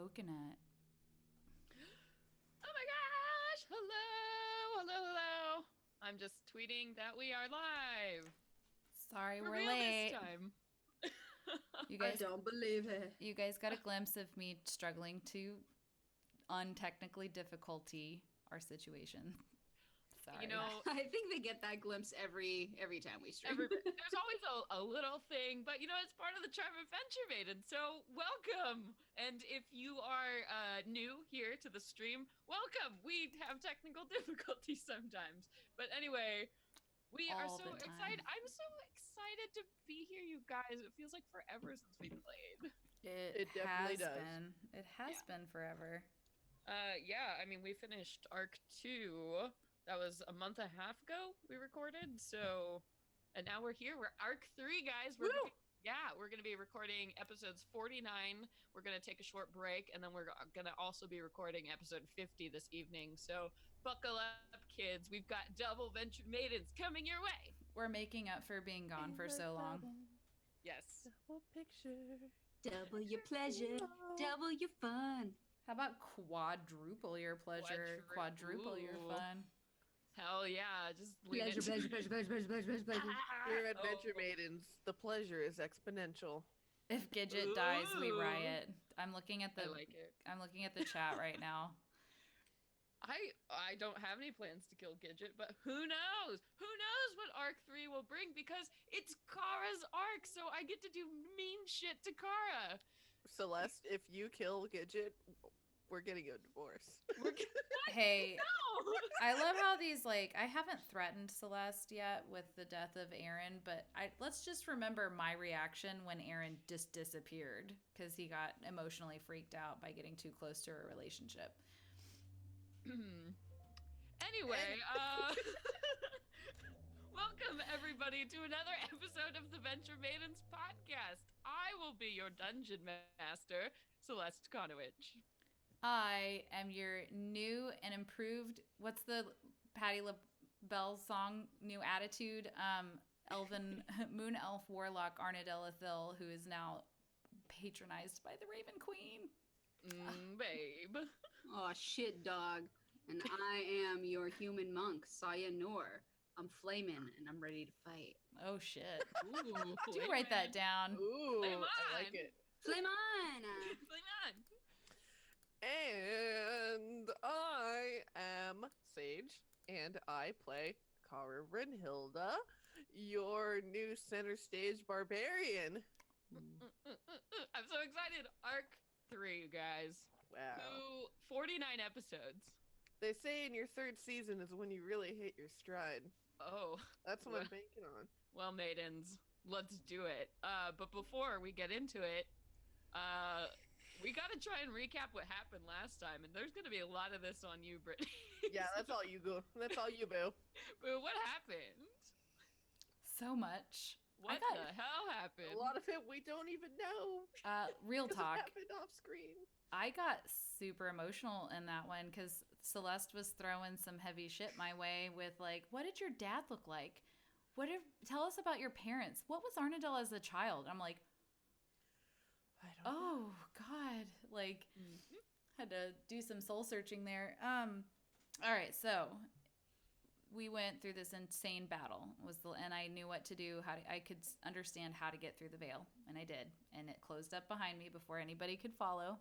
coconut. Oh my gosh! Hello! I'm just tweeting that we are live. Sorry, For we're real late. this time. You I guys, don't believe it. you guys got a glimpse of me struggling to untechnically difficulty our situation. Sorry. You know, I think they get that glimpse every time we stream. there's always a little thing, but it's part of the charm of Venture Maiden. So welcome. And if you are new here to the stream, welcome. We have technical difficulties sometimes, but anyway. We are All so the time. excited. I'm so excited to be here, you guys. It feels like forever since we played. It definitely has does. been. It has been forever. Yeah, I mean, we finished Arc 2. That was a month and a half ago we recorded. So, and now we're here. We're Arc 3, guys. We're going to be recording episodes 49. We're going to take a short break, and then we're going to also be recording episode 50 this evening. So buckle up, kids. We've got double Venture Maidens coming your way. We're making up for being gone for so long. Yes. Double picture. Double your pleasure, double your fun. How about quadruple your pleasure, quadruple your fun? Hell yeah, just Pleasure. We're Adventure Maidens. The pleasure is exponential. If Gidget dies, we riot. I'm looking at the I like it. I'm looking at the chat right now. I don't have any plans to kill Gidget, but who knows? Who knows what Arc 3 will bring, because it's Cara's arc, so I get to do mean shit to Cara. Celeste, if you kill Gidget, we're getting a divorce. Hey, No! I love how these, like, I haven't threatened Celeste yet with the death of Aaron, but let's just remember my reaction when Aaron just disappeared because he got emotionally freaked out by getting too close to a relationship. Anyway, welcome everybody to another episode of the Venture Maidens podcast. I will be your dungeon master, Celeste Konowich. I am your new and improved, what's the Patti LaBelle song, New Attitude, elven, moon elf warlock Arnadella Thil, who is now patronized by the Raven Queen. Babe. Oh shit, dog. And I am your human monk, Saya Noor. I'm flaming and I'm ready to fight. Oh, shit. Ooh, Do you write that down? Ooh, Flame I like on. it. Flame on! Flame on. And I am Sage, and I play Cara Brynhilda, your new center stage barbarian. I'm so excited. Arc 3, you guys. Wow. 49 episodes. They say in your third season is when you really hit your stride. Oh. That's what I'm banking on. Well, maidens, let's do it. But before we get into it, we got to try and recap what happened last time, and there's going to be a lot of this on you, Brittany. Yeah, that's all you go. That's all you, boo. But what happened? So much. What the hell happened? A lot of it we don't even know. Real 'Cause it talk. happened off screen. I got super emotional in that one because Celeste was throwing some heavy shit my way with, like, what did your dad look like? Tell us about your parents. What was Arnadell as a child? I'm like, I don't know. oh God, like had to do some soul searching there. All right, so we went through this insane battle. And I knew what to do. I could understand how to get through the veil, and I did. And it closed up behind me before anybody could follow.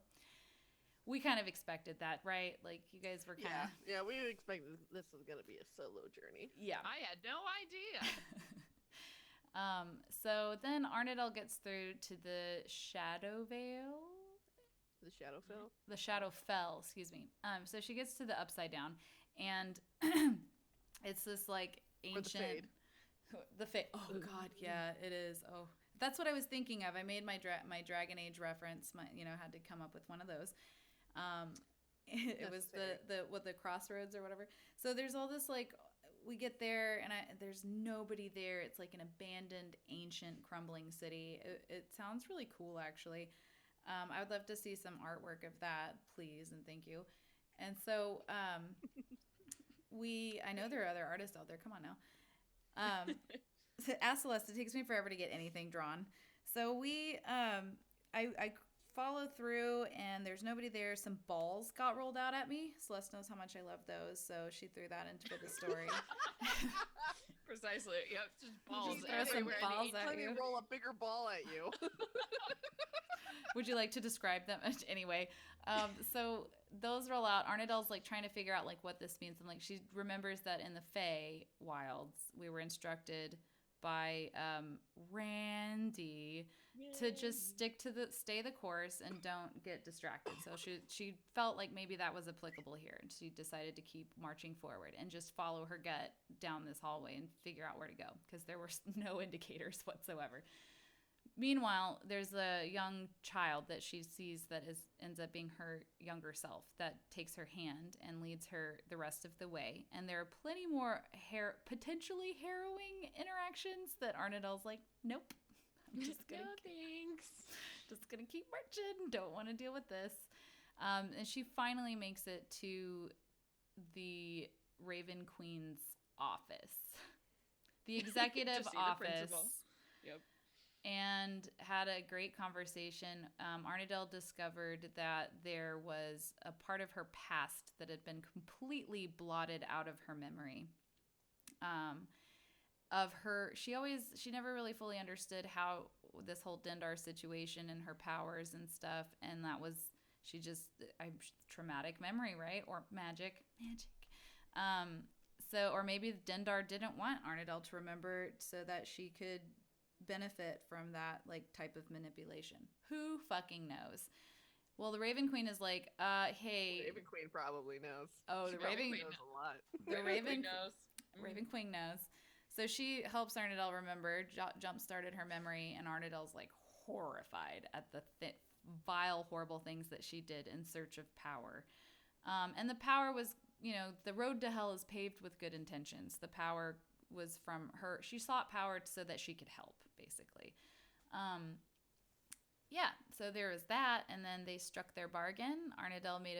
We kind of expected that, right? Like, you guys were kind of... Yeah, we expected this was going to be a solo journey. Yeah. I had no idea. So then Arnadell gets through to the Shadow Veil. The Shadowfell? The Shadowfell, excuse me. So she gets to the Upside Down, and it's this, like, ancient... The Fade. Oh, God, yeah, it is. Oh, that's what I was thinking of. I made my Dragon Age reference. Had to come up with one of those. It was the crossroads or whatever. So there's all this, like, we get there and there's nobody there. It's like an abandoned, ancient, crumbling city. It sounds really cool, actually. I would love to see some artwork of that, please, and thank you. And so I know there are other artists out there. Come on now. Ask Celeste. It takes me forever to get anything drawn. So I follow through, and there's nobody there. Some balls got rolled out at me. Celeste knows how much I love those, so she threw that into the story. Precisely. Yep. Just balls. Just throw some everywhere. balls at Let me you. roll a bigger ball at you. Would you like to describe them? Anyway, so those roll out. Arnadel's like trying to figure out like what this means, and like she remembers that in the Fey wilds, we were instructed by Randy to just stay the course and don't get distracted. So she felt like maybe that was applicable here, and she decided to keep marching forward and just follow her gut down this hallway and figure out where to go because there were no indicators whatsoever. Meanwhile, there's a young child that she sees that ends up being her younger self that takes her hand and leads her the rest of the way. And there are plenty more potentially harrowing interactions that Arnadel's like, nope, I'm just gonna just gonna keep marching. Don't want to deal with this. And she finally makes it to the Raven Queen's office, the executive office. Yep. And had a great conversation. Arnadel discovered that there was a part of her past that had been completely blotted out of her memory. She never really fully understood how this whole Dendar situation and her powers and stuff, and that was traumatic memory, right? Or magic. Or maybe Dendar didn't want Arnadel to remember so that she could benefit from that like type of manipulation. Who fucking knows? Well, the Raven Queen is like, hey. Raven Queen probably knows. Oh, the Raven Queen knows a lot. The Raven knows. Raven Queen knows. So she helps Arnadel remember, jump started her memory, and Arnadel's like horrified at the vile, horrible things that she did in search of power. And the power was, the road to hell is paved with good intentions. The power was from her. She sought power so that she could help, basically. So there was that, and then they struck their bargain. Arnadel made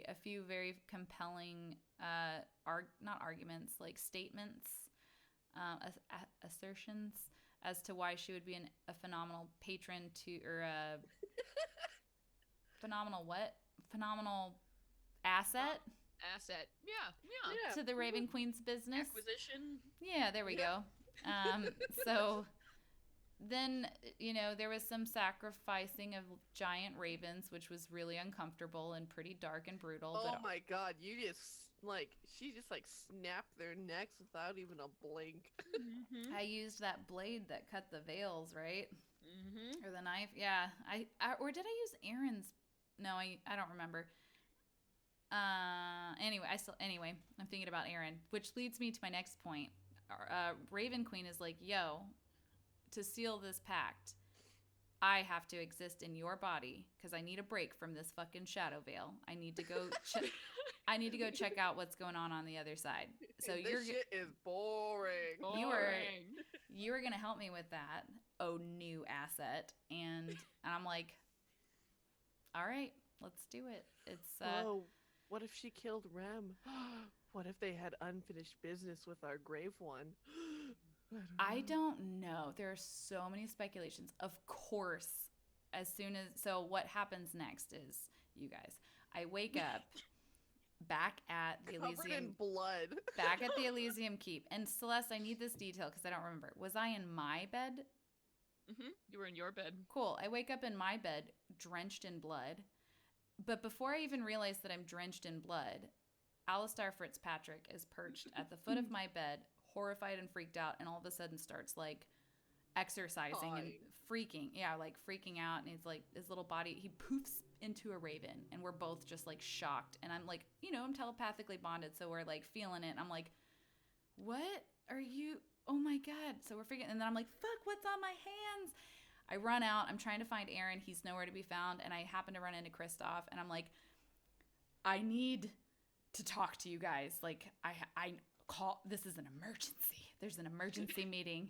a few very compelling not arguments, like statements, assertions as to why she would be a phenomenal patron phenomenal asset to the Raven Queen's business. Acquisition. Yeah, there we go. So then, there was some sacrificing of giant ravens, which was really uncomfortable and pretty dark and brutal. Oh my god, she just snapped their necks without even a blink. Mm-hmm. I used that blade that cut the veils, right? Mm-hmm. Or the knife. Yeah. Or did I use Aaron's? No, I don't remember. Anyway, I'm thinking about Aaron, which leads me to my next point. Raven Queen is like, yo, to seal this pact, I have to exist in your body because I need a break from this fucking shadow veil. I need to go check out what's going on the other side. So this shit is boring. You were gonna help me with that, new asset, and I'm like, all right, let's do it. It's what if she killed Rem? What if they had unfinished business with our grave one? I don't know. There are so many speculations. Of course, what happens next is, you guys, I wake up back at the Covered in blood. back at the Elysium Keep. And Celeste, I need this detail because I don't remember. Was I in my bed? Mm-hmm. You were in your bed. Cool. I wake up in my bed, drenched in blood. But before I even realize that I'm drenched in blood, Alistair Fitzpatrick is perched at the foot of my bed, horrified and freaked out, and all of a sudden starts like exercising and freaking. Yeah, like freaking out. And he's like, his little body, he poofs into a raven, and we're both just like shocked. And I'm like, I'm telepathically bonded, so we're like feeling it. I'm like, what are you? Oh my God. So we're freaking, and then I'm like, fuck, what's on my hands? I run out. I'm trying to find Aaron. He's nowhere to be found. And I happen to run into Kristoff, and I'm like, I need to talk to you guys. Like, I call, this is an emergency. There's an emergency meeting.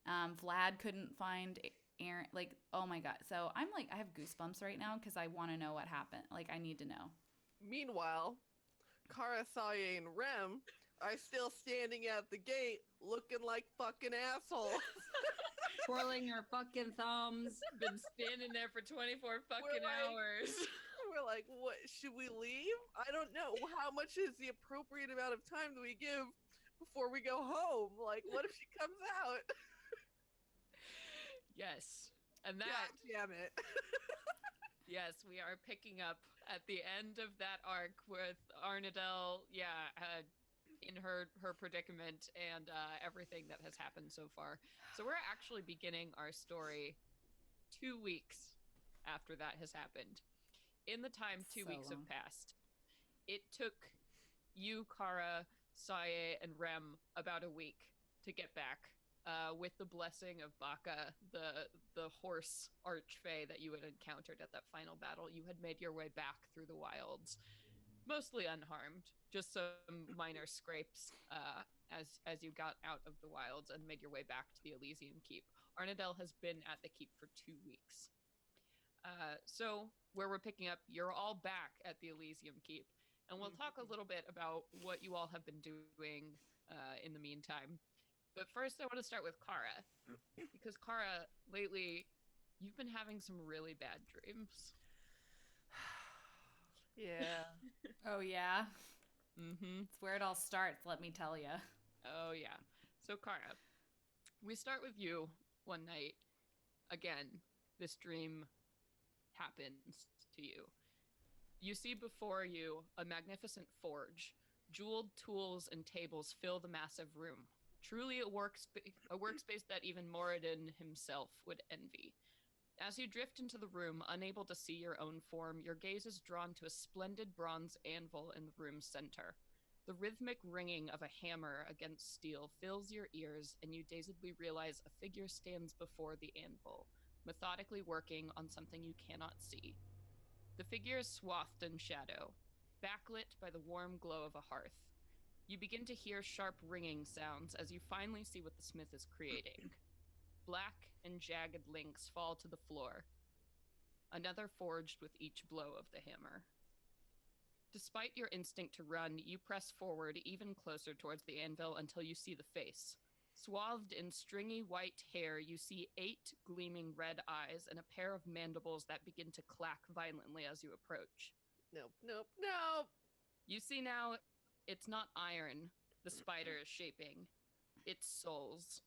Vlad couldn't find Aaron. Like, oh my God. So I'm like, I have goosebumps right now because I want to know what happened. Like, I need to know. Meanwhile, Cara, Saya, and Rem are still standing at the gate looking like fucking assholes. twirling your fucking thumbs. Been standing there for 24 fucking like- hours. We're like, what? Should we leave? I don't know. How much is the appropriate amount of time that we give before we go home? Like, what if she comes out? Yes. And God that, damn it. yes, we are picking up at the end of that arc with Arnadel, in her predicament and everything that has happened so far. So we're actually beginning our story 2 weeks after that has happened. In the time 2 weeks have passed, it took you, Cara, Saye, and Rem about a week to get back. With the blessing of Baka, the horse archfey that you had encountered at that final battle, you had made your way back through the wilds, mostly unharmed, just some minor scrapes as you got out of the wilds and made your way back to the Elysium Keep. Arnadel has been at the keep for 2 weeks. So where we're picking up, you're all back at the Elysium Keep, and we'll talk a little bit about what you all have been doing in the meantime. But first, I want to start with Cara, because Cara, lately, you've been having some really bad dreams. Yeah. Oh, yeah? Mm-hmm. It's where it all starts, let me tell you. Oh, yeah. So, Cara, we start with you one night. Again, this dream happens to you. You see before you a magnificent forge. Jeweled tools and tables fill the massive room. Truly a workspace that even Moradin himself would envy. As you drift into the room, unable to see your own form, your gaze is drawn to a splendid bronze anvil in the room's center. The rhythmic ringing of a hammer against steel fills your ears, and you dazedly realize a figure stands before the anvil, methodically working on something you cannot see. The figure is swathed in shadow, backlit by the warm glow of a hearth. You begin to hear sharp ringing sounds as you finally see what the smith is creating. Black and jagged links fall to the floor, another forged with each blow of the hammer. Despite your instinct to run, you press forward even closer towards the anvil until you see the face. Swathed in stringy white hair, you see 8 gleaming red eyes and a pair of mandibles that begin to clack violently as you approach. Nope, nope, nope. You see now, it's not iron the spider is shaping. It's souls.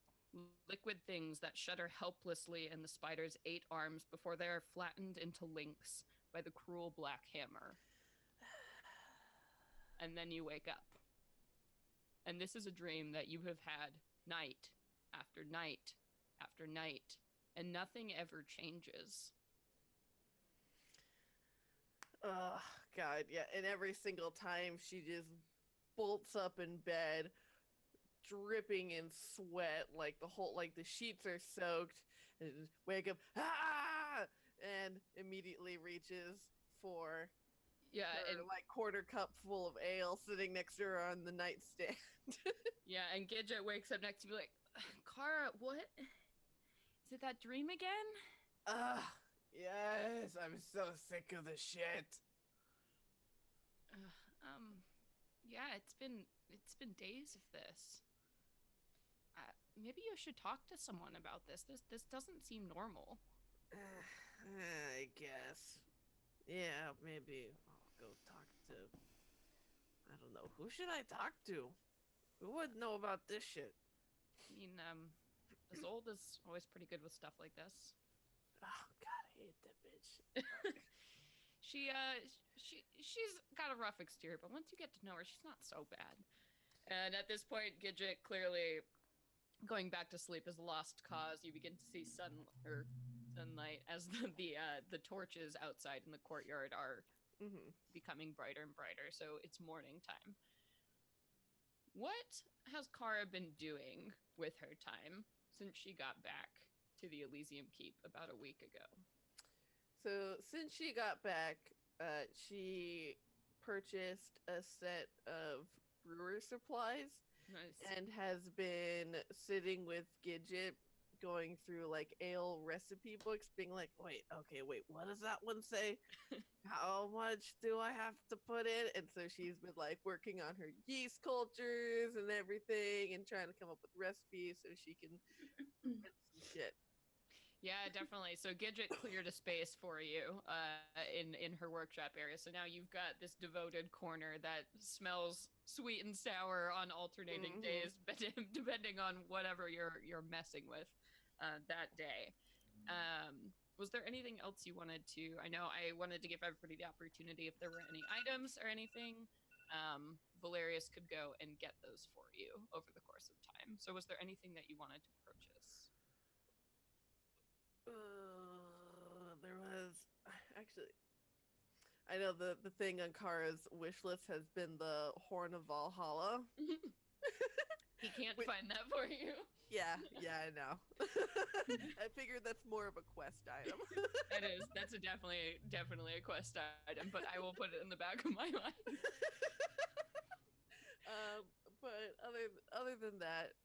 Liquid things that shudder helplessly in the spider's 8 arms before they are flattened into links by the cruel black hammer. And then you wake up. And this is a dream that you have had night after night after night, and nothing ever changes. Oh, God, yeah. And every single time she just bolts up in bed, dripping in sweat, like the sheets are soaked, and just wake up, and immediately reaches for her, like, quarter cup full of ale sitting next to her on the nightstand. Yeah, and Gidget wakes up next to me like, Cara, what? Is it that dream again? Yes, I'm so sick of the shit. Yeah, it's been days of this. Maybe you should talk to someone about this. This doesn't seem normal. I guess. Yeah, maybe I'll go talk to, I don't know, who should I talk to? Who would know about this shit? I mean, Isolde is always pretty good with stuff like this. Oh, God, I hate that bitch. She's got a rough exterior, but once you get to know her, she's not so bad. And at this point, Gidget clearly going back to sleep is a lost cause. You begin to see sunlight as the torches outside in the courtyard are becoming brighter and brighter. So it's morning time. What has Cara been doing with her time since she got back to the Elysium Keep about a week ago? So since she got back, she purchased a set of brewer supplies. Nice. And has been sitting with Gidget going through like ale recipe books, being like, wait, what does that one say? How much do I have to put in? And so she's been like working on her yeast cultures and everything and trying to come up with recipes so she can get some shit. Yeah, definitely. So Gidget cleared a space for you in her workshop area. So now you've got this devoted corner that smells sweet and sour on alternating days, depending on whatever you're messing with that day. Was there anything else you wanted to? I know I wanted to give everybody the opportunity if there were any items or anything. Valerius could go and get those for you over the course of time. So was there anything that you wanted to purchase? There was actually. I know the thing on Cara's wish list has been the Horn of Valhalla. He can't find that for you. Yeah, I know. I figured that's more of a quest item. That's definitely a quest item, but I will put it in the back of my mind. But other than that,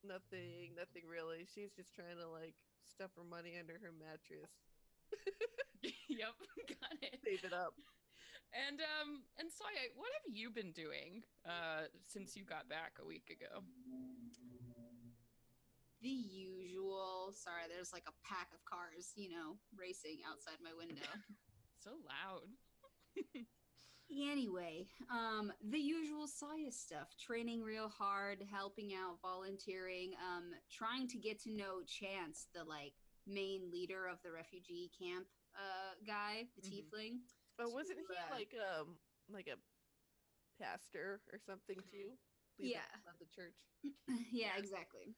nothing really. She's just trying to like stuff her money under her mattress. Yep, got it. Save it up. And Saya, what have you been doing since you got back a week ago? The usual. Sorry, there's like a pack of cars, racing outside my window. So loud. Anyway, the usual Saya stuff. Training real hard, helping out, volunteering, trying to get to know Chance, the main leader of the refugee camp guy, the tiefling. Oh, wasn't he like a pastor or something too? Yeah, of the church. Yeah, exactly.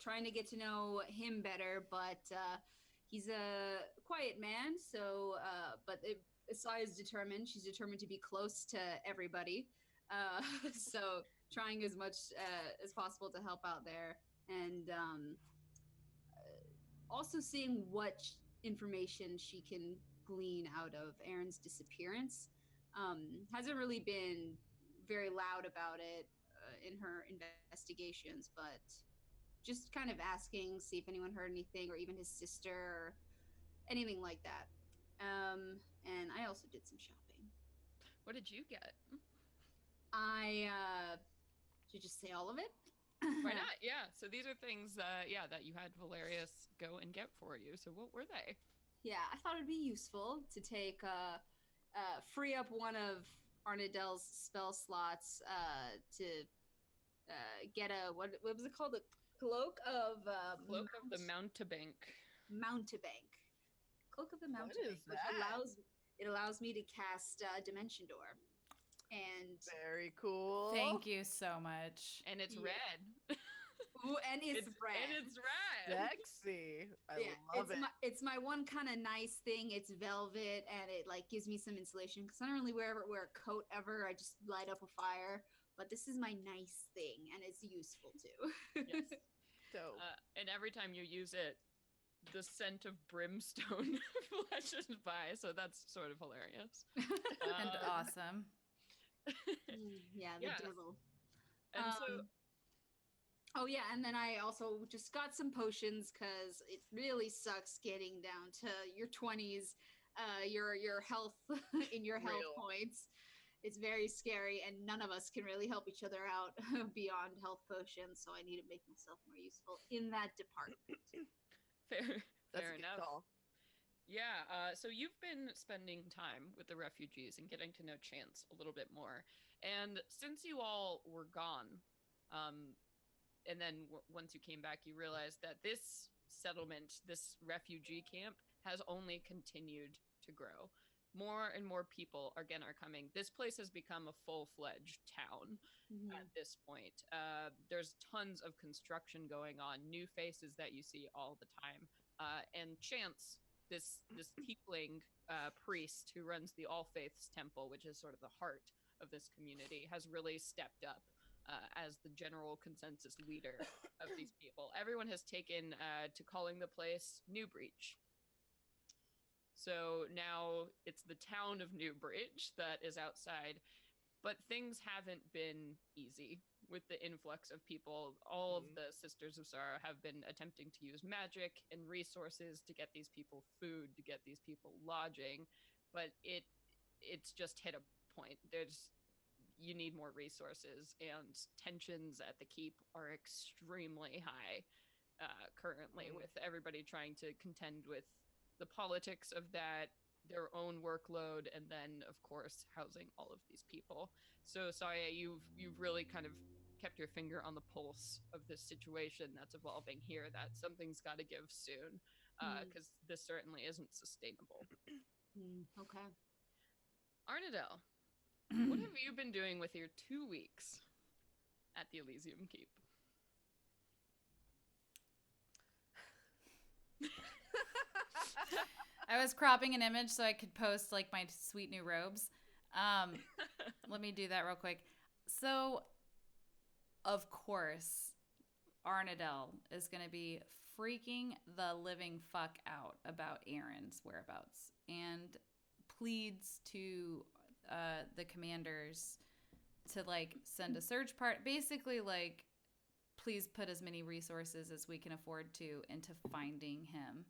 Trying to get to know him better, but he's a quiet man. So, Saya's determined. She's determined to be close to everybody. So, trying as much as possible to help out there, and also seeing what information she can glean out of Aaron's disappearance. Hasn't really been very loud about it in her investigations, but just kind of asking, see if anyone heard anything, or even his sister, or anything like that. And I also did some shopping. What did you get? Should just say all of it? Why not? Yeah. So these are things that you had Valerius go and get for you. So what were they? Yeah, I thought it'd be useful to take free up one of Arnadel's spell slots to get a what was it called? A cloak of the Mountebank. Mountebank. Cloak of the Mountebank, which allows me to cast Dimension Door. And very cool. Thank you so much. And it's red. Ooh, and it's red. And it's red. Sexy. I love it. It's my one kind of nice thing. It's velvet, and it gives me some insulation because I don't really wear a coat ever. I just light up a fire. But this is my nice thing, and it's useful too. Yes. Dope. And every time you use it, the scent of brimstone flashes by. So that's sort of hilarious. And awesome. Yeah, the devil. And so. Oh yeah, and then I also just got some potions because it really sucks getting down to your 20s, your health in your health points. It's very scary, and none of us can really help each other out beyond health potions. So I need to make myself more useful in that department. Fair enough. Call. Yeah. So you've been spending time with the refugees and getting to know Chance a little bit more, and since you all were gone, and then once you came back, you realized that this settlement, this refugee camp, has only continued to grow. More and more people are coming. This place has become a full-fledged town at this point. There's tons of construction going on, new faces that you see all the time. And Chance, this tiefling priest who runs the All Faiths Temple, which is sort of the heart of this community, has really stepped up as the general consensus leader of these people. Everyone has taken to calling the place New Breach. So now it's the town of New Breach that is outside, but things haven't been easy with the influx of people. All of the Sisters of Sorrow have been attempting to use magic and resources to get these people food, to get these people lodging, but it's just hit a point. You need more resources, and tensions at the keep are extremely high. currently, Mm. with everybody trying to contend with the politics of that, their own workload, and then of course housing all of these people. So Saya, you've really kind of kept your finger on the pulse of this situation that's evolving here. That something's got to give soon, because this certainly isn't sustainable. Okay. Arnadel, what have you been doing with your 2 weeks at the Elysium Keep? I was cropping an image so I could post like my sweet new robes. Let me do that real quick. So, of course, Arnadel is going to be freaking the living fuck out about Aaron's whereabouts and pleads to the commanders to like send a search part. Basically, like, please put as many resources as we can afford to into finding him.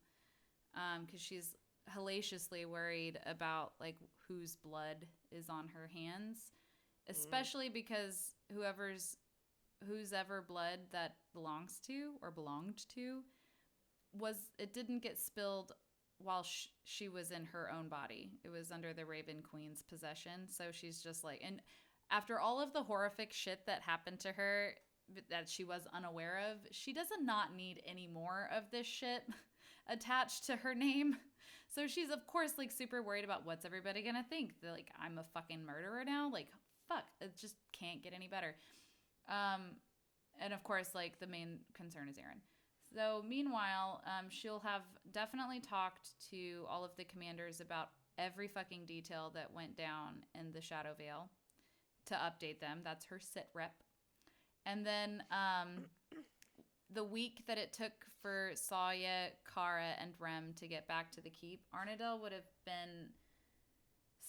Because she's hellaciously worried about like whose blood is on her hands, especially because whose ever blood that belonged to it didn't get spilled while she was in her own body. It was under the Raven Queen's possession. So she's just like, and after all of the horrific shit that happened to her that she was unaware of, she does not need any more of this shit attached to her name. So she's of course like super worried about what's everybody gonna think. They're like, I'm a fucking murderer now. Like, fuck, it just can't get any better. And of course, like the main concern is Aaron. So meanwhile, she'll have definitely talked to all of the commanders about every fucking detail that went down in the Shadow Veil to update them. That's her sit rep. And then the week that it took for Saya, Cara, and Rem to get back to the keep, Arnadel would have been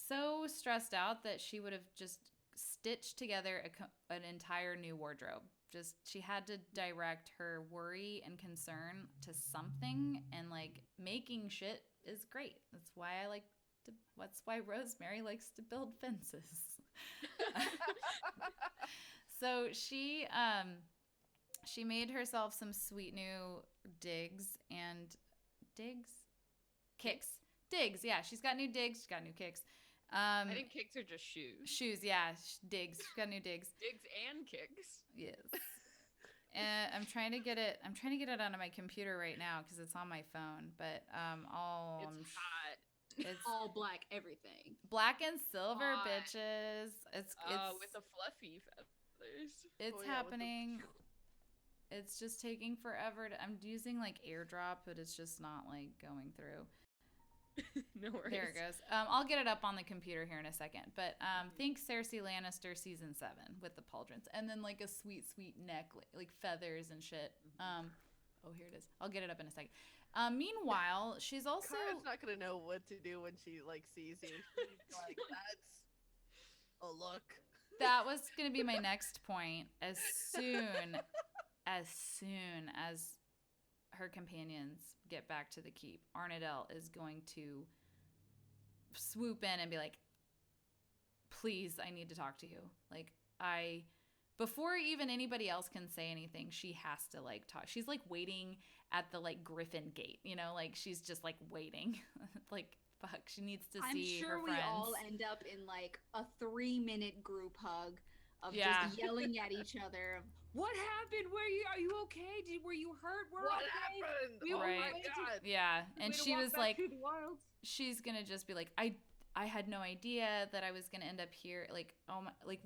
so stressed out that she would have just stitched together an entire new wardrobe. Just, she had to direct her worry and concern to something, and like making shit is great. That's why Rosemary likes to build fences. So she made herself some sweet new kicks. Yeah, she's got new digs. She's got new kicks. I think kicks are just shoes. Shoes, yeah, digs. She's got new digs. Digs and kicks. Yes. And I'm trying to get it onto my computer right now because it's on my phone. But it's hot. It's all black everything. Black and silver, hot. Bitches. It's with the fluffy feathers. It's happening. It's just taking forever. I'm using like AirDrop, but it's just not like going through. No worries. There it goes. I'll get it up on the computer here in a second. But think Cersei Lannister season 7 with the pauldrons, and then like a sweet neck, like feathers and shit. Oh, here it is. I'll get it up in a second. Meanwhile, she's also Cara's not gonna know what to do when she like sees you. She's like, that's a look. That was gonna be my next point. As soon as her companions get back to the keep, Arnadel is going to swoop in and be like, please, I need to talk to you. Like, before even anybody else can say anything, she has to like talk. She's like waiting at the like Griffin gate, you know, like she's just like waiting. Like, fuck, she needs to see her friends. I'm sure we all end up in like a 3-minute group hug of just yelling at each other. What happened? Are you okay? Were you hurt? What happened? We Oh right. my god. Yeah, and she was like, through the wilds. she's gonna just be like, I had no idea that I was gonna end up here. Like, oh my, like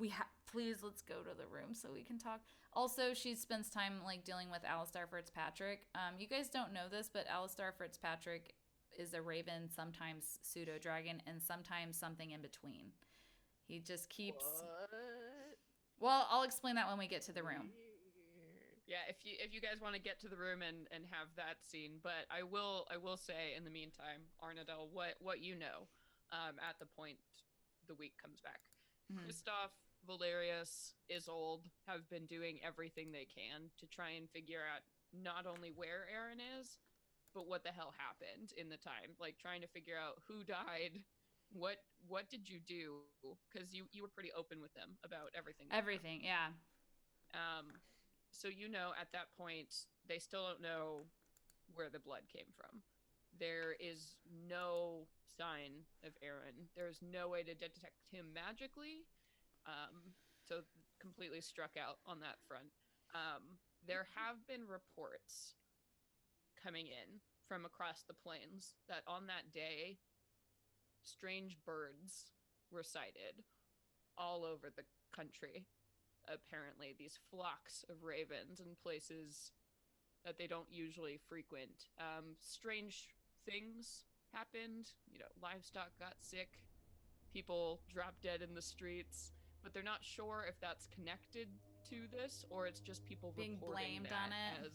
please, let's go to the room so we can talk. Also, she spends time like dealing with Alistar Fitzpatrick. You guys don't know this, but Alistar Fitzpatrick is a raven, sometimes pseudo dragon, and sometimes something in between. He just keeps. What? Well, I'll explain that when we get to the room. Yeah, if you guys want to get to the room and have that scene, but I will say in the meantime, Arnadel, what you know, at the point the week comes back. Mm-hmm. Kristoff, Valerius, Isolde have been doing everything they can to try and figure out not only where Aaron is, but what the hell happened in the time. Like trying to figure out who died, what did you do? Because you were pretty open with them about everything. Everything, yeah. So at that point, they still don't know where the blood came from. There is no sign of Aaron. There's no way to detect him magically. So completely struck out on that front. There have been reports coming in from across the plains that on that day, strange birds were sighted all over the country. Apparently, these flocks of ravens in places that they don't usually frequent. Strange things happened. Livestock got sick, people dropped dead in the streets, but they're not sure if that's connected to this or it's just people Being reporting blamed that on it.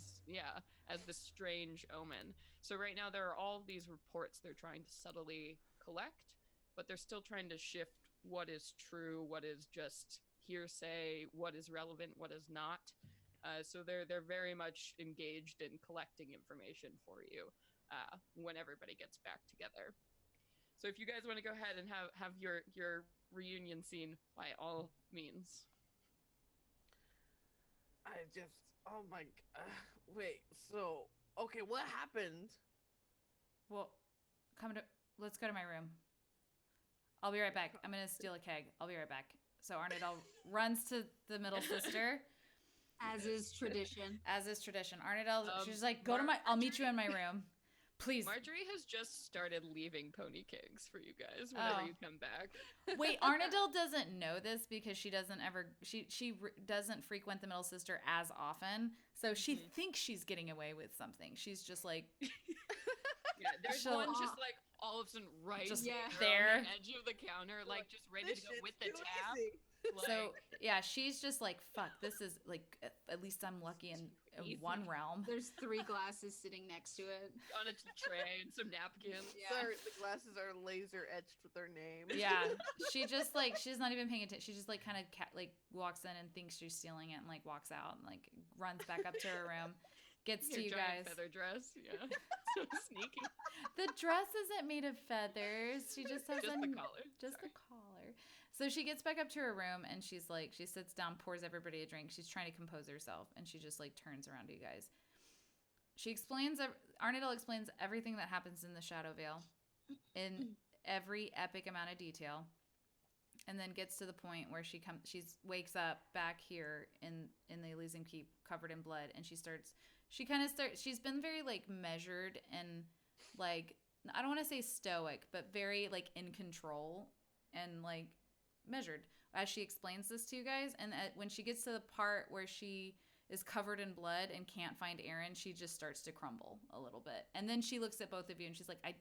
as the strange omen. So right now there are all these reports they're trying to subtly collect, but they're still trying to shift what is true, what is just hearsay, what is relevant, what is not. So they're very much engaged in collecting information for you when everybody gets back together. So if you guys want to go ahead and have your reunion scene, by all means. I just, oh my, wait, so, okay, what happened? Well, let's go to my room. I'll be right back. I'm going to steal a keg. I'll be right back. So Arnidal runs to the middle sister. As is tradition. Arnidal, she's like, I'll meet you in my room. Please. Marjorie has just started leaving pony kegs for you guys whenever you come back. Wait, Arnidal doesn't know this because she doesn't doesn't frequent the middle sister as often. So she thinks she's getting away with something. She's just like... Yeah, there's one just like all of a sudden just there on the edge of the counter, like just ready to go with the tab. So yeah, she's just like, fuck, this is like, at least I'm lucky in one realm. There's 3 glasses sitting next to it on a tray and some napkins. Yeah. The glasses are laser etched with their name. Yeah, she just like, she's not even paying attention. She just like kind of walks in and thinks she's stealing it and like walks out and like runs back up to her room. Gets to you guys. Feather dress, yeah. So sneaky. The dress isn't made of feathers. She just has the collar. Just the collar. So she gets back up to her room and she's like, she sits down, pours everybody a drink. She's trying to compose herself and she just like turns around to you guys. Arnidal explains everything that happens in the Shadow Vale in every epic amount of detail, and then gets to the point where she wakes up back here in the Elysium Keep covered in blood, and she's been very like measured and like, I don't want to say stoic, but very like in control and like measured as she explains this to you guys. And when she gets to the part where she is covered in blood and can't find Aaron, she just starts to crumble a little bit. And then she looks at both of you and she's like, I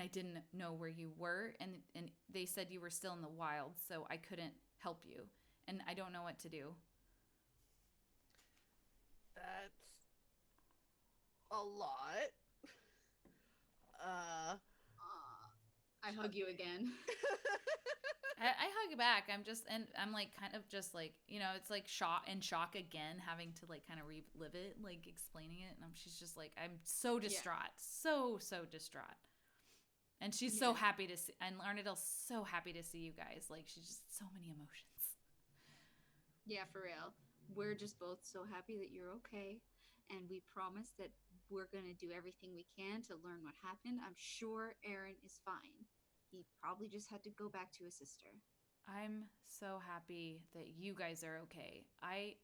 didn't know where you were, and they said you were still in the wild, so I couldn't help you, and I don't know what to do. That's a lot. I hug you again. I hug back. I'm like kind of just like, it's like shock again, having to like kind of relive it, like explaining it, and she's just like, I'm so distraught, so distraught. And she's so happy to see, and Arnidal's so happy to see you guys. Like, she's just so many emotions. Yeah, for real. We're just both so happy that you're okay. And we promise that we're going to do everything we can to learn what happened. I'm sure Aaron is fine. He probably just had to go back to his sister. I'm so happy that you guys are okay.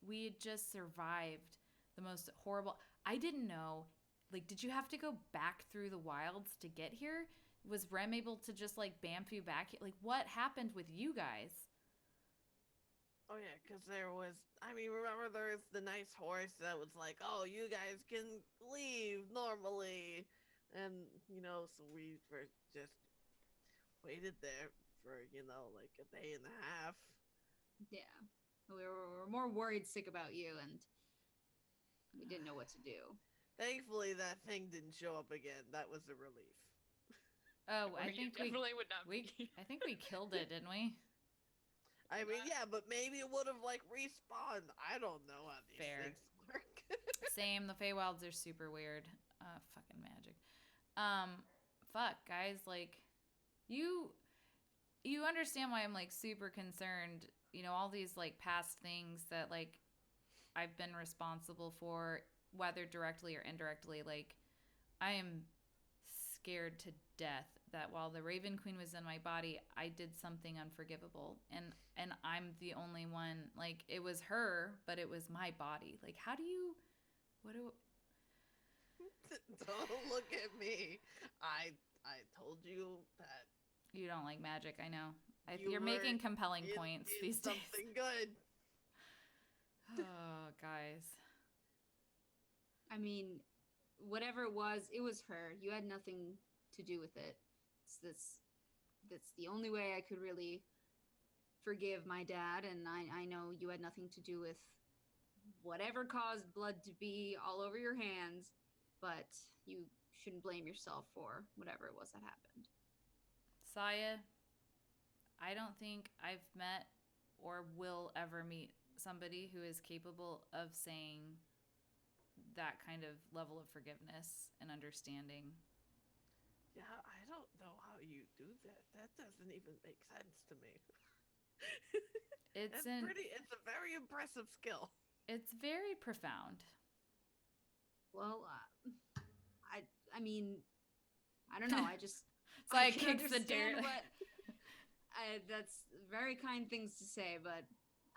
We had just survived the most horrible... I didn't know. Like, did you have to go back through the wilds to get here? Was Rem able to just like bamf you back? Like, what happened with you guys? Oh yeah, because remember there was the nice horse that was like, oh, you guys can leave normally. And, so we were just waited there for, like a day and a half. Yeah. We were more worried sick about you, and we didn't know what to do. Thankfully, that thing didn't show up again. That was a relief. Oh, I think we definitely would not. I think we killed it, didn't we? I mean, yeah, but maybe it would have like respawned. I don't know how these things work. Same. The Feywilds are super weird. Fucking magic. Fuck, guys. Like, you understand why I'm like super concerned. All these like past things that like I've been responsible for, whether directly or indirectly. Like, I am scared to death that while the Raven Queen was in my body, I did something unforgivable, and I'm the only one. Like, it was her, but it was my body. Like, how do you? What do? Don't look at me. I told you that You don't like magic, I know. you You're were making compelling in- points in these days. something good. Oh, guys. I mean, whatever it was her. You had nothing to do with it. That's the only way I could really forgive my dad, and I know you had nothing to do with whatever caused blood to be all over your hands, but you shouldn't blame yourself for whatever it was that happened. Saya, I don't think I've met or will ever meet somebody who is capable of saying that kind of level of forgiveness and understanding. Yeah, I don't know how you do that. That doesn't even make sense to me. It's It's a very impressive skill. It's very profound. Well, I mean, I don't know. I just Saya can kicks the dirt. understand that's very kind things to say, but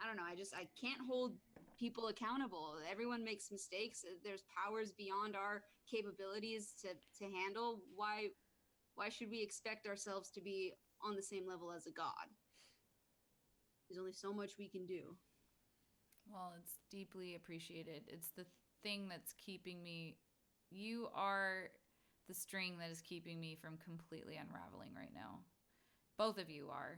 I don't know. I can't hold people accountable. Everyone makes mistakes. There's powers beyond our capabilities to handle. Why should we expect ourselves to be on the same level as a god? There's only so much we can do. Well, it's deeply appreciated. It's the thing that's keeping me. You are the string that is keeping me from completely unraveling right now. Both of you are.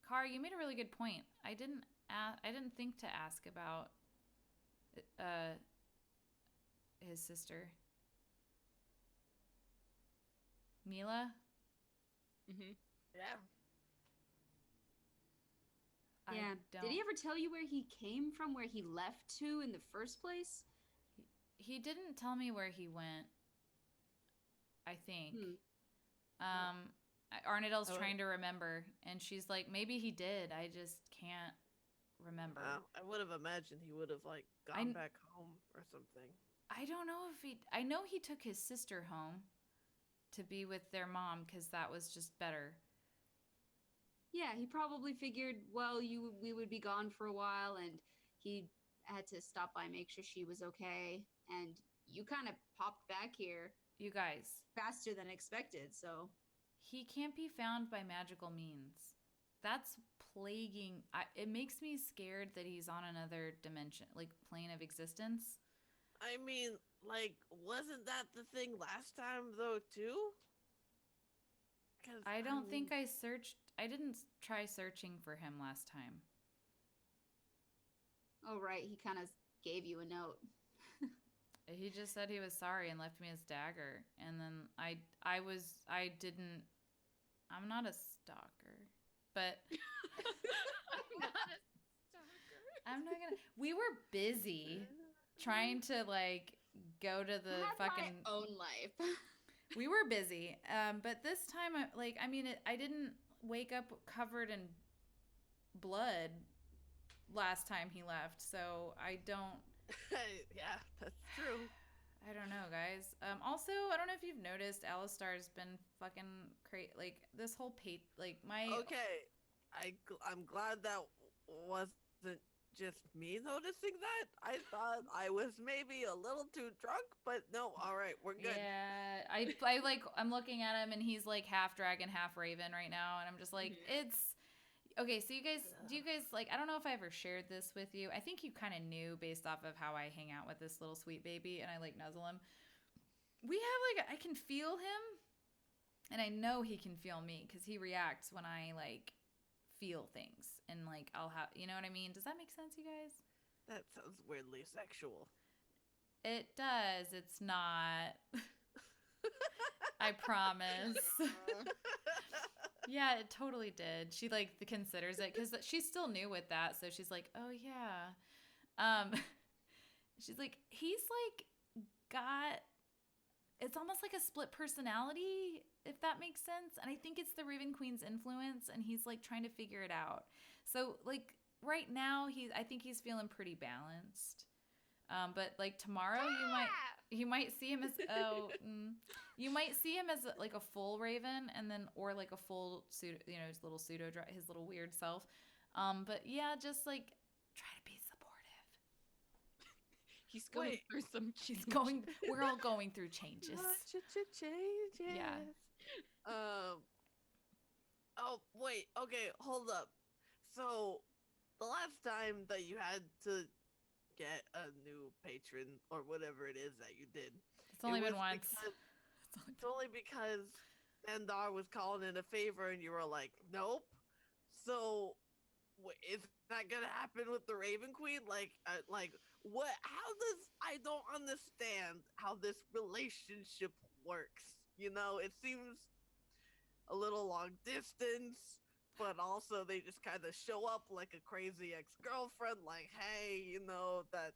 Cara, you made a really good point. I didn't think to ask about his sister. Mila? Mm-hmm. Yeah. Yeah. Did he ever tell you where he came from, where he left to in the first place? He didn't tell me where he went, I think. Arnadel's trying to remember, and she's like, maybe he did. I just can't remember. I would have imagined he would have, like, gone back home or something. I don't know if I know he took his sister home to be with their mom, because that was just better. Yeah, he probably figured, well, we would be gone for a while, and he had to stop by and make sure she was okay. And you kind of popped back here. You guys. Faster than expected, so. He can't be found by magical means. That's plaguing. It makes me scared that he's on another dimension, like plane of existence. I mean, like, wasn't that the thing last time, though, too? I don't think I searched. I didn't try searching for him last time. Oh, right. He kind of gave you a note. He just said he was sorry and left me his dagger. And then I'm not a stalker, but I'm not gonna. We were busy trying to, like, go to the fucking my own life. We were busy, but this time, I didn't wake up covered in blood last time he left, so I don't. Yeah, that's true. I don't know, guys. Also, I don't know if you've noticed, Alistar's been fucking crazy. Like, this whole Okay, I'm glad that wasn't just me noticing that. I thought I was maybe a little too drunk, but no, all right, we're good. Yeah, I'm looking at him, and he's like half dragon, half raven right now, and I'm just like, it's okay. So do you guys like? I don't know if I ever shared this with you. I think you kind of knew based off of how I hang out with this little sweet baby, and I like nuzzle him. We have I can feel him, and I know he can feel me because he reacts when I like feel things, and like I'll have, you know what I mean? Does that make sense, you guys? That sounds weirdly sexual. It does. It's not. I promise. Yeah, it totally did. She like considers it because she's still new with that, so she's like, "Oh yeah." She's like, he's like got. It's almost like a split personality, if that makes sense. And I think it's the Raven Queen's influence, and he's like trying to figure it out. So like right now I think he's feeling pretty balanced. But like tomorrow you might see him as you might see him as like a full raven, and then or like a full pseudo, his little his little weird self. But yeah, just like try to be supportive. He's going through some changes. We're all going through changes. Changes. Yeah. Oh wait. Okay, hold up. So the last time that you had to get a new patron or whatever it is that you did, It's only been once. It's only because Endar was calling in a favor and you were like, nope. So is that gonna happen with the Raven Queen? Like what? I don't understand how this relationship works. It seems a little long distance, but also they just kind of show up like a crazy ex-girlfriend, like, hey, that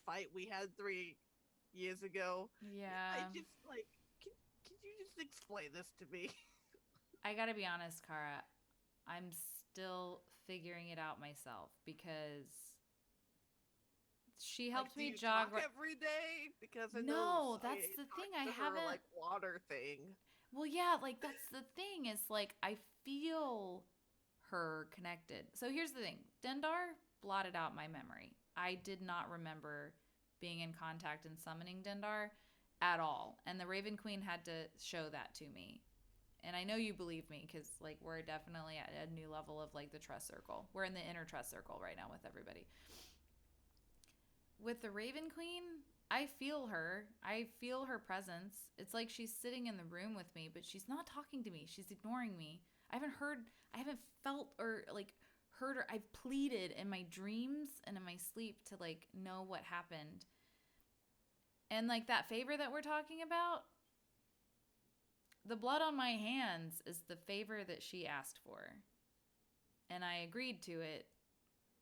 fight we had 3 years ago. Yeah. I just like, can you just explain this to me? I gotta be honest, Cara. I'm still figuring it out myself because she helped me jog every day because no, that's the thing. I haven't like water thing. Well, yeah, like that's the thing. Is like I feel her connected. So here's the thing. Dendar blotted out my memory. I did not remember being in contact and summoning Dendar at all. And the Raven Queen had to show that to me. And I know you believe me because like we're definitely at a new level of like the trust circle. We're in the inner trust circle right now with everybody. With the Raven Queen, I feel her. I feel her presence. It's like she's sitting in the room with me, but she's not talking to me. She's ignoring me. I haven't felt or like heard her. I've pleaded in my dreams and in my sleep to like know what happened. And like that favor that we're talking about, the blood on my hands is the favor that she asked for. And I agreed to it.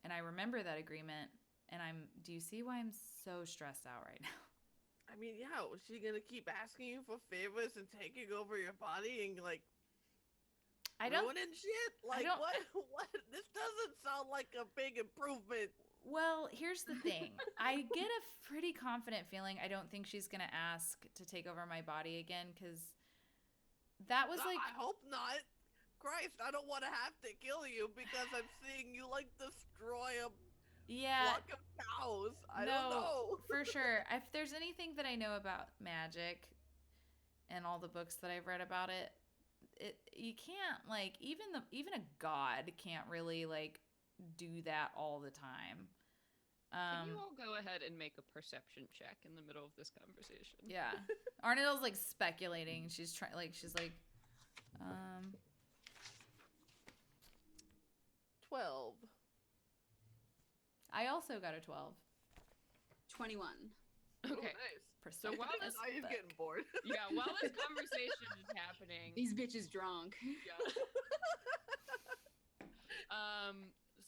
And I remember that agreement. And do you see why I'm so stressed out right now? I mean, yeah, was she gonna keep asking you for favors and taking over your body and like ruining shit? Like what? This doesn't sound like a big improvement. Well, here's the thing. I get a pretty confident feeling I don't think she's gonna ask to take over my body again, because that was like... I hope not. Christ, I don't want to have to kill you because I'm seeing you like destroy a flock of cows. I don't know. For sure. If there's anything that I know about magic and all the books that I've read about it, you can't like even a god can't really like do that all the time. Can you all go ahead and make a perception check in the middle of this conversation? Yeah. Arnold's like speculating. She's like 12. I also got a 12. 21. Okay. Ooh, nice. So while this he's getting bored. Yeah, while this conversation is happening, These bitches drunk. Yeah.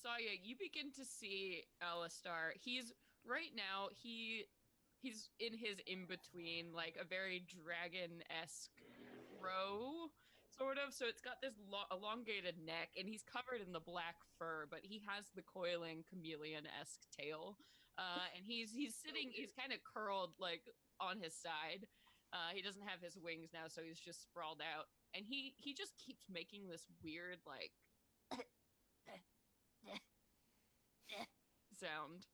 Saya, you begin to see Alistar. He's right now. He's in his in between, like a very dragon-esque row, sort of. So it's got this elongated neck, and he's covered in the black fur, but he has the coiling chameleon-esque tail. And he's sitting. He's kind of curled, like on his side. He doesn't have his wings now, so he's just sprawled out. And he just keeps making this weird, like, sound.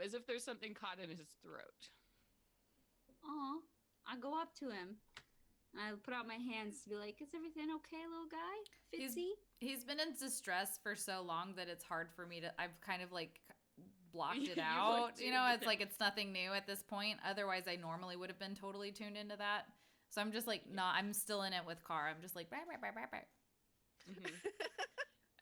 As if there's something caught in his throat. Aw. I go up to him. I put out my hands to be like, is everything okay, little guy? Fitzy? He's been in distress for so long that it's hard for me to... I've kind of like blocked it out. It's like it's nothing new at this point. Otherwise, I normally would have been totally tuned into that. So I'm just like, I'm still in it with Cara. I'm just like, bah, bah, bah, bah, bah. Mm-hmm.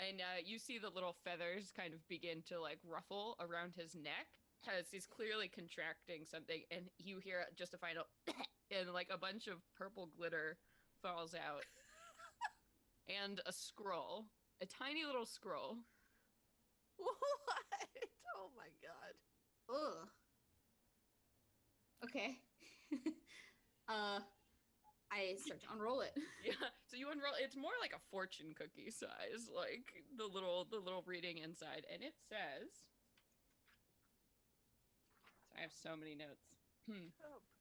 And you see the little feathers kind of begin to like ruffle around his neck as he's clearly contracting something. And you hear just a final, and like a bunch of purple glitter falls out. And a scroll, a tiny little scroll. What? Oh my god. Ugh. Okay. I start to unroll it. Yeah. So you unroll. It's more like a fortune cookie size, like the little reading inside, and it says. So I have so many notes. How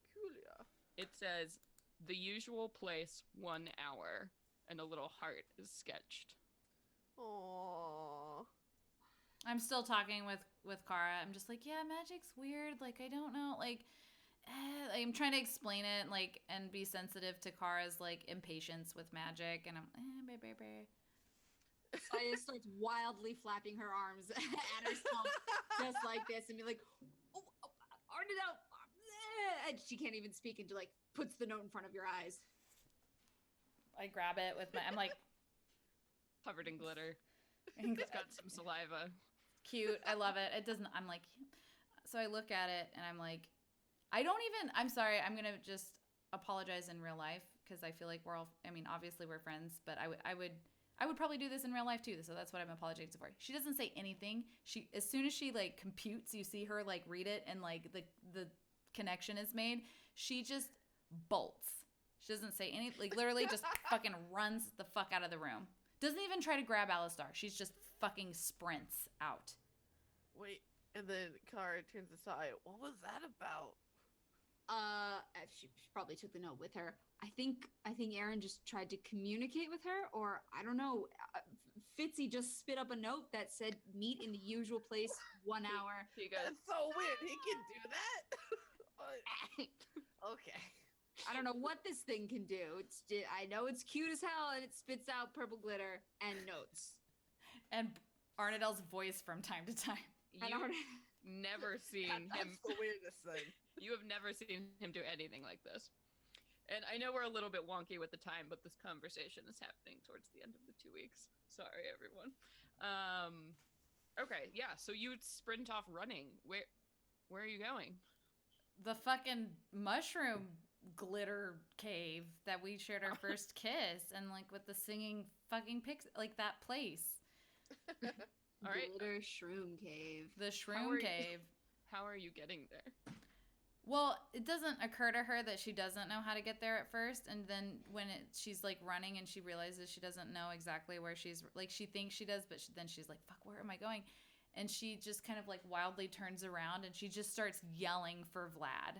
peculiar. It says the usual place 1 hour, and a little heart is sketched. Aww. I'm still talking with Cara. I'm just like, yeah, magic's weird. Like, I don't know. Like, I'm trying to explain it, like, and be sensitive to Cara's like impatience with magic, and I'm Saya starts wildly flapping her arms at herself, just like this, and be like, "Oh, Arden out!" And she can't even speak until like puts the note in front of your eyes. I grab it with my. I'm like, Covered in glitter. It's got some saliva. Cute. I love it. It doesn't. I'm like, so I look at it and I'm like, I don't even. I'm sorry. I'm gonna just apologize in real life because I feel like we're all. I mean, obviously we're friends, but I would probably do this in real life too. So that's what I'm apologizing for. She doesn't say anything. She as soon as she like computes, you see her like read it and like the connection is made. She just bolts. She doesn't say any. Like literally just fucking runs the fuck out of the room. Doesn't even try to grab Alistar. She's just fucking sprints out. Wait, and then Cara turns aside. What was that about? She probably took the note with her. I think Aaron just tried to communicate with her, or I don't know. Fitzy just spit up a note that said, "Meet in the usual place, 1 hour." He goes, That's so weird. He can do that? Okay. I don't know what this thing can do. I know it's cute as hell, and it spits out purple glitter and notes. And Arnadel's voice from time to time. You've never seen him. That's the weirdest thing. You have never seen him do anything like this. And I know we're a little bit wonky with the time, but this conversation is happening towards the end of the 2 weeks. Sorry, everyone. Okay, yeah. So you sprint off running. Where are you going? The fucking mushroom glitter cave that we shared our first kiss, and like with the singing fucking pics, like that place. All right. Glitter shroom cave. The shroom cave. How are you getting there? Well, it doesn't occur to her that she doesn't know how to get there at first, and then when she's like running and she realizes she doesn't know exactly where she's like she thinks she does, but then she's like, "Fuck, where am I going?" And she just kind of like wildly turns around and she just starts yelling for Vlad.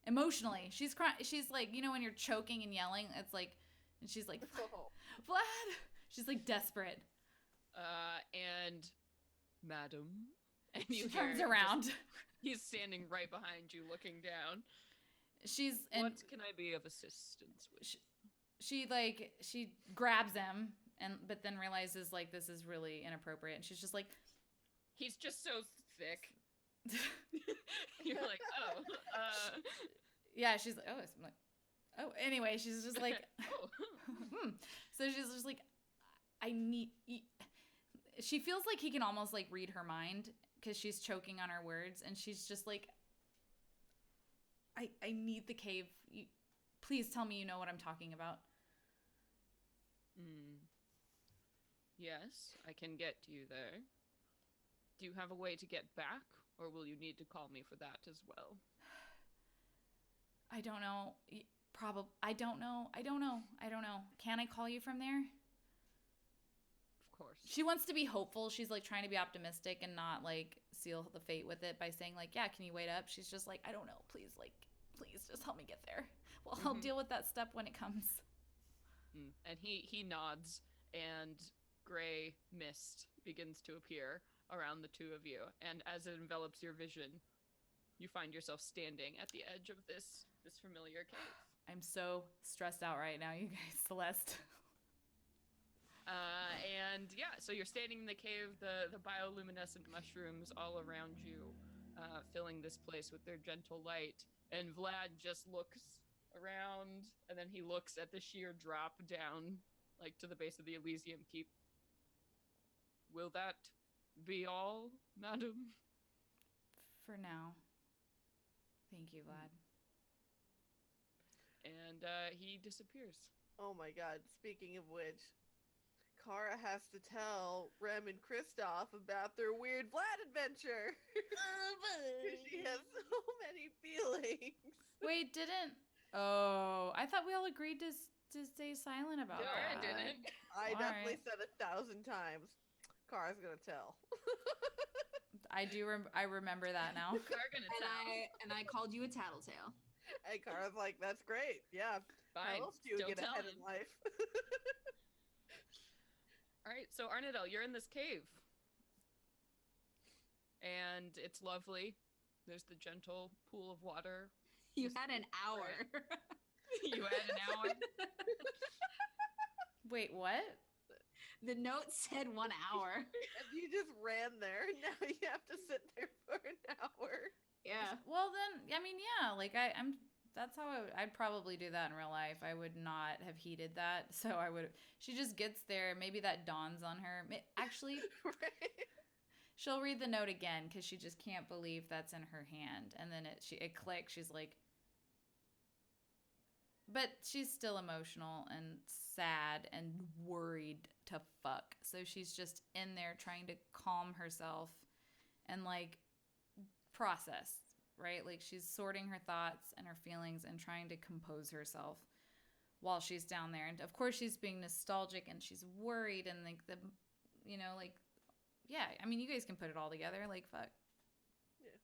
Emotionally, she's crying. She's like, you know, when you're choking and yelling, it's like, and she's like, Vlad. She's like desperate. And Madam, and she turns around. He's standing right behind you, looking down. What can I be of assistance with? She grabs him, but then realizes like this is really inappropriate, and she's just like, he's just so thick. You're like, oh, yeah. She's like, oh. Anyway, she's just like, So she's just like, she feels like he can almost like read her mind because she's choking on her words, and she's just like, I need the cave. Please tell me you know what I'm talking about. Yes, I can get you there. Do you have a way to get back, or will you need to call me for that as well? I don't know. I don't know. Can I call you from there? Of course. She wants to be hopeful. She's like trying to be optimistic and not like seal the fate with it by saying like, yeah, can you wait up? She's just like, I don't know. Please just help me get there. Well, I'll deal with that step when it comes. And he nods, and gray mist begins to appear around the two of you. And as it envelops your vision, you find yourself standing at the edge of this familiar cave. I'm so stressed out right now, you guys. Celeste. And yeah, so you're standing in the cave, the bioluminescent mushrooms all around you, filling this place with their gentle light. And Vlad just looks around, and then he looks at the sheer drop down, like to the base of the Elysium Keep. Will that be all, madam? For now. Thank you, Vlad. And he disappears. Oh my god, speaking of which, Cara has to tell Rem and Kristoff about their weird Vlad adventure. She has so many feelings. Wait, Oh, I thought we all agreed to stay silent about Cara that. didn't. I definitely Alright. said 1,000 times. Cara's gonna tell. I remember that now. Cara gonna tell. And I called you a tattletale. And Cara's like, that's great. Yeah. Fine. How else do you Still get ahead in telling. life? All right, so Arnadel, you're in this cave. And it's lovely. There's the gentle pool of water. You had an hour. You had an hour. Wait, what? The note said 1 hour. And you just ran there. Now you have to sit there for an hour. Yeah. Well then, I mean, yeah, like I'm. That's how I'd probably do that in real life. I would not have heeded that, so I would. She just gets there. Maybe that dawns on her. Actually, Right? she'll read the note again because she just can't believe that's in her hand, and then it clicks. She's like, but she's still emotional and sad and worried to fuck. So she's just in there trying to calm herself and like process, right? Like she's sorting her thoughts and her feelings and trying to compose herself while she's down there. And of course she's being nostalgic and she's worried and like like yeah, I mean you guys can put it all together, like fuck. Yeah.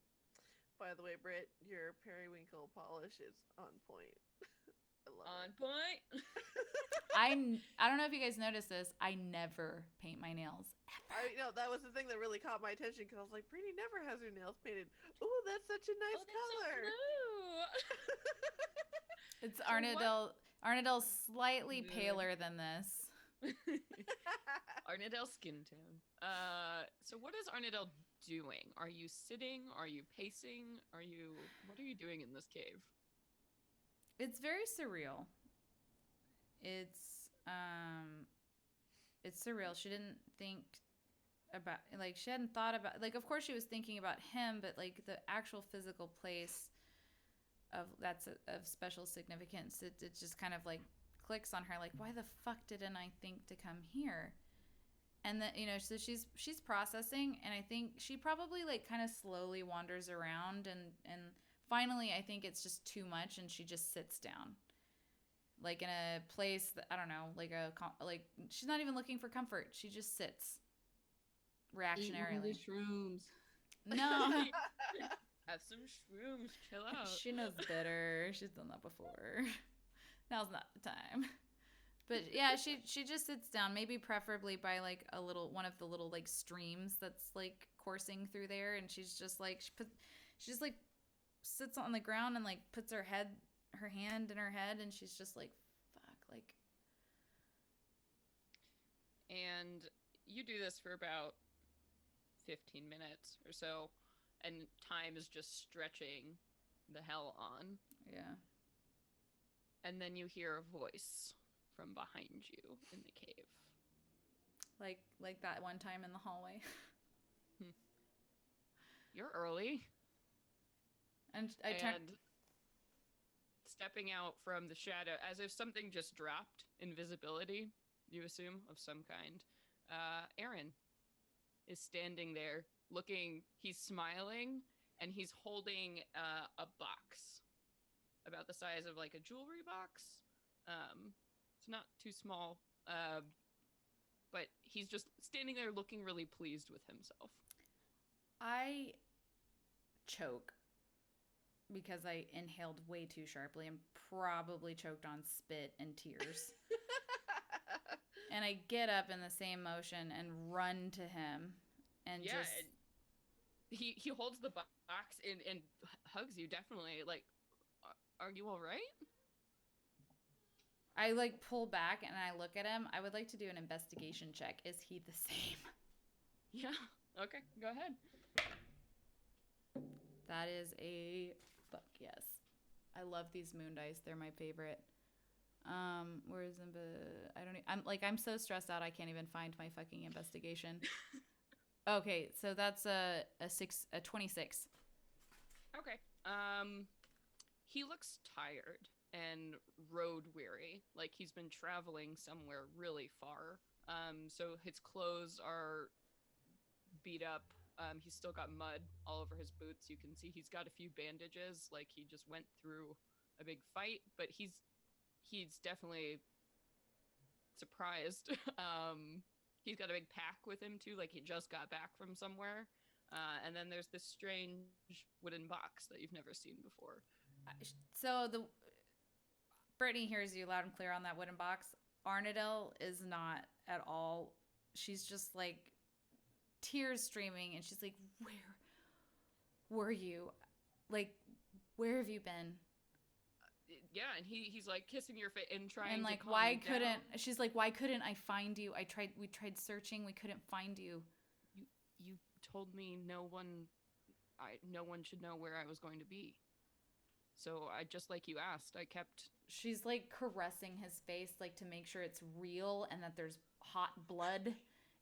By the way, Britt, your periwinkle polish is on point. I love On it. point. I don't know if you guys noticed this. I never paint my nails. I know that was the thing that really caught my attention because I was like, Brittany never has her nails painted. Ooh, that's such a nice color. It's So what- Arnadel's slightly Mood. paler than this. Arnadel's skin tone. So what is Arnadel doing? Are you sitting? Are you pacing? What are you doing in this cave? It's very surreal. It's surreal. She didn't think about she hadn't thought about of course she was thinking about him, but like the actual physical place of special significance, it just kind of like clicks on her like, why the fuck didn't I think to come here? And then so she's processing, and I think she probably like kind of slowly wanders around, and finally I think it's just too much and she just sits down like in a place that I don't know, like she's not even looking for comfort, she just sits reactionarily. Shrooms. No. Have some shrooms. Chill out. She knows better. She's done that before. Now's not the time. But yeah, she just sits down, maybe preferably by like one of the little like streams that's like coursing through there, and she's just like she just like sits on the ground and like puts her hand in her head, and she's just like fuck, like. And you do this for about 15 minutes or so, and time is just stretching the hell on. Yeah. And then you hear a voice from behind you in the cave. Like that one time in the hallway. You're early. And I turn. Stepping out from the shadow, as if something just dropped, invisibility, you assume, of some kind. Aaron is standing there looking, he's smiling, and he's holding a box about the size of like a jewelry box. It's not too small, but he's just standing there looking really pleased with himself. I choke because I inhaled way too sharply and probably choked on spit and tears. And I get up in the same motion and run to him and Yeah, just... and he holds the box and hugs you, definitely. Like, are you all right? I like pull back and I look at him. I would like to do an investigation check. Is he the same? Yeah. Okay, go ahead. That is a fuck yes. I love these moon dice. They're my favorite. Where is them? I'm so stressed out I can't even find my fucking investigation. Okay, so that's a 26. Okay. He looks tired and road weary, like he's been traveling somewhere really far. So his clothes are beat up. He's still got mud all over his boots. You can see he's got a few bandages, like he just went through a big fight, but he's definitely surprised. He's got a big pack with him too, like he just got back from somewhere. And then there's this strange wooden box that you've never seen before. So Brittany hears you loud and clear on that wooden box. Arnadel is not at all. She's just like tears streaming, and she's like, "Where were you? Like, where have you been?" Yeah, and he's like kissing your face and trying And like, to calm why you couldn't down. she's like, "Why couldn't I find you? We tried searching, we couldn't find you." You told me no one should know where I was going to be. So I, just like you asked, I kept. She's like caressing his face, like to make sure it's real and that there's hot blood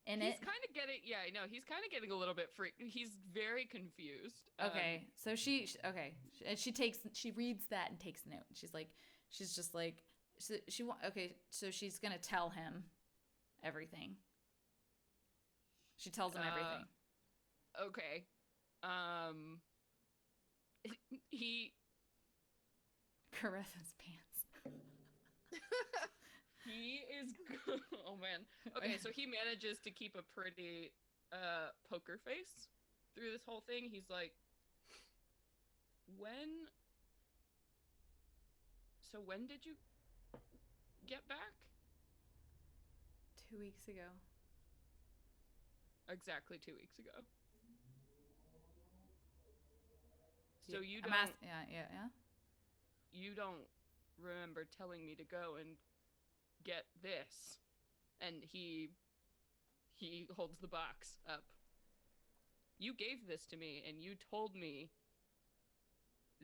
in it. He's kind of getting, yeah, I know. He's kind of getting a little bit freaked. He's very confused. Okay, so she reads that and takes note. So she's gonna tell him everything. She tells him everything. Okay. He Caresses pants. He is good. Oh man. Okay, so he manages to keep a pretty poker face through this whole thing. He's like, when did you get back? 2 weeks ago. Exactly 2 weeks ago. So you I'm don't yeah. you don't remember telling me to go and get this. And he holds the box up. You gave this to me, and you told me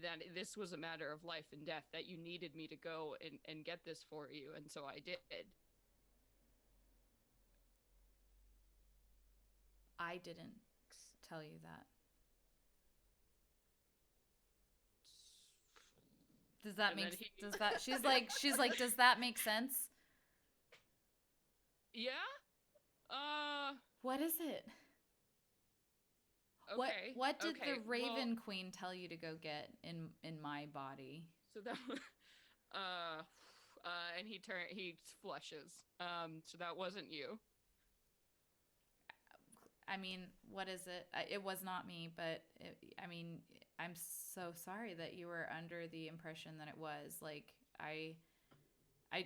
that this was a matter of life and death, that you needed me to go and get this for you, and so I did. I didn't tell you that. Does that make she's like, does that make sense? Yeah? What is it? Okay. What did okay, the Raven Queen tell you to go get in my body? So that and he flushes. So that wasn't you. I mean, what is it? It was not me, but I'm so sorry that you were under the impression that it was. Like,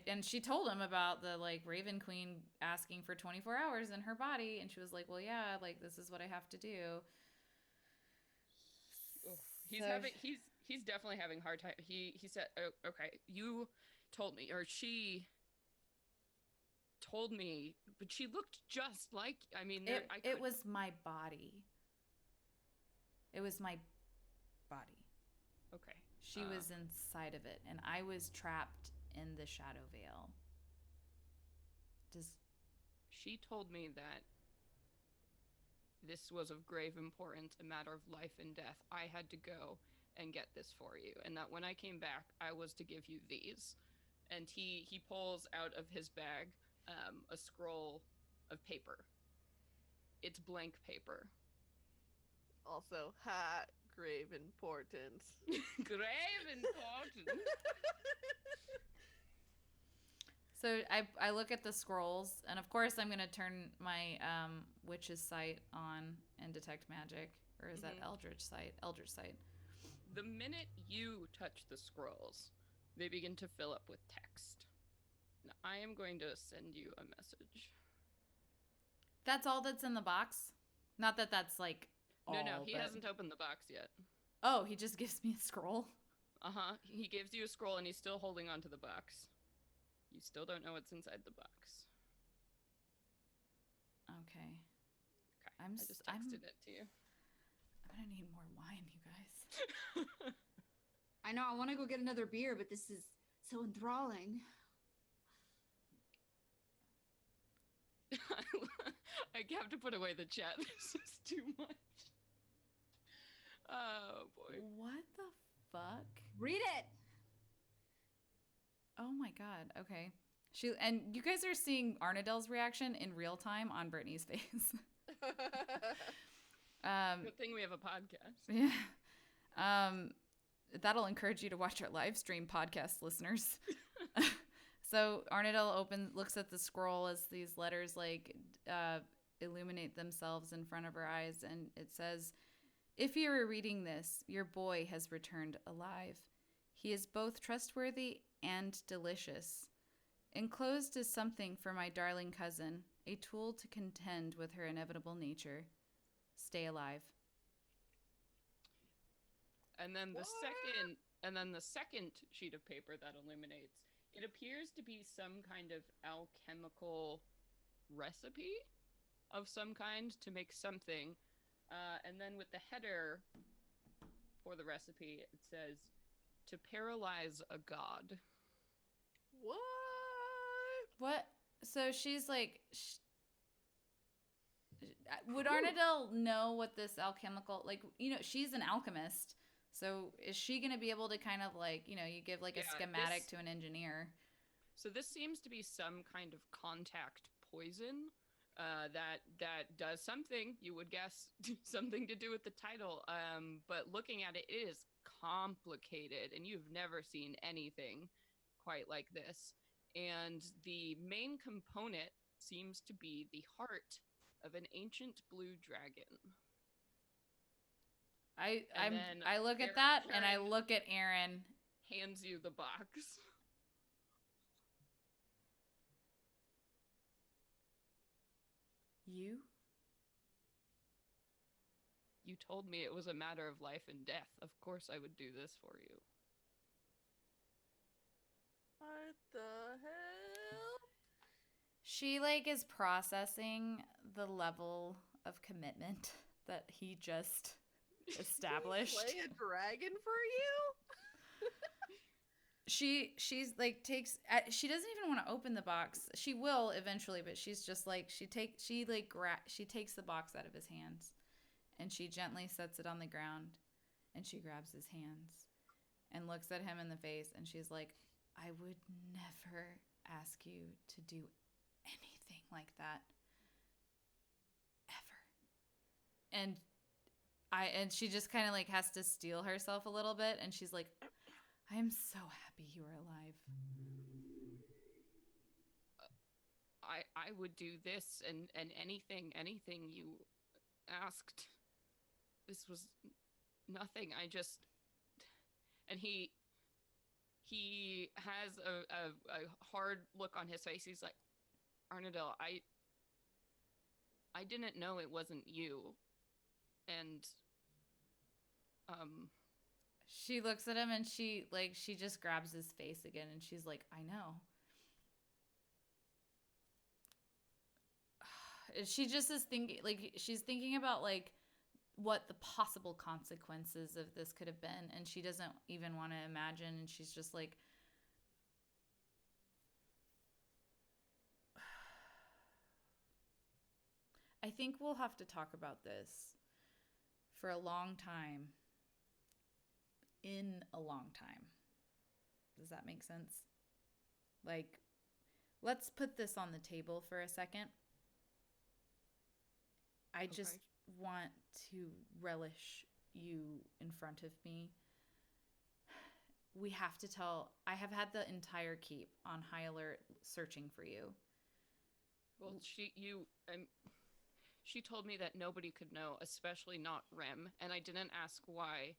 and she told him about the, like, Raven Queen asking for 24 hours in her body, and she was like, well, yeah, like, this is what I have to do. He's definitely having a hard time. He said, oh, okay, you told me, or she told me, but she looked just like, I mean, it was my body. It was my body. Okay. She was inside of it, and I was trapped in the Shadow Veil. She told me that this was of grave importance, a matter of life and death. I had to go and get this for you, and that when I came back, I was to give you these. And he pulls out of his bag a scroll of paper. It's blank paper. Also, grave importance. Grave importance. So I look at the scrolls, and of course I'm going to turn my witch's sight on and detect magic. Or is that Eldritch sight? Eldritch sight. The minute you touch the scrolls, they begin to fill up with text. Now, I am going to send you a message. That's all that's in the box? Not that that's like all, No, he hasn't opened the box yet. Oh, he just gives me a scroll? Uh-huh. He gives you a scroll, and he's still holding onto the box. You still don't know what's inside the box. Okay. I just texted it to you. I'm gonna need more wine, you guys. I know, I want to go get another beer, but this is so enthralling. I have to put away the chat. This is too much. Oh, boy. What the fuck? Read it! Oh my god. Okay. And you guys are seeing Arnadel's reaction in real time on Brittany's face. Good thing we have a podcast. Yeah. that'll encourage you to watch our live stream podcast, listeners. So Arnadel looks at the scroll as these letters like illuminate themselves in front of her eyes, and it says, "If you are reading this, your boy has returned alive. He is both trustworthy and delicious. Enclosed is something for my darling cousin, a tool to contend with her inevitable nature. Stay alive." And then the second sheet of paper that illuminates, it appears to be some kind of alchemical recipe of some kind to make something. And then with the header for the recipe, it says, "To paralyze a god." What? So she's like, would Arnadel know what this alchemical, like, she's an alchemist. So is she going to be able to kind of like, you give like a schematic to an engineer. So this seems to be some kind of contact poison that does something, you would guess, something to do with the title. But looking at it, it is complicated, and you've never seen anything quite like this. And the main component seems to be the heart of an ancient blue dragon. I look at that and I look at Aaron. Hands you the box. You told me it was a matter of life and death. Of course I would do this for you. What the hell? She like is processing the level of commitment that he just established. Play a dragon for you? She's like she doesn't even want to open the box. She will eventually, but she's just like she takes the box out of his hands and she gently sets it on the ground and she grabs his hands and looks at him in the face and she's like, "I would never ask you to do anything like that ever." And she just kind of like has to steel herself a little bit and she's like, "I am so happy you are alive." I would do this and anything you asked. This was nothing. And he has a hard look on his face. He's like, "Arnadel, I didn't know it wasn't you." And she looks at him and she just grabs his face again and she's like, "I know." She just is thinking, like, she's thinking about like what the possible consequences of this could have been, and she doesn't even want to imagine, and she's just like, "I think we'll have to talk about this for a long time. In a long time." Does that make sense? Like, let's put this on the table for a second. I just want to relish you in front of me. We have to I have had the entire keep on high alert searching for you. Well, she told me that nobody could know, especially not Rem, and I didn't ask why.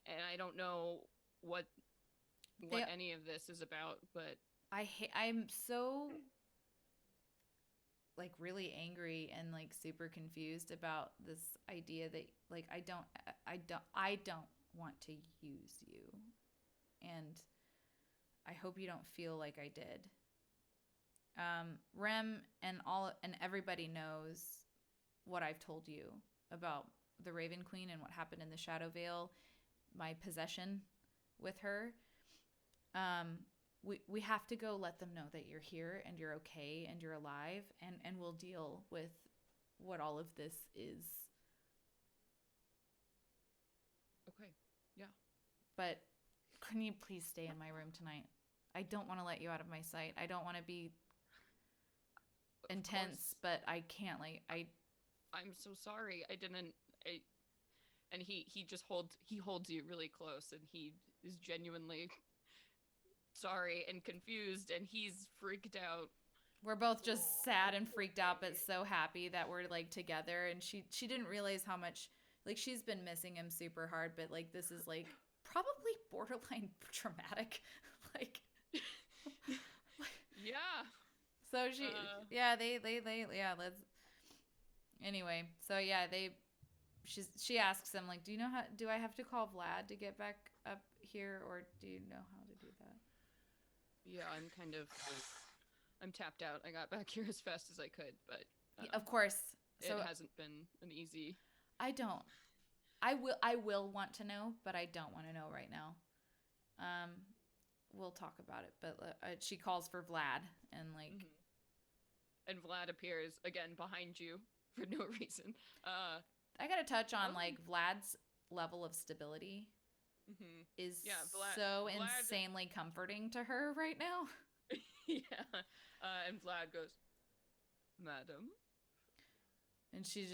And I don't know what any of this is about, but I'm so like really angry and like super confused about this idea that like I don't want to use you, and I hope you don't feel like I did. Rem and everybody knows what I've told you about the Raven Queen and what happened in the Shadow Vale, my possession with her. We have to go let them know that you're here and you're okay and you're alive, and we'll deal with what all of this is. Okay, yeah. But can you please stay in my room tonight? I don't want to let you out of my sight. I don't want to be intense, but I can't I'm so sorry. And he just holds you really close, and he is genuinely sorry and confused, and he's freaked out. We're both just sad and freaked out, but so happy that we're like together. And she didn't realize how much like she's been missing him super hard, but like this is like probably borderline traumatic. Like Yeah. so she let's anyway. So yeah, she asks him like, do I have to call Vlad to get back up here, or do you know how to do that? Yeah, I'm tapped out. I got back here as fast as I could, but Of course. So it hasn't been an easy. I don't. I will want to know, but I don't want to know right now. We'll talk about it, but she calls for Vlad and like and Vlad appears again behind you for no reason. I got to touch on like Vlad's level of stability is so Vlad, insanely comforting to her right now. Yeah. And Vlad goes, "Madam." And she's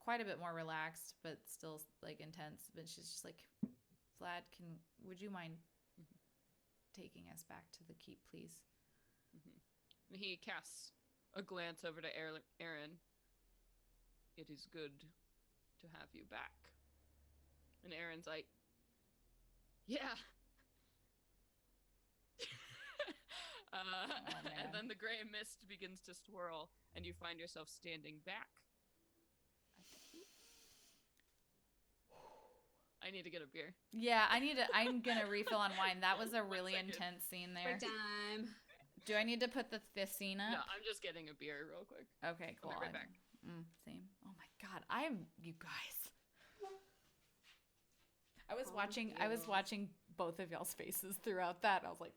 quite a bit more relaxed, but still like intense. But she's just like, Vlad, would you mind taking us back to the keep, please? He casts a glance over to Aaron. "It is good to have you back." And Aaron's like, "Yeah." And then the gray mist begins to swirl, and you find yourself standing back. I need to get a beer. Yeah, I'm gonna refill on wine. That was a really intense scene there. For time. Do I need to put the scene up? No, I'm just getting a beer real quick. Okay, cool. I'll be right back. Same. Oh my god, you guys. I was watching both of y'all's faces throughout that. I was like,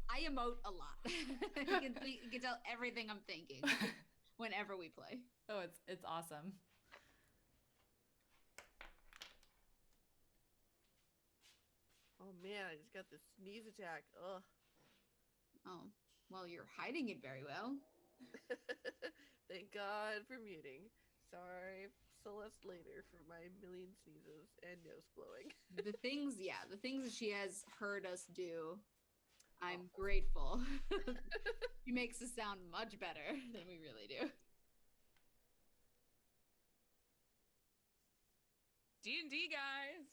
I emote a lot. you can tell everything I'm thinking whenever we play. oh, it's awesome. Oh man, I just got this sneeze attack. Ugh. Oh, well, you're hiding it very well. Thank God for muting. Sorry, Celeste later for my million sneezes and nose blowing. the things that she has heard us do, I'm grateful. She makes us sound much better than we really do. D&D, guys.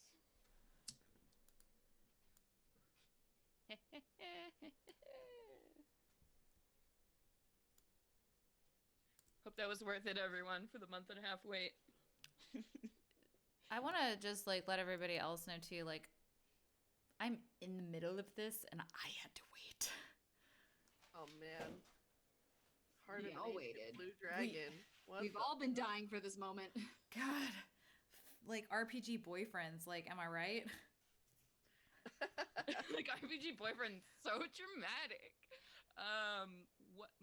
Hope that was worth it, everyone, for the month and a half wait. I want to just like let everybody else know too, like I'm in the middle of this and I had to wait. Oh man. Heart We of all an waited. Blue dragon. We've all been dying for this moment. God, like RPG boyfriends, like, am I right? Like RPG boyfriend, so dramatic.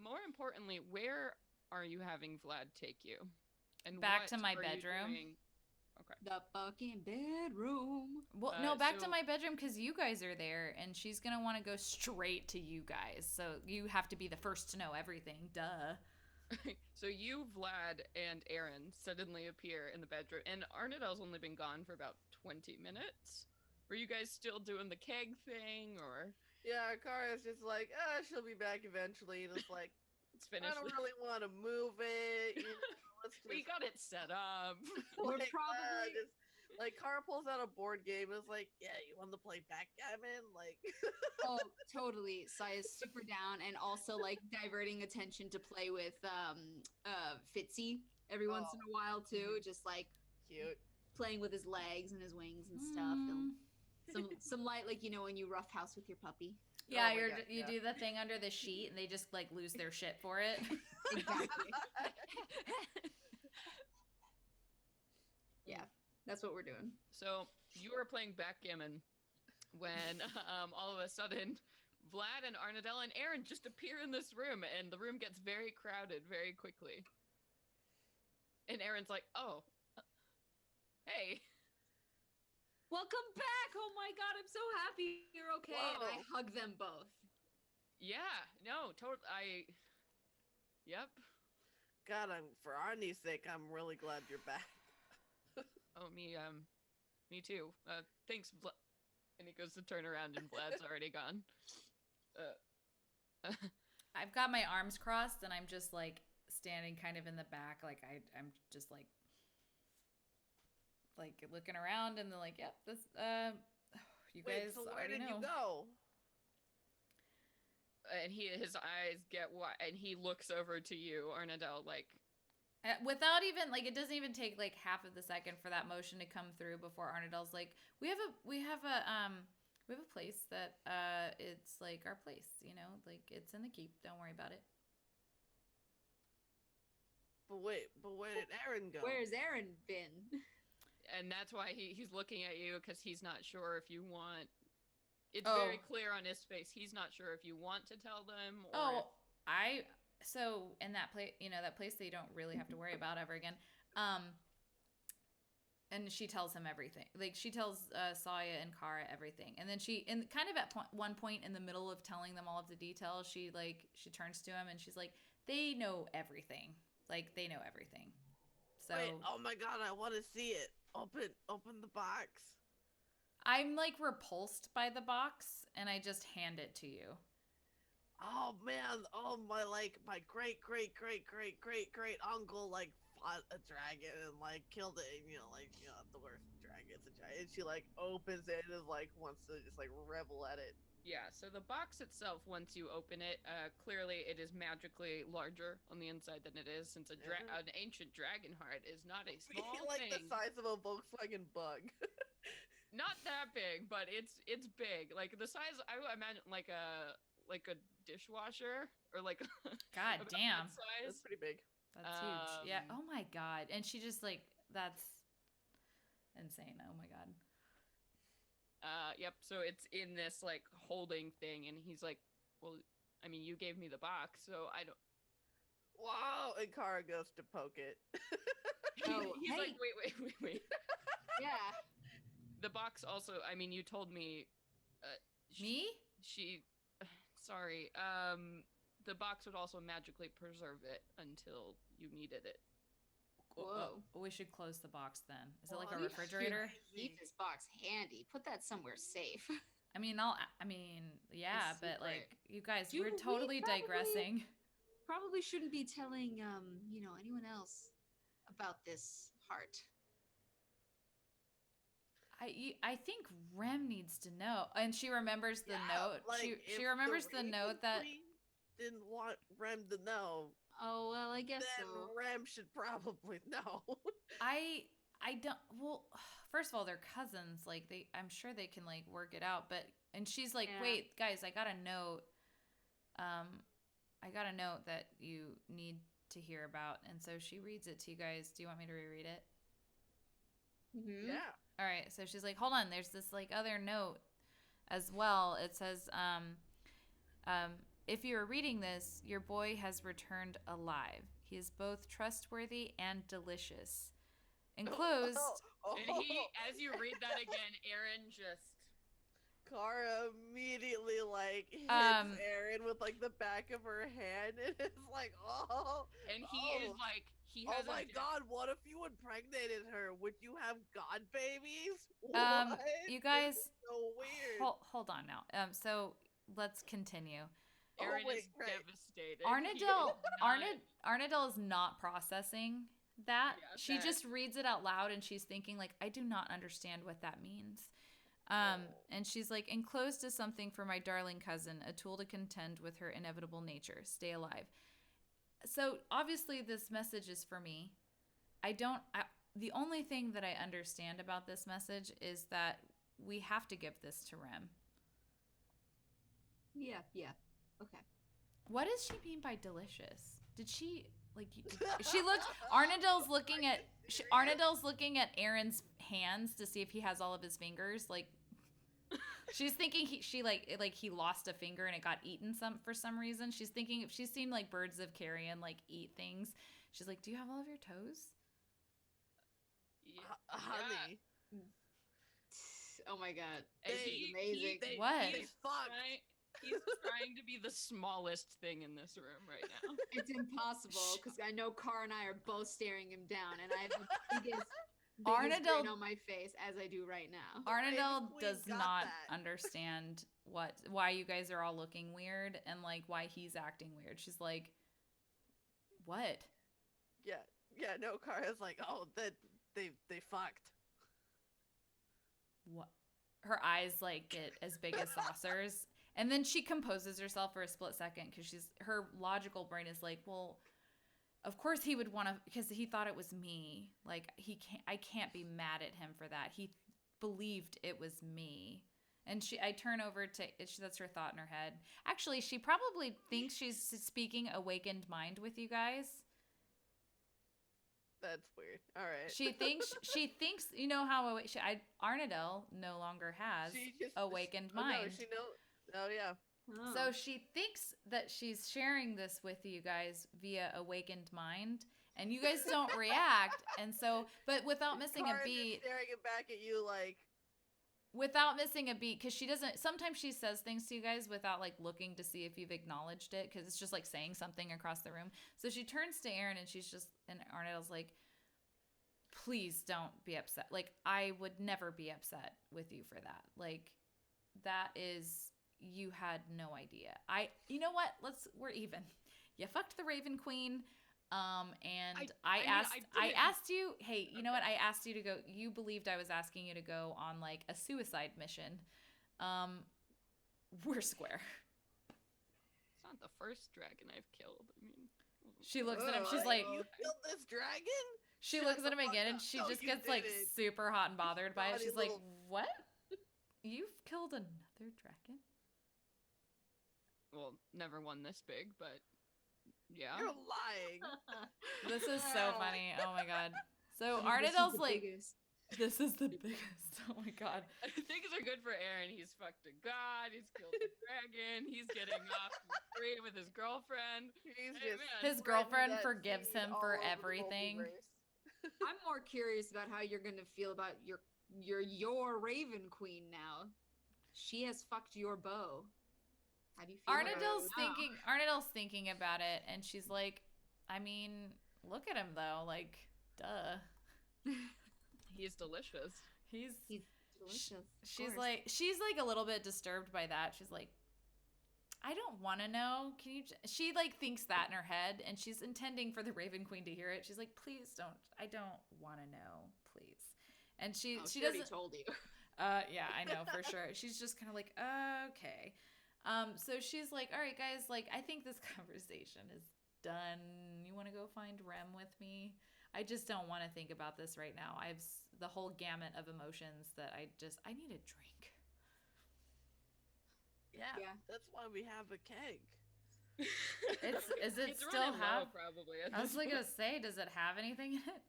More importantly, where are you having Vlad take you? And back to my what are you bedroom. doing? Okay. The fucking bedroom. Well, no, back to my bedroom because you guys are there, and she's gonna want to go straight to you guys. So you have to be the first to know everything. Duh. So you, Vlad, and Aaron suddenly appear in the bedroom, and Arnadel's only been gone for about 20 minutes. Were you guys still doing the keg thing, or? Yeah, Cara's just like, she'll be back eventually, and it's like, It's finished. I don't really want to move it. You know, let's just, We got it set up. We're like, probably like Cara pulls out a board game and is like, yeah, you want to play backgammon? Like, oh, totally. Saya's super down, and also like diverting attention to play with Fitzy every once in a while too. Just like cute. playing with his legs and his wings and stuff. And some light, like, you know, when you roughhouse with your puppy. Yeah, Oh my God, you do the thing under the sheet, and they just like lose their shit for it. Exactly. Yeah, that's what we're doing. So you were playing backgammon when all of a sudden Vlad and Arnadel and Aaron just appear in this room, and the room gets very crowded very quickly. And Aaron's like, "Oh, hey." Welcome back! Oh my god, I'm so happy you're okay. Whoa. And I hug them both. Yeah, no, Yep. God, for Arnie's sake, I'm really glad you're back. Oh, me, Me too. Thanks, and he goes to turn around and Vlad's already gone. I've got my arms crossed and I'm just like standing kind of in the back, like I'm just like looking around and they're like, yep, this you guys so where already did know. you go? And his eyes get wide, and he looks over to you, Arnadel, like Without even like, it doesn't even take like half of the second for that motion to come through before Arnadel's like, we have a place that it's like our place, you know, like it's in the keep. Don't worry about it. But where did Aaron go? Where's Aaron been? and that's why he's looking at you because he's not sure if you want. It's very clear on his face. He's not sure if you want to tell them. Or So in that place, you know, that place that you don't really have to worry about ever again. And she tells him everything. Like she tells Saya and Cara everything, and then kind of at one point in the middle of telling them all of the details, she turns to him and she's like, "They know everything. Like they know everything." So Wait, oh my god, I want to see it. Open the box. I'm like repulsed by the box, and I just hand it to you. Oh man, my great uncle like fought a dragon and like killed it, and the worst dragon. It's a giant. And she like opens it and is like wants to just like revel at it. Yeah, so the box itself, once you open it, clearly it is magically larger on the inside than it is, since an ancient dragon heart is not a small like thing. The size of a Volkswagen Bug. Not that big, but it's big. Like the size, I would imagine like a dishwasher or like. God damn, size. That's pretty big. That's huge. Yeah. Oh my god. And she just like, that's insane. Oh my god. Yep. So it's in this like holding thing, and he's like, "Well, I mean, you gave me the box, so I don't." Wow! And Cara goes to poke it. He's like, "Wait." Yeah. The box also. I mean, you told me. Me? Sorry. The box would also magically preserve it until you needed it. Whoa. We should close the box then. Is it like a refrigerator? Keep this box handy. Put that somewhere safe. I mean, yeah, but like, you guys, Dude, we're totally digressing. Probably shouldn't be telling, anyone else about this heart. I think Rem needs to know, and she remembers the note. Like, she remembers the note that didn't want Rem to know. Oh well, I guess then so. Rem should probably know. I don't. Well, first of all, they're cousins. Like I'm sure they can like work it out. And she's like, wait, guys, I got a note. I got a note that you need to hear about, and so she reads it to you guys. Do you want me to reread it? Mm-hmm. Yeah. All right, so she's like, hold on, there's this like other note as well. It says, if you are reading this, your boy has returned alive. He is both trustworthy and delicious. Enclosed. And as you read that again, Aaron just. Cara immediately like hits Aaron with like the back of her hand, and it's like, And he is like, he has. Oh my god! What if you impregnated her? Would you have god babies? What? You guys. So weird. Hold on now. So let's continue. Aaron is devastated. Arnadel is not processing that. Yeah, she just reads it out loud, and she's thinking like, I do not understand what that means. And she's like, enclosed is something for my darling cousin, a tool to contend with her inevitable nature. Stay alive. So obviously this message is for me. The only thing that I understand about this message is that we have to give this to Rem. Yeah. Okay. What does she mean by delicious? Did she like? She looked. Arnadel's looking at Aaron's hands to see if he has all of his fingers. Like, she's thinking he lost a finger and it got eaten for some reason. She's thinking if she's seen like birds of carrion like eat things. She's like, do you have all of your toes? Honey. Oh my god. This is amazing. What? He's trying to be the smallest thing in this room right now. It's impossible because I know Cara and I are both staring him down, and I have the biggest biggest grin Arnadel on my face as I do right now. Arnadel Queen does got not that. understand why you guys are all looking weird and like why he's acting weird. She's like, "What?" Yeah, no, Cara's like, oh, that they fucked. What? Her eyes like get as big as saucers, and then she composes herself for a split second because her logical brain is like, well, of course he would want to because he thought it was me. Like I can't be mad at him for that. He believed it was me. And I turn over to that's her thought in her head. Actually, she probably thinks she's speaking awakened mind with you guys. That's weird. All right. She thinks you know how Arnadel no longer has awakened mind. No, she know. Oh yeah. Oh. So she thinks that she's sharing this with you guys via awakened mind, and you guys don't react. And so, but without missing Cara's a beat, just staring it back at you like. without missing a beat, because she doesn't. Sometimes she says things to you guys without like looking to see if you've acknowledged it, because it's just like saying something across the room. So she turns to Aaron, and and Arnold's like, "Please don't be upset. Like I would never be upset with you for that. Like that is." You had no idea. You know what? We're even. You fucked the Raven Queen. And I asked you, hey, you know what? I asked you to go. You believed I was asking you to go on like a suicide mission. We're square. It's not the first dragon I've killed. I mean, She looks at him. She's like, "You killed this dragon?" she Shut looks the at him fuck again, and up. she No, just you gets like didn't. super hot and bothered by it. Naughty She's like, little- what? You've killed another dragon? well, never one this big, but yeah. You're lying. This is so funny. Oh my god. So This is Arnadel's the like, biggest. this is the biggest. Oh my god. Things are good for Aaron. He's fucked a god. He's killed a dragon. He's getting off free with his girlfriend. He's Hey, just man. His spreading girlfriend that forgives seed him all for over the everything. multiverse. I'm more curious about how you're gonna feel about your Raven Queen now. She has fucked your bow. How do you feel? Arnadel's thinking about it, and she's like, I mean, look at him though, like, duh. He's delicious. He's delicious. she's like a little bit disturbed by that. She's like, I don't want to know. Can you? She like thinks that in her head, and she's intending for the Raven Queen to hear it. She's like, please don't. I don't want to know, please. And she already doesn't. told you. Yeah, I know for sure. She's just kind of like, okay. So she's like, all right, guys, like, I think this conversation is done. You want to go find Rem with me? I just don't want to think about this right now. I have the whole gamut of emotions that I need a drink. Yeah, that's why we have a keg. Is it It's still running have? low, probably. I was like gonna say, does it have anything in it?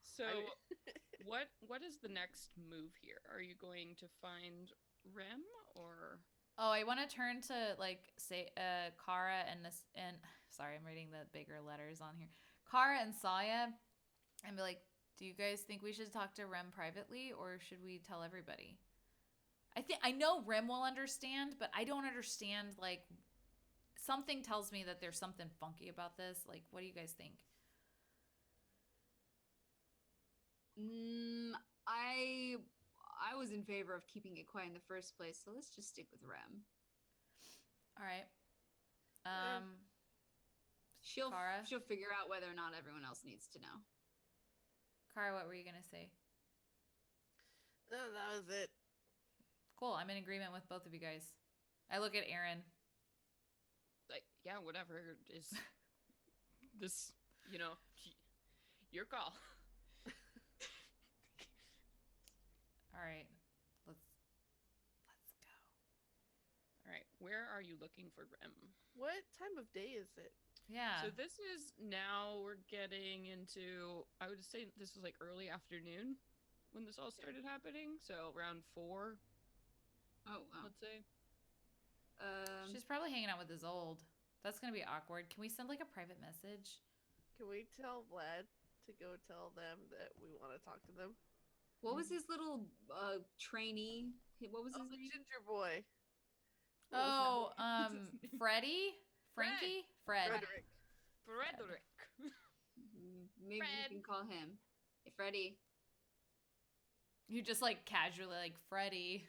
So, what is the next move here? Are you going to find Rem or? Oh, I want to turn to like say Cara and sorry, I'm reading the bigger letters on here. Cara and Saya, and be like, do you guys think we should talk to Rem privately, or should we tell everybody? I know Rem will understand, but I don't understand. Like, something tells me that there's something funky about this. Like, what do you guys think? I was in favor of keeping it quiet in the first place, so let's just stick with Rem. All right. She'll figure out whether or not everyone else needs to know. Cara, what were you gonna say? No, that was it. Cool. I'm in agreement with both of you guys. I look at Aaron. Like, yeah, whatever is this, your call. All right. Let's go. All right, where are you looking for Rem? What time of day is it? Yeah. So this is now we're getting into, I would say this was like early afternoon when this all started happening. So around 4, Oh, wow. let's say. She's probably hanging out with Isolde. That's gonna be awkward. Can we send like a private message? Can we tell Vlad to go tell them that we want to talk to them? What was his little trainee? What was his the name? ginger boy. Oh, Freddie? Frankie? Fred. Frederick. Frederick. Maybe Fred. we can call him. Hey, Freddy. You just like casually like Freddy.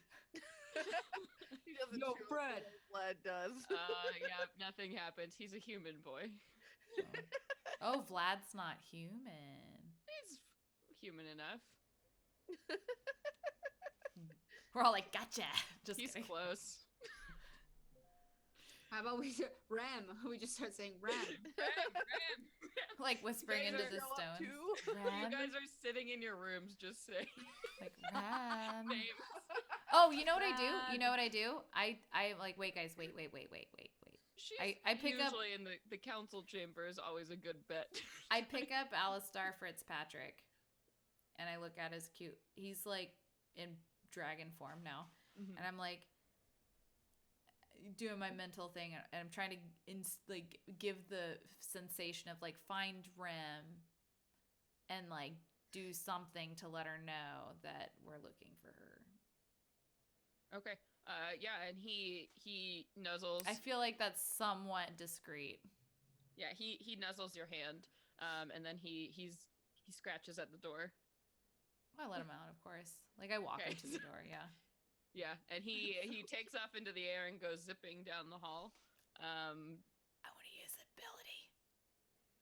He doesn't Yo, show up Fred. the way Vlad does. Yeah, nothing happens. He's a human boy. Oh, Vlad's not human. He's human enough. We're all like, gotcha. Just He's kidding. close. How about Ram? We just start saying Ram. Ram. Like whispering You into guys the show up stones. too? You Ram? guys are sitting in your rooms just saying Like Ram. names. Oh, you know what I do? Rad. You know what I do? I like, wait, guys, wait. She's I pick up- usually in the council chamber is always a good bet. I pick up Alistar Fitzpatrick, and I look at his cute. He's like in dragon form now, Mhm. and I'm like doing my mental thing, and I'm trying to like give the sensation of like find Rem, and like do something to let her know that we're looking for her. Okay. Yeah, and he nuzzles. I feel like that's somewhat discreet. Yeah, he nuzzles your hand, and then he scratches at the door. I let him out, of course. Like I walk Okay. him to the door. Yeah. Yeah, and he takes off into the air and goes zipping down the hall. I want to use ability.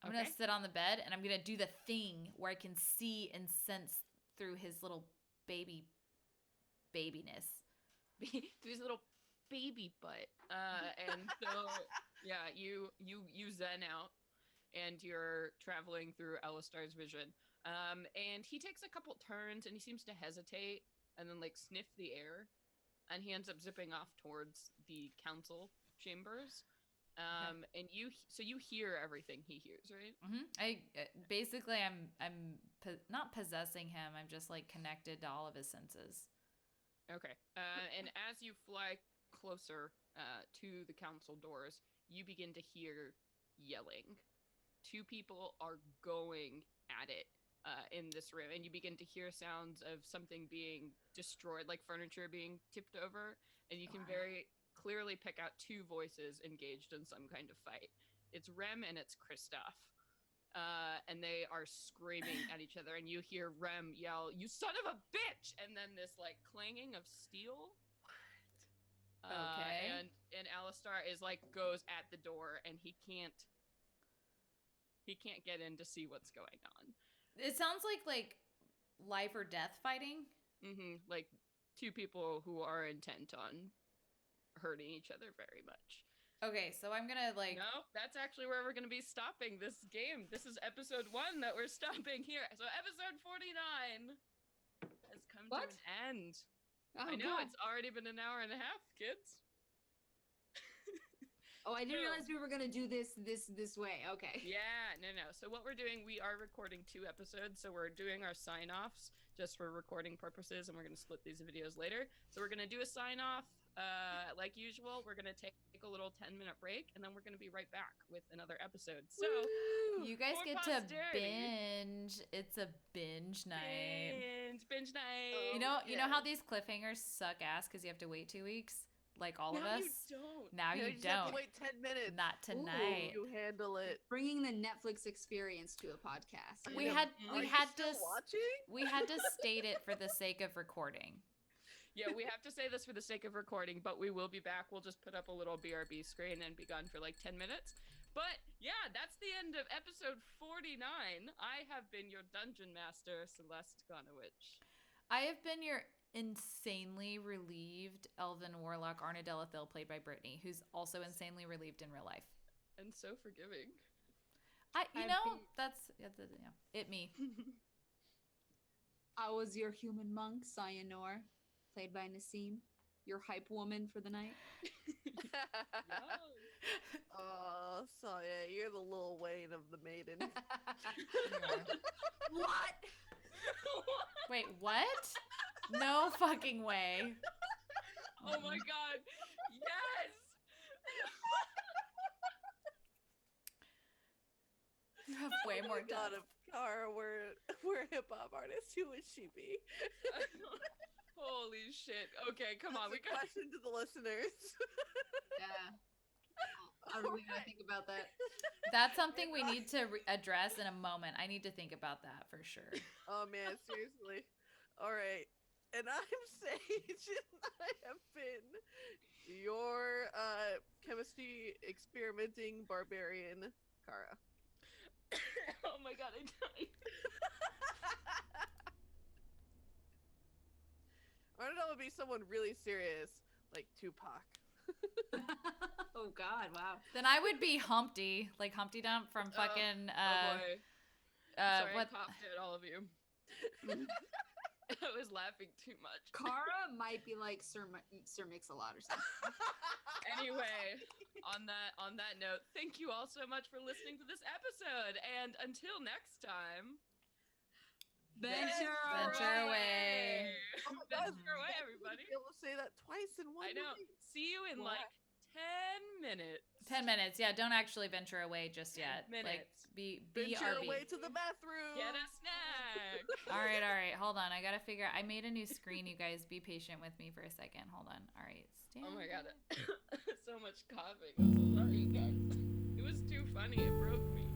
I'm Okay. gonna sit on the bed and I'm gonna do the thing where I can see and sense through his little babiness. through his little baby butt. And so yeah, you zen out, and you're traveling through Alistar's vision. And he takes a couple turns and he seems to hesitate and then like sniff the air, and he ends up zipping off towards the council chambers. And you hear everything he hears, right? I basically I'm not possessing him. I'm just like connected to all of his senses. Okay. And as you fly closer to the council doors, you begin to hear yelling. Two people are going at it in this room, and you begin to hear sounds of something being destroyed, like furniture being tipped over, and you can very clearly pick out two voices engaged in some kind of fight. It's Rem and it's Kristoff. And they are screaming at each other, and you hear Rem yell, "You son of a bitch!" And then this like clanging of steel. Okay. And Alistar is like goes at the door, and he can't get in to see what's going on. It sounds like life or death fighting. Like two people who are intent on hurting each other very much. Okay, so I'm gonna like. No, that's actually where we're going to be stopping this game. This is episode 1 that we're stopping here. So episode 49 has come to an end. Oh, I know, God. it's already been an hour and a half, kids. Oh, I didn't So- realize we were gonna do this way. Okay. Yeah, no. So what we're doing, we are recording 2 episodes. So we're doing our sign-offs just for recording purposes, and we're going to split these videos later. So we're going to do a sign-off. Like usual, we're going to take a little 10-minute break, and then we're going to be right back with another episode. So You guys For get to posterity. binge. It's a binge night. binge night. You know yeah. how these cliffhangers suck ass because you have to wait 2 weeks, like all of Now us. you don't. Now Yeah, you just have don't. to wait 10 minutes. Not tonight. You handle it. Bringing the Netflix experience to a podcast. We Yeah. had Are we you had still to watching? we had to state it for the sake of recording. Yeah, we have to say this for the sake of recording, but we will be back. We'll just put up a little BRB screen and be gone for like 10 minutes. But yeah, that's the end of episode 49. I have been your dungeon master, Celeste Gonowich. I have been your insanely relieved elven warlock Arna Delathil, played by Brittany, who's also insanely relieved in real life. And so forgiving. I've That's me. I was your human monk, Sayanor, played by Nassim, your hype woman for the night. Oh, so yeah, you're the Lil Wayne of the Maidens. What? Wait, what? No fucking way. Oh my god. Yes! You have way more God done. of Cara, we're hip hop artists. Who would she be? Holy shit. Okay, come on. We got question to the listeners. Yeah. I really gotta think about that. That's something we need to address in a moment. I need to think about that for sure. Oh man, seriously. All right. And I'm Sage, and I have been your chemistry experimenting barbarian, Cara. Oh my god, I died. I don't know, it would be someone really serious, like Tupac. Oh God! Wow. Then I would be Humpty, like Humpty Dump from fucking Oh boy. Sorry, what? I coughed at all of you. I was laughing too much. Cara might be like Sir Mix-a-Lot or something. Anyway, on that note, thank you all so much for listening to this episode, and until next time, Venture away. Oh my God, venture away, everybody. Be able to say that twice in one I know. night. See you in What? like 10 minutes. 10 minutes. Yeah, don't actually venture away just 10 yet. Like minutes. Venture BRB. away to the bathroom. Get a snack. All right. Hold on. I got to figure I made a new screen, you guys. Be patient with me for a second. Hold on. All right. Oh my god. So much coughing. I'm so sorry, you guys. It was too funny. It broke me.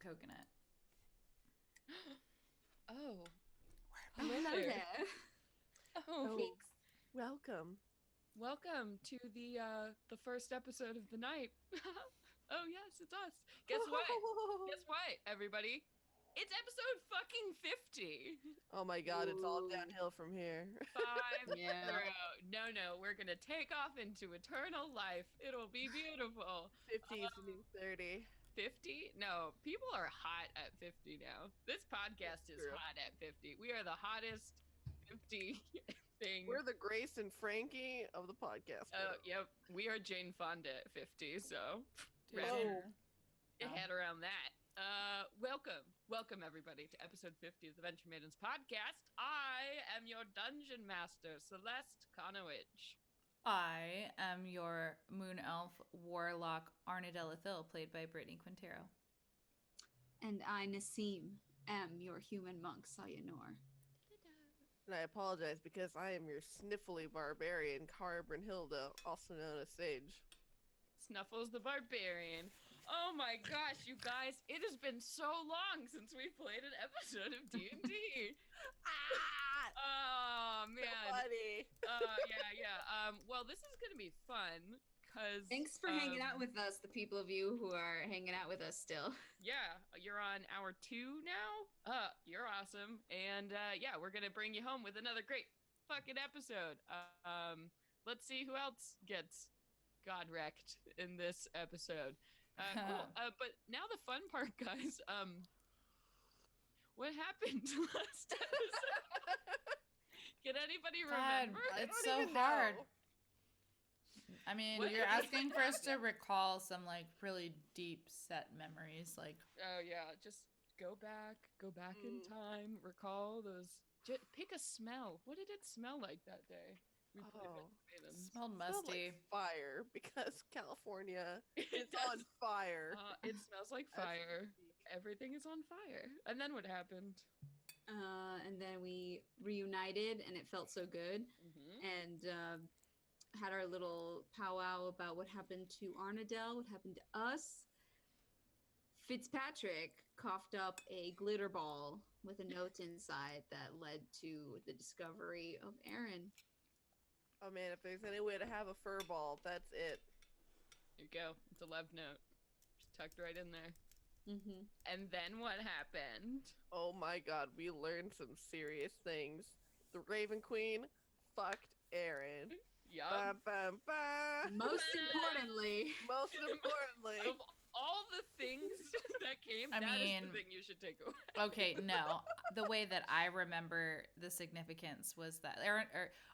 Coconut. Oh. Hello there. there. Oh. Thanks. Welcome. welcome to the first episode of the night. Oh yes, it's us. Guess what? Guess what, everybody? It's episode fucking 50. Oh my god, it's all Ooh. downhill from here. 5 Yeah. 0. No, we're gonna take off into eternal life. It'll be beautiful. 50 is the new 30. 50? No, people are hot at 50 now. This podcast is True. hot at 50. We are the hottest 50 thing. We're the Grace and Frankie of the podcast. Oh, yep. We are Jane Fonda at 50, so Dude, Oh. Jane- head around that. Welcome everybody to episode 50 of the Venture Maidens podcast. I am your dungeon master, Celeste Conowitch. I am your moon elf warlock Arnadella Thill, played by Brittany Quintero. And I, Nassim, am your human monk, Sayonor. And I apologize because I am your sniffly barbarian, Cara Brunhilde, also known as Sage. Snuffles the Barbarian. Oh my gosh, you guys, it has been so long since we played an episode of D&D. Ah! Oh man. Buddy. Yeah. Well, this is gonna be fun because Thanks for hanging out with us, the people of you who are hanging out with us still. Yeah, you're on hour 2 now. You're awesome, and yeah, we're gonna bring you home with another great fucking episode. Let's see who else gets God wrecked in this episode. Cool. But now the fun part, guys. What happened last episode? Can anybody God, remember? it's don't so even hard. know. I mean, What- you're asking for us to recall some like really deep set memories. Like, Oh yeah, just go back in time, recall those. Pick a smell. What did it smell like that day? We played Oh, Maidens. smelled Smells musty. like fire because California It is does. on fire. It smells like As we fire. speak. Everything is on fire. And then what happened? And then we reunited, and it felt so good. Mm-hmm. And had our little powwow about what happened to Arnadell, what happened to us. Fitzpatrick coughed up a glitter ball with a note inside that led to the discovery of Aaron. Oh man, if there's any way to have a fur ball, that's it. Here you go. It's a love note. Just tucked right in there. Mm-hmm. And then what happened? Oh my god, we learned some serious things. The Raven Queen fucked Aaron. Yup. Bum, bum, bum. Most importantly, Most importantly, Of all the things that came, I that is mean- the thing you should take away. Okay, no. The way that I remember the significance was that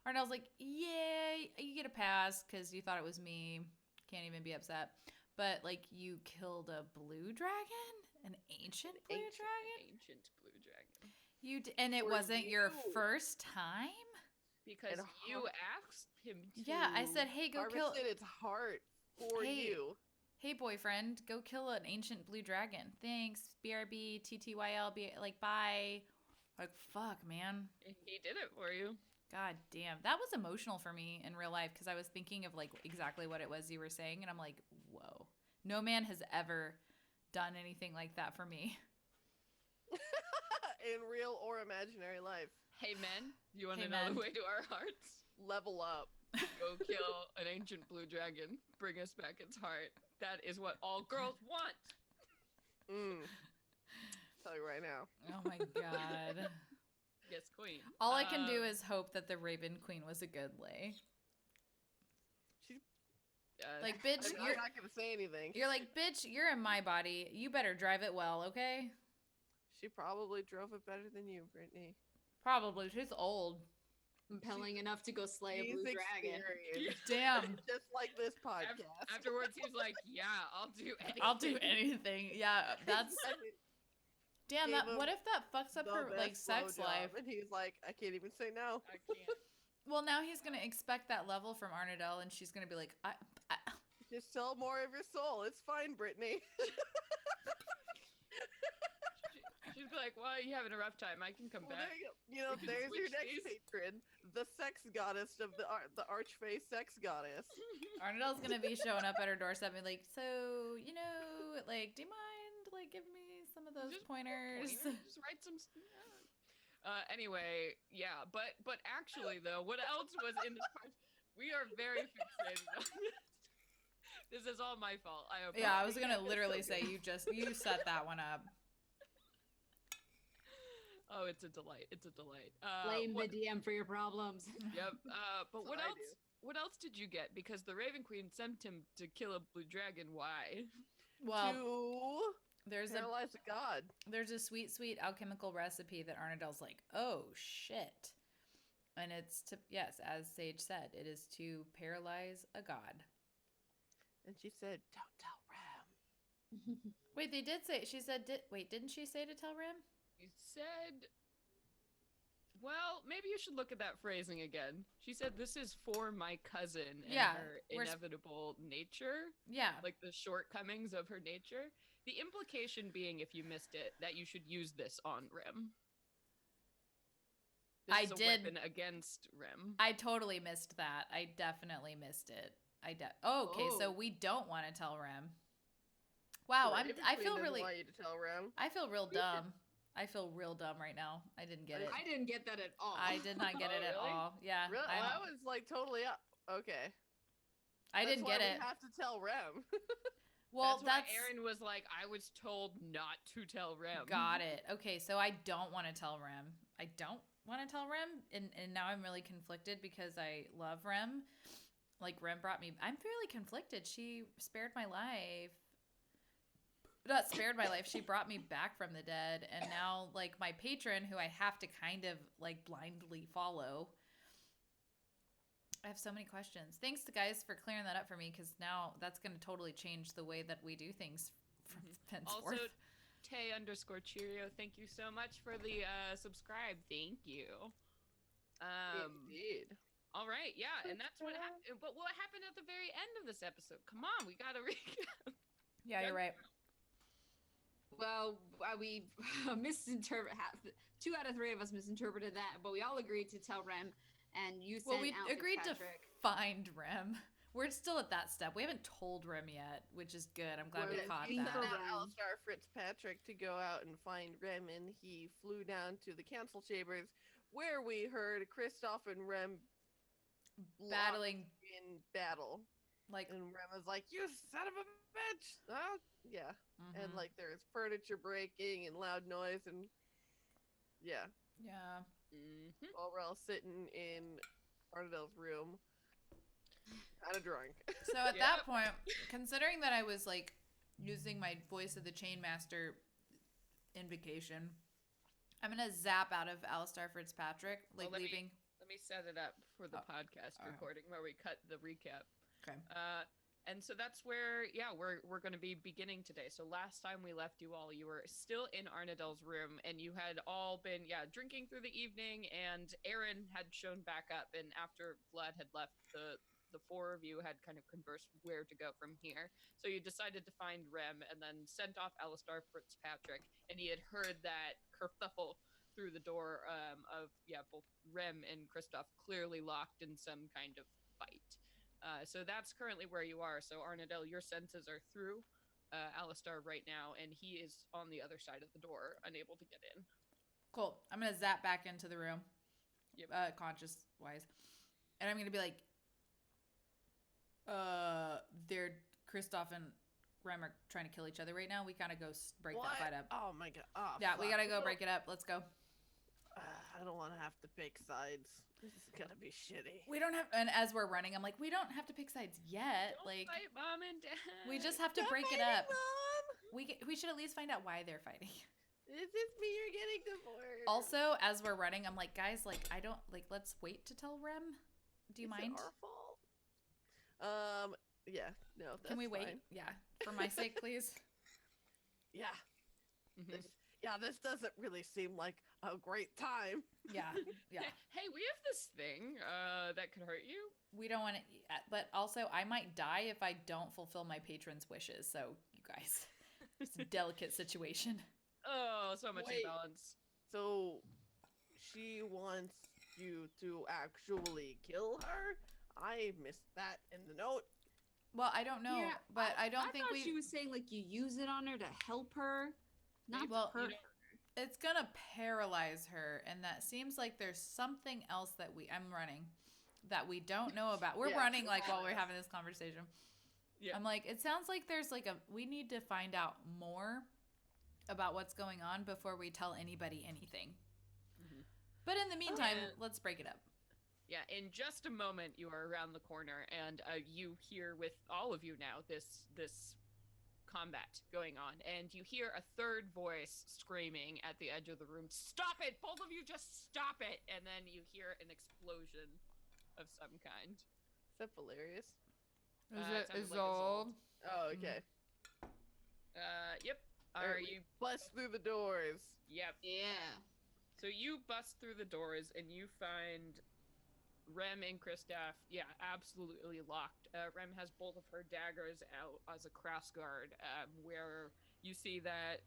Arnell's like, yeah, you get a pass because you thought it was me. Can't even be upset. But like, you killed a blue dragon, an ancient blue dragon. Ancient blue dragon. And it For wasn't your you. first time. Because And you asked him to. Yeah, I said, hey, go kill. harvested its heart for Hey. you. Hey, boyfriend, go kill an ancient blue dragon. Thanks. BRB, TTYL, like, bye. Like, fuck, man. He did it for you. God damn. That was emotional for me in real life because I was thinking of, like, exactly what it was you were saying. And I'm like, whoa. No man has ever done anything like that for me. In real or imaginary life. Hey, men, you want Hey, to know men. the way to our hearts? Level up. Go kill an ancient blue dragon. Bring us back its heart. That is what all girls want. Tell you right now. Oh my God. Yes, queen. All I can do is hope that the Raven Queen was a good lay. Like, bitch, I'm you're, not gonna say anything. you're like, bitch, you're in my body. You better drive it well, okay? She probably drove it better than you, Brittany. Probably. She's old. compelling enough to go slay a She's blue dragon. experienced. Damn. Just like this podcast. Afterwards, he's like, "Yeah, I'll do anything." I'll do anything. Yeah, that's I mean, damn. Gave That him what if that fucks up the her like best sex blowjob. life? And he's like, I can't even say no. I can't. Well, now he's gonna expect that level from Arnadell, and she's gonna be like, I Just tell more of your soul. It's fine, Brittany. She'd be like, "Well, you having a rough time? I can come Well, back." there you go. You know, We can there's your switch next these. patron, the sex goddess of the archface sex goddess. Arnadell's gonna be showing up at her doorstep and be like, so you know, like, do you mind like giving me some of those Just pointers? Just write some. Anyway, yeah, but actually though, what else was in this part? We are very fixated on this. This is all my fault. I apologize. Yeah, I was gonna literally so say you set that one up. Oh, it's a delight. It's a delight. Blame the DM for your problems. Yep. But what what I else? do. What else did you get? Because the Raven Queen sent him to kill a blue dragon. Why? Well, To there's a paralyze a god. there's a sweet, sweet alchemical recipe that Arnadel's like, oh shit. And it's to, yes, as Sage said, it is to paralyze a god. And she said, "Don't tell Ram." Wait, they did say, she said, didn't she say to tell Ram? You said. Well, maybe you should look at that phrasing again. She said, "This is for my cousin and Yeah, her we're inevitable nature, Yeah. like the shortcomings of her nature." The implication being, if you missed it, that you should use this on Rim. This I is a did- weapon against Rim. I totally missed that. I definitely missed it. Okay, so Oh. we don't want to tell Rem. Wow, The Raven I Queen feel doesn't really want you to tell Ram. I feel real We should- dumb. I feel real dumb right now. I didn't get it. I didn't get that at all. I did not get Oh, it at really? all. Yeah. Really? I'm- I was like totally up. Okay. I didn't That's get why it. We have to tell Rem. Well, that's why Aaron was like, "I was told not to tell Rim." got it. Okay, so I don't want to tell Rem. I don't want to tell Rem, and now I'm really conflicted because I love Rem. Like Rem brought me. I'm fairly conflicted. She spared my life. Not spared my life. She brought me back from the dead, and now like my patron, who I have to kind of like blindly follow. I have so many questions. Thanks to guys for clearing that up for me, because now that's going to totally change the way that we do things from henceforth. Also, Tay_Cheerio, thank you so much for the subscribe. Thank you. Indeed. All right, yeah, and that's what happened. But what happened at the very end of this episode? Come on, we gotta recap. Yeah, you're right. Well, we misinterpreted. 2 out of 3 of us misinterpreted that, but we all agreed to tell Rem, and you sent Well, we out agreed Patrick. to find Rem. We're still at that step. We haven't told Rem yet, which is good. I'm glad we We're caught waiting that. for Now Rem. Alistar Fitzpatrick to go out and find Rem, and he flew down to the council chambers, where we heard Kristoff and Rem Battling, in battle. like, And Rem was like, "You son of a bitch!" Oh, yeah. And mhm. like there's furniture breaking and loud noise, and yeah, yeah. while we're all sitting in Arnadel's room, kind of drunk. So at Yep. that point, considering that I was like using my voice of the Chainmaster invocation, I'm gonna zap out of Alistar Fitzpatrick, like Well, let me- leaving. Let me set it up for the podcast oh. recording where we cut the recap. Okay. And so that's where, yeah, we're going to be beginning today. So last time we left you all, you were still in Arnadel's room, and you had all been, drinking through the evening, and Aaron had shown back up, and after Vlad had left, the 4 of you had kind of conversed where to go from here. So you decided to find Rem, and then sent off Alistar Fitzpatrick, and he had heard that kerfuffle through the door of both Rem and Kristoff clearly locked in some kind of fight. So that's currently where you are. So Arnadel, your senses are through Alistar right now, and he is on the other side of the door, unable to get in. Cool. I'm gonna zap back into the room, Yep. conscious wise, and I'm gonna be like, they're Kristoff and Rem are trying to kill each other right now. We gotta go break What? that fight up. Oh my god. Oh, Yeah, we fuck. gotta go break it up. Let's go. I don't want to have to pick sides. This is gonna be shitty. We don't have, and as we're running, I'm like, we don't have to pick sides yet. Don't Like, fight Mom and Dad. we just have to Stop break it fighting, up. Mom! We should at least find out why they're fighting. Is this me you're getting divorced? Also, as we're running, I'm like, guys, like, I don't like. Let's wait to tell Rem. Do you Is it mind? our fault? Yeah. No. That's Can we wait? fine. Yeah, for my sake, please. Yeah. Mhm. This doesn't really seem like a great time. Yeah, yeah. Hey, we have this thing that could hurt you. We don't want to, but also I might die if I don't fulfill my patron's wishes. So you guys, it's a delicate situation. Oh, so much Wait. imbalance. So she wants you to actually kill her? I missed that in the note. Well, I don't know, Yeah, but I don't think thought we. she was saying like you use it on her to help her, not Well, to hurt you her. It's gonna paralyze her, and that seems like there's something else that I'm running. that we don't know about. We're running like while we're having this conversation. Yeah. I'm like, it sounds like there's like we need to find out more about what's going on before we tell anybody anything. Mm-hmm. But in the meantime, let's break it up. Yeah, in just a moment, you are around the corner, and you hear with all of you now this combat going on, and you hear a third voice screaming at the edge of the room, "Stop it! Both of you just stop it!" And then you hear an explosion of some kind. Is that Valerius? Is it Isolde? Oh, okay. Yep. You bust through the doors? Yep. Yeah. So you bust through the doors, and you find Rem and Kristoff, absolutely locked. Rem has both of her daggers out as a cross guard, where you see that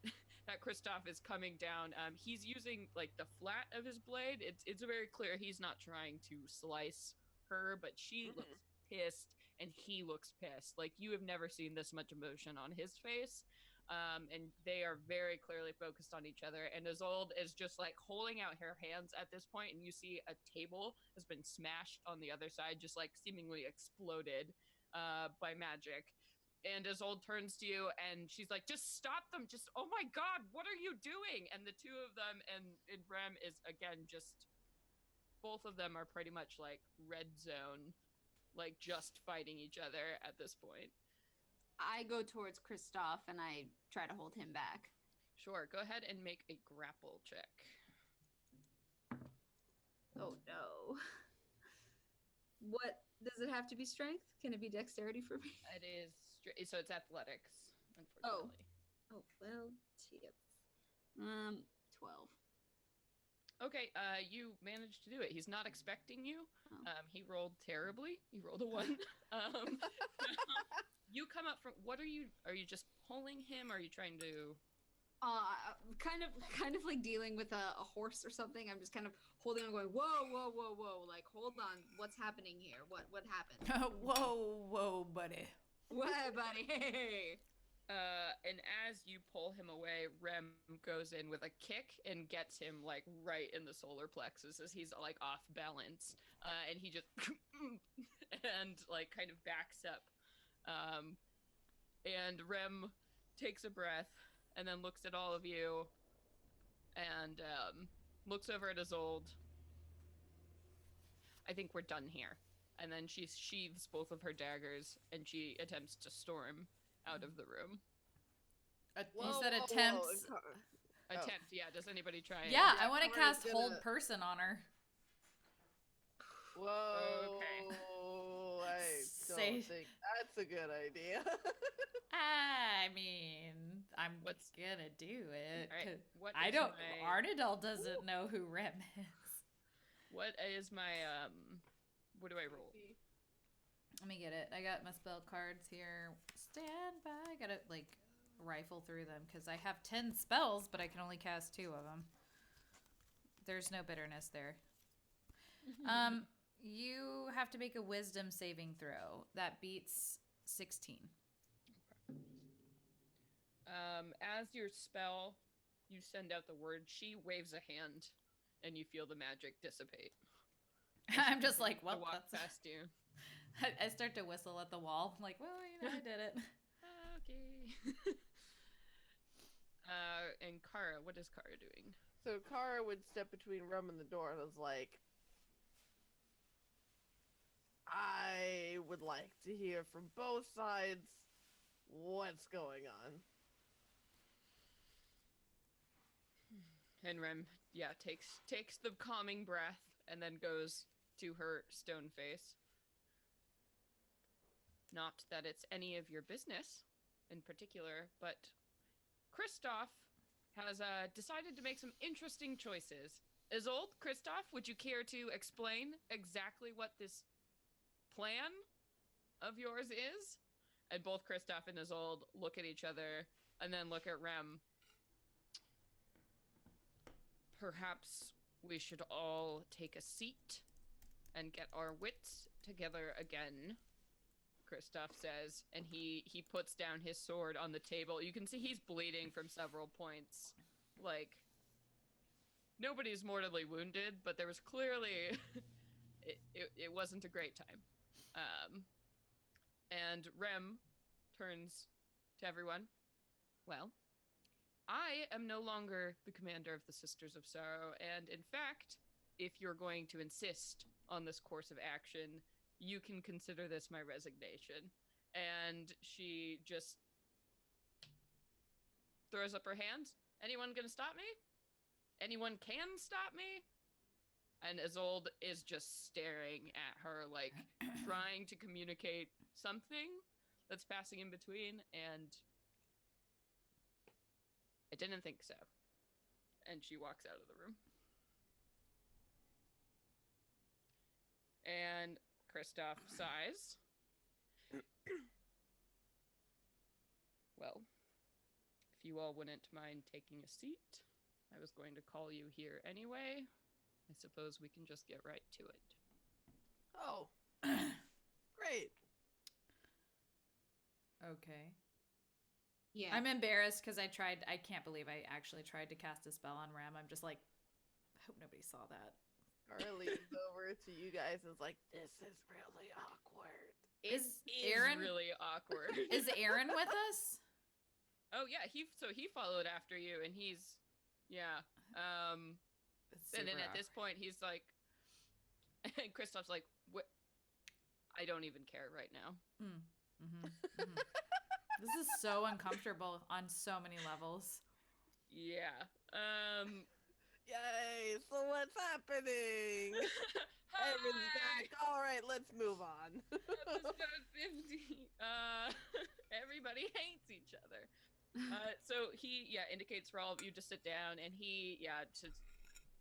Kristoff is coming down. He's using like the flat of his blade. It's very clear he's not trying to slice her, but she looks pissed and he looks pissed. Like, you have never seen this much emotion on his face. And they are very clearly focused on each other. And Isolde is just like holding out her hands at this point, and you see a table has been smashed on the other side, just like seemingly exploded by magic. And Isolde turns to you and she's like, "Just stop them! Just, oh my god, what are you doing?" And the two of them and Rem is again just, both of them are pretty much like red zone, like just fighting each other at this point. I go towards Kristoff and I try to hold him back. Sure, go ahead and make a grapple check. Oh no. What, does it have to be strength? Can it be dexterity for me? It is, so it's athletics, unfortunately. Oh well, TF. 12. Okay, you managed to do it. He's not expecting you. He rolled terribly. He rolled a 1. You come up from, what are you just pulling him? Or are you trying to? Kind of like dealing with a horse or something. I'm just kind of holding on, going, whoa, whoa, whoa, whoa. Like, hold on, what's happening here? What happened? Whoa, buddy. What, buddy? Hey. And as you pull him away, Rem goes in with a kick and gets him like right in the solar plexus as he's like off balance. And he just and like kind of backs up. And Rem takes a breath and then looks at all of you and looks over at Isolde. "I think we're done here." And then she sheathes both of her daggers and she attempts to storm out of the room. You said attempts. Attempt, yeah. Does anybody try it? Yeah, I want to cast Hold Person on her. Whoa. Okay. I don't think that's a good idea. I mean, I'm gonna do it. Right. Arnadal doesn't know who Rem is. What is my, what do I roll? Let me get it. I got my spell cards here. Stand by. I gotta, like, rifle through them, because I have 10 spells, but I can only cast 2 of them. There's no bitterness there. You have to make a wisdom saving throw. That beats 16. Okay. As your spell, you send out the word, she waves a hand, and you feel the magic dissipate. I'm just like, well, I walk past you. I start to whistle at the wall. I'm like, well, I did it. Okay. And Cara, what is Cara doing? So Cara would step between Rem and the door and was like, "I would like to hear from both sides what's going on." And Rem, takes the calming breath and then goes to her stone face. "Not that it's any of your business in particular, but Kristoff has decided to make some interesting choices. Isolde, Kristoff, would you care to explain exactly what this plan of yours is?" And both Kristoff and Isolde look at each other and then look at Rem. "Perhaps we should all take a seat and get our wits together again," Kristoff says, and he puts down his sword on the table. You can see he's bleeding from several points. Like, nobody's mortally wounded, but there was clearly it wasn't a great time. And Rem turns to everyone. Well, I am no longer the commander of the Sisters of Sorrow, and in fact, if you're going to insist on this course of action, you can consider this my resignation. And she just throws up her hands. Anyone gonna stop me? Anyone can stop me? And Isolde is just staring at her, like, trying to communicate something that's passing in between, and I didn't think so. And she walks out of the room. And Kristoff sighs. Well, if you all wouldn't mind taking a seat, I was going to call you here anyway. I suppose we can just get right to it. Oh, great. Okay. Yeah. I'm embarrassed because I can't believe I actually tried to cast a spell on Ram. I'm just like, I hope nobody saw that. Cara leans over to you guys and is like, this is really awkward. Is It Aaron really awkward. Is Aaron with us? Oh yeah, he followed after you, and he's It's and then super at this point he's like, and Kristoff's like, what? I don't even care right now. This is so uncomfortable on so many levels. Yeah. Yay! So what's happening? Aaron's back. All right, let's move on. Episode 50. Everybody hates each other. So he indicates for all of you to sit down, and he just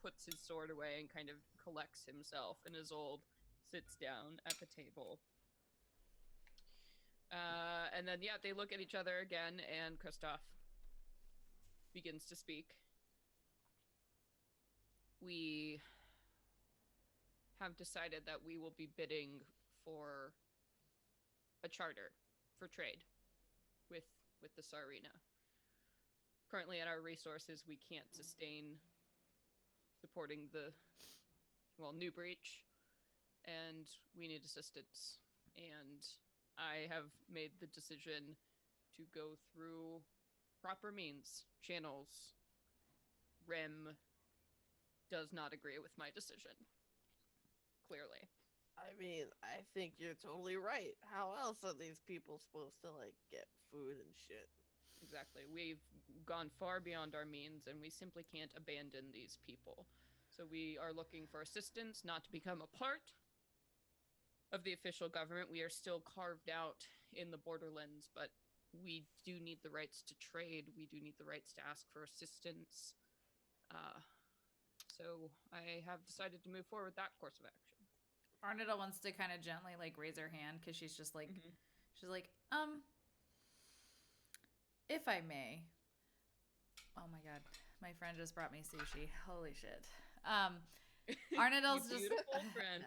puts his sword away and kind of collects himself, and Isolde sits down at the table. And then they look at each other again, and Kristoff begins to speak. We have decided that we will be bidding for a charter for trade with the Tsarina. Currently, at our resources, we can't sustain supporting the New Breach, and we need assistance. And I have made the decision to go through proper means, channels. Rem does not agree with my decision. Clearly. I mean, I think you're totally right. How else are these people supposed to, like, get food and shit? Exactly. We've gone far beyond our means, and we simply can't abandon these people. So we are looking for assistance, not to become a part of the official government. We are still carved out in the borderlands, but we do need the rights to trade. We do need the rights to ask for assistance. So I have decided to move forward with that course of action. Arnetta wants to kind of gently like raise her hand because she's just like, she's like, if I may. Oh my god, my friend just brought me sushi. Holy shit. Arnettle's just beautiful friend.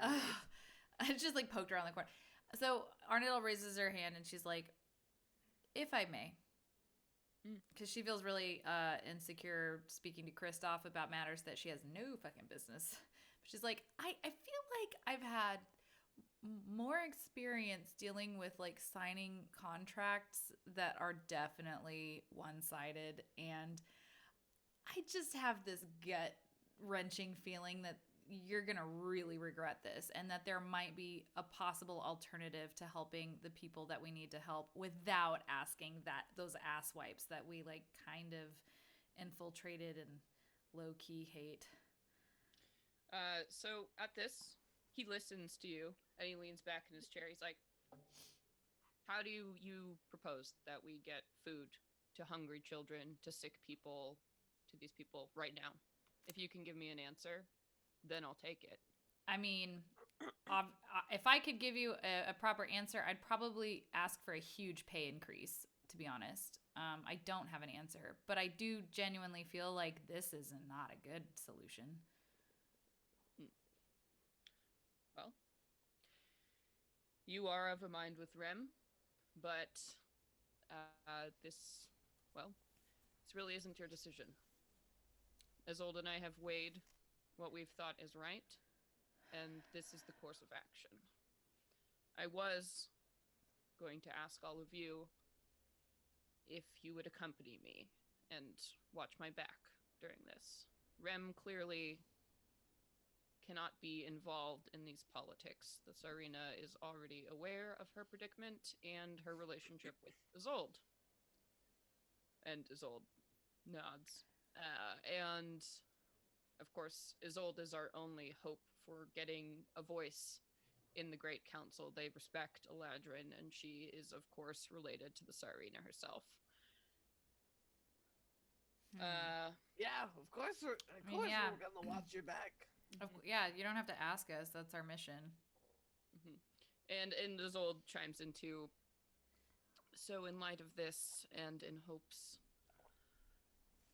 I just like poked her on the corner. So Arnettle raises her hand and she's like, if I may. Because she feels really insecure speaking to Kristoff about matters that she has no fucking business. She's like, I feel like I've had more experience dealing with like signing contracts that are definitely one-sided, and I just have this gut-wrenching feeling that you're gonna really regret this, and that there might be a possible alternative to helping the people that we need to help without asking those ass wipes that we like kind of infiltrated and low-key hate. So at this, he listens to you, and he leans back in his chair. He's like, how do you propose that we get food to hungry children, to sick people, to these people right now? If you can give me an answer, then I'll take it. I mean, if I could give you a proper answer, I'd probably ask for a huge pay increase, to be honest. I don't have an answer, but I do genuinely feel like this is not a good solution. Well, you are of a mind with Rem, but this really isn't your decision. Isolde and I have weighed what we've thought is right, and this is the course of action. I was going to ask all of you if you would accompany me and watch my back during this. Rem clearly cannot be involved in these politics. The Tsarina is already aware of her predicament and her relationship with Isolde. And Isolde nods. And, of course, Isolde is our only hope for getting a voice in the Great Council. They respect Eladrin, and she is, of course, related to the Tsarina herself. Yeah, of course we're gonna watch your back. Yeah, you don't have to ask us. That's our mission. Mm-hmm. And Isolde chimes in too. So in light of this, and in hopes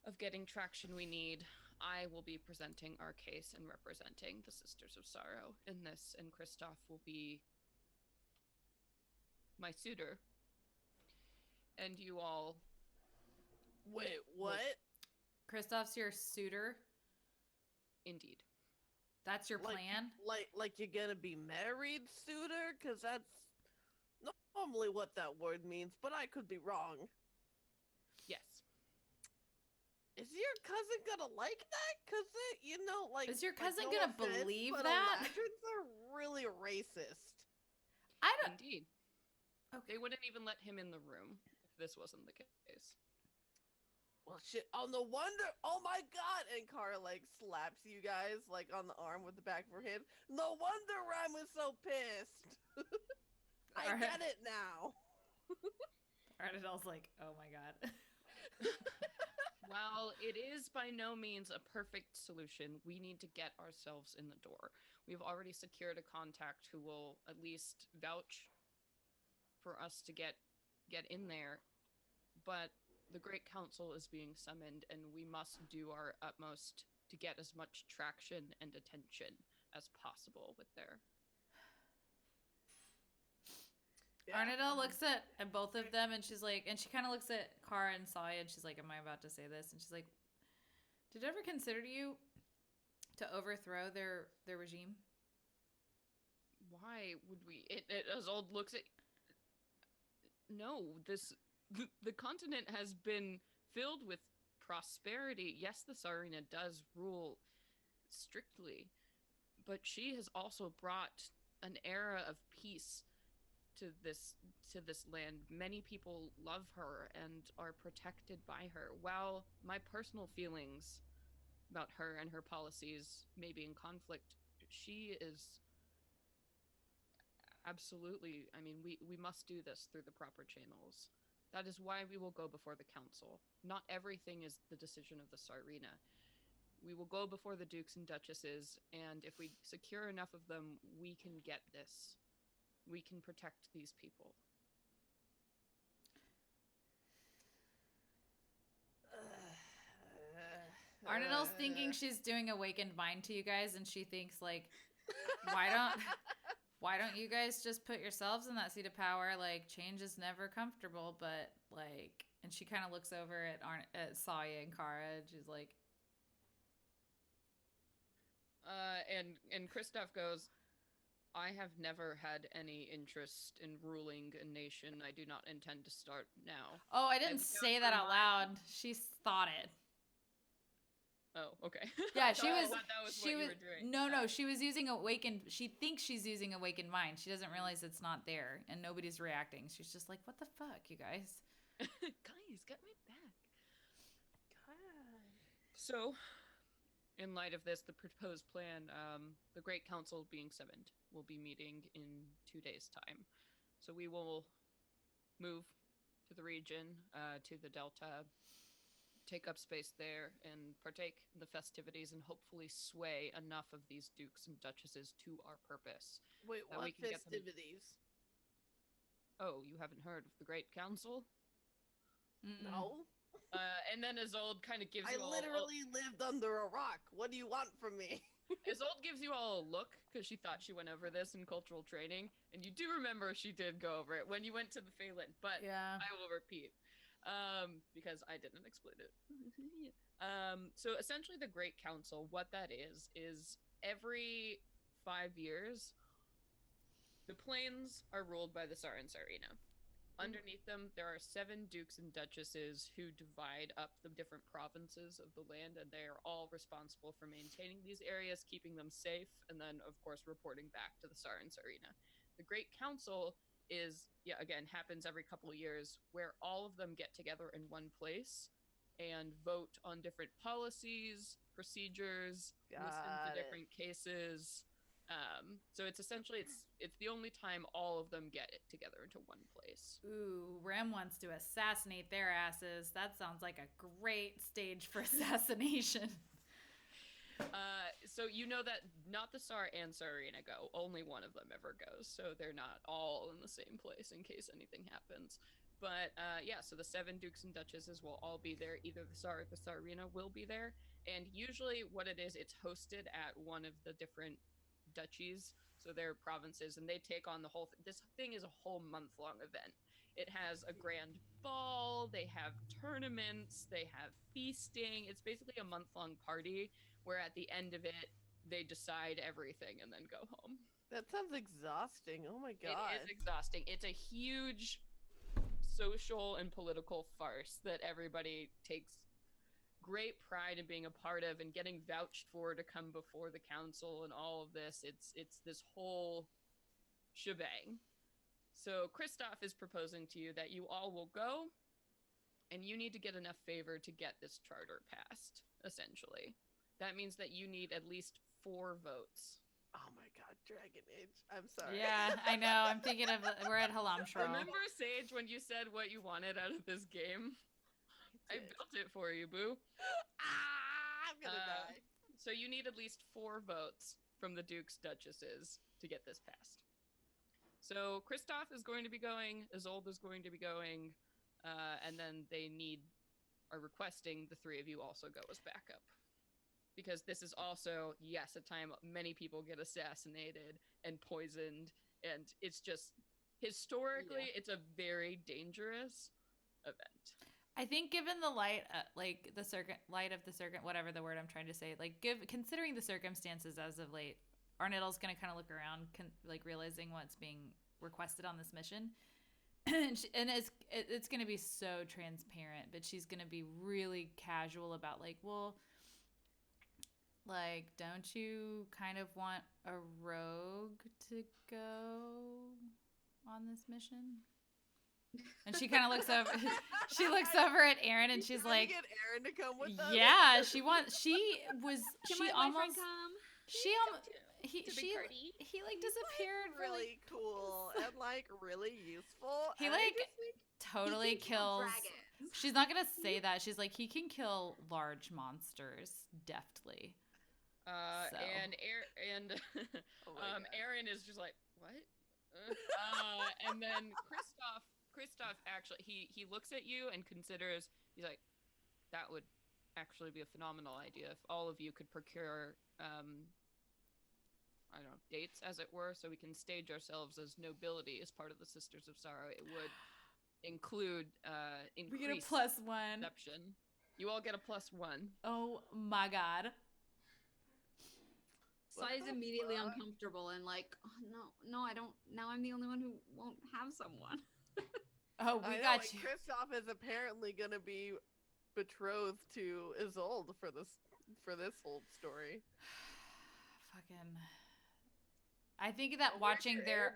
of getting traction we need, I will be presenting our case and representing the Sisters of Sorrow in this, and Kristoff will be my suitor. And you all... Wait, what? Kristoff's your suitor? Indeed. That's your plan? Like you're gonna be married, suitor? Because that's normally what that word means, but I could be wrong. Yes. Is your cousin gonna like that? Because, Is your cousin no gonna offense, believe but that? Eladrins are really racist. I don't... Indeed. Okay. They wouldn't even let him in the room if this wasn't the case. Well, shit. Oh, no wonder. Oh my god. And Cara, slaps you guys, on the arm with the back of her hand. No wonder Rhyme was so pissed. I get it now. Arnadell's like, oh my god. While it is by no means a perfect solution, we need to get ourselves in the door. We've already secured a contact who will at least vouch for us to get in there. But the Great Council is being summoned, and we must do our utmost to get as much traction and attention as possible with their... Yeah. Arnadell looks at both of them, and she's like, and she kind of looks at Cara and Saya, and she's like, am I about to say this? And she's like, did it ever consider you to overthrow their regime? Why would we? Isolde looks at... No, the continent has been filled with prosperity. Yes, the Tsarina does rule strictly, but she has also brought an era of peace to this land. Many people love her and are protected by her. While my personal feelings about her and her policies may be in conflict, she is absolutely... I mean, we must do this through the proper channels. That is why we will go before the council. Not everything is the decision of the Tsarina. We will go before the dukes and duchesses, and if we secure enough of them, we can get this. We can protect these people. Arnadell's thinking she's doing Awakened Mind to you guys, and she thinks, like, why don't you guys just put yourselves in that seat of power? Like, change is never comfortable, but, like... And she kind of looks over at Saya and Cara, and she's like... And Kristoff goes, I have never had any interest in ruling a nation. I do not intend to start now. Oh, I didn't say that out loud. She thought it. Oh, okay. Yeah, she was. That was what you were doing. No, she was using Awakened. She thinks she's using Awakened Mind. She doesn't realize it's not there, and nobody's reacting. She's just like, "What the fuck, you guys?" Guys, get me back. God. So, in light of this, the proposed plan, the Great Council being summoned will be meeting in 2 days' time. So we will move to the region, to the Delta, take up space there, and partake in the festivities, and hopefully sway enough of these dukes and duchesses to our purpose. Wait, what festivities? Oh, you haven't heard of the Great Council? No. And then Isolde kind of gives you all... I literally lived under a rock. What do you want from me? Isolde gives you all a look, because she thought she went over this in cultural training, and you do remember she did go over it when you went to the Phelan, but yeah. I will repeat, because I didn't explain it. So essentially the Great Council, what that is every 5 years, the plains are ruled by the Tsar and Tsarina. Underneath them, there are 7 dukes and duchesses who divide up the different provinces of the land, and they are all responsible for maintaining these areas, keeping them safe, and then, of course, reporting back to the Tsar and Tsarina. The Great Council is, again, happens every couple of years, where all of them get together in one place and vote on different policies, procedures, listen to different cases. So it's essentially it's the only time all of them get it together into one place. Ooh, Rem wants to assassinate their asses. That sounds like a great stage for assassination. So you know that not the Tsar and Tsarina go. Only one of them ever goes. So they're not all in the same place in case anything happens. But so the 7 dukes and duchesses will all be there. Either the Tsar or the Tsarina will be there. And usually what it is, it's hosted at one of the different duchies, so their provinces, and they take on the whole this thing is a whole month-long event. It has a grand ball, they have tournaments, they have feasting. It's basically a month-long party where at the end of it they decide everything and then go home. That sounds exhausting. Oh my god. It is exhausting. It's a huge social and political farce that everybody takes great pride in being a part of and getting vouched for to come before the council and all of this. It's this whole shebang. So Kristoff is proposing to you that you all will go, and you need to get enough favor to get this charter passed, essentially. That means that you need at least 4 votes. Oh my god, Dragon Age. I'm sorry. Yeah, I know. I'm thinking of we're at Halam Shro. Remember, Sage, when you said what you wanted out of this game? I built it for you, boo. I'm gonna die. So you need at least 4 votes from the dukes, duchesses to get this passed. So Kristoff is going to be going, Isolde is going to be going, and then they are requesting the 3 of you also go as backup. Because this is also, yes, a time many people get assassinated and poisoned, and it's just, historically, it's a very dangerous event. I think given the light, light of the circuit, whatever the word I'm trying to say, considering the circumstances as of late, Arnettle's going to kind of look around, realizing what's being requested on this mission. and it's going to be so transparent, but she's going to be really casual about don't you kind of want a rogue to go on this mission? And she kind of looks over. She looks over at Aaron, and she's like, "Get Aaron to come with us." Yeah, she wants. She was. Can she my almost. boyfriend come? She almost. He disappeared really cool and really useful. He totally kills. Dragons. She's not gonna say that. She's like, he can kill large monsters deftly. So. And Aaron is just like, what? And then Kristoff actually he looks at you and considers. He's like, that would actually be a phenomenal idea if all of you could procure I don't know, dates, as it were, so we can stage ourselves as nobility as part of the Sisters of Sorrow. It would include we get a +1 perception. You all get a +1. Oh my god. Sai's immediately uncomfortable and oh, no, I don't. Now I'm the only one who won't have someone. Oh, we got you. Kristoff is apparently gonna be betrothed to Isolde for this whole story. Fucking. I think that watching their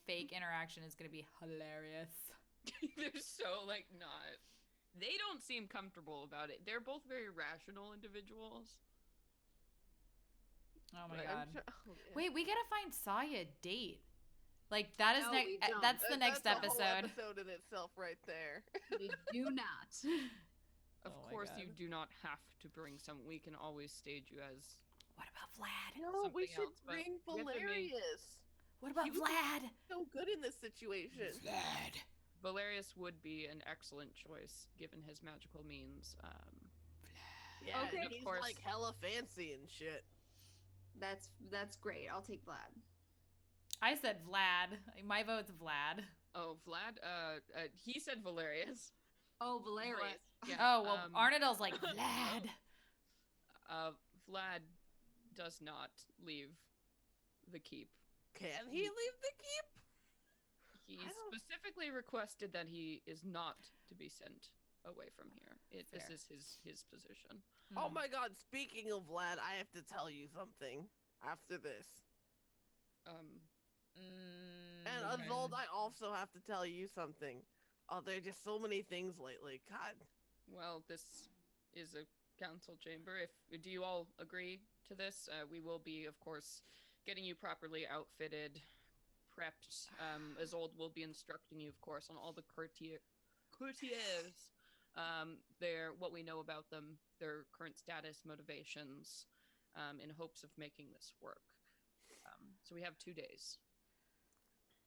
fake interaction is gonna be hilarious. They're so not. They don't seem comfortable about it. They're both very rational individuals. Oh my god! Wait, we gotta find Saya a date. That is that's the next that's episode. A whole episode in itself, right there. We do not. Of course, you do not have to bring some. We can always stage you as. What about Vlad? No, we should bring Valerius. What about Vlad? So good in this situation. Vlad. Valerius would be an excellent choice given his magical means. Yeah, okay. He's hella fancy and shit. That's great. I'll take Vlad. I said Vlad. My vote's Vlad. Oh, Vlad? He said Valerius. Oh, Valerius. Yeah. Oh, well, Arnadale's like, Vlad. Vlad does not leave the keep. Can he leave the keep? He I don't- specifically requested that he is not to be sent away from here. This Fair. is his position. Oh Hmm. my god, speaking of Vlad, I have to tell you something after this. And Okay. Azold, I also have to tell you something. Oh, there are just so many things lately. God. Well, this is a council chamber. Do you all agree to this? We will be, of course, getting you properly outfitted, prepped. Azold will be instructing you, of course, on all the courtiers. What we know about them, their current status, motivations, in hopes of making this work. So we have 2 days.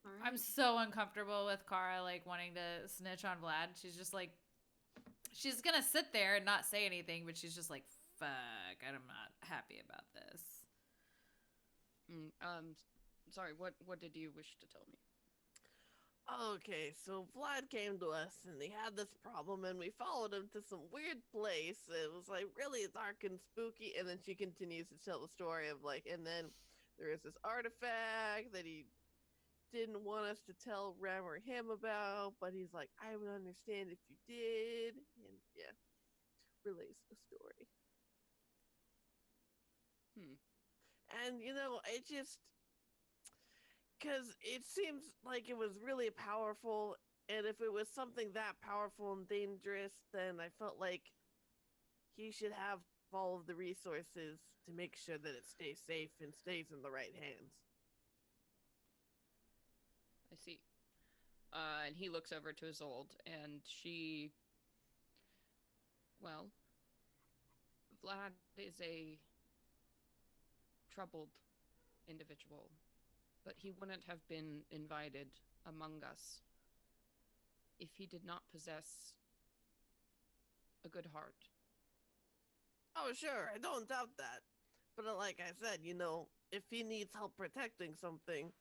All right. I'm so uncomfortable with Cara like wanting to snitch on Vlad. She's just like, she's gonna sit there and not say anything, but she's just like, fuck, I'm not happy about this. Sorry, what did you wish to tell me? Okay, so Vlad came to us and he had this problem and we followed him to some weird place. It was like really dark and spooky, and then she continues to tell the story of like, and then there is this artifact that he didn't want us to tell Rem or him about, but he's like, I would understand if you did. And yeah, relays the story. And it just, because it seems like it was really powerful, and if it was something that powerful and dangerous, then I felt like he should have all of the resources to make sure that it stays safe and stays in the right hands. I see. And he looks over to Isolde, and she... Well, Vlad is a troubled individual, but he wouldn't have been invited among us if he did not possess a good heart. Oh, sure, I don't doubt that. But like I said, if he needs help protecting something,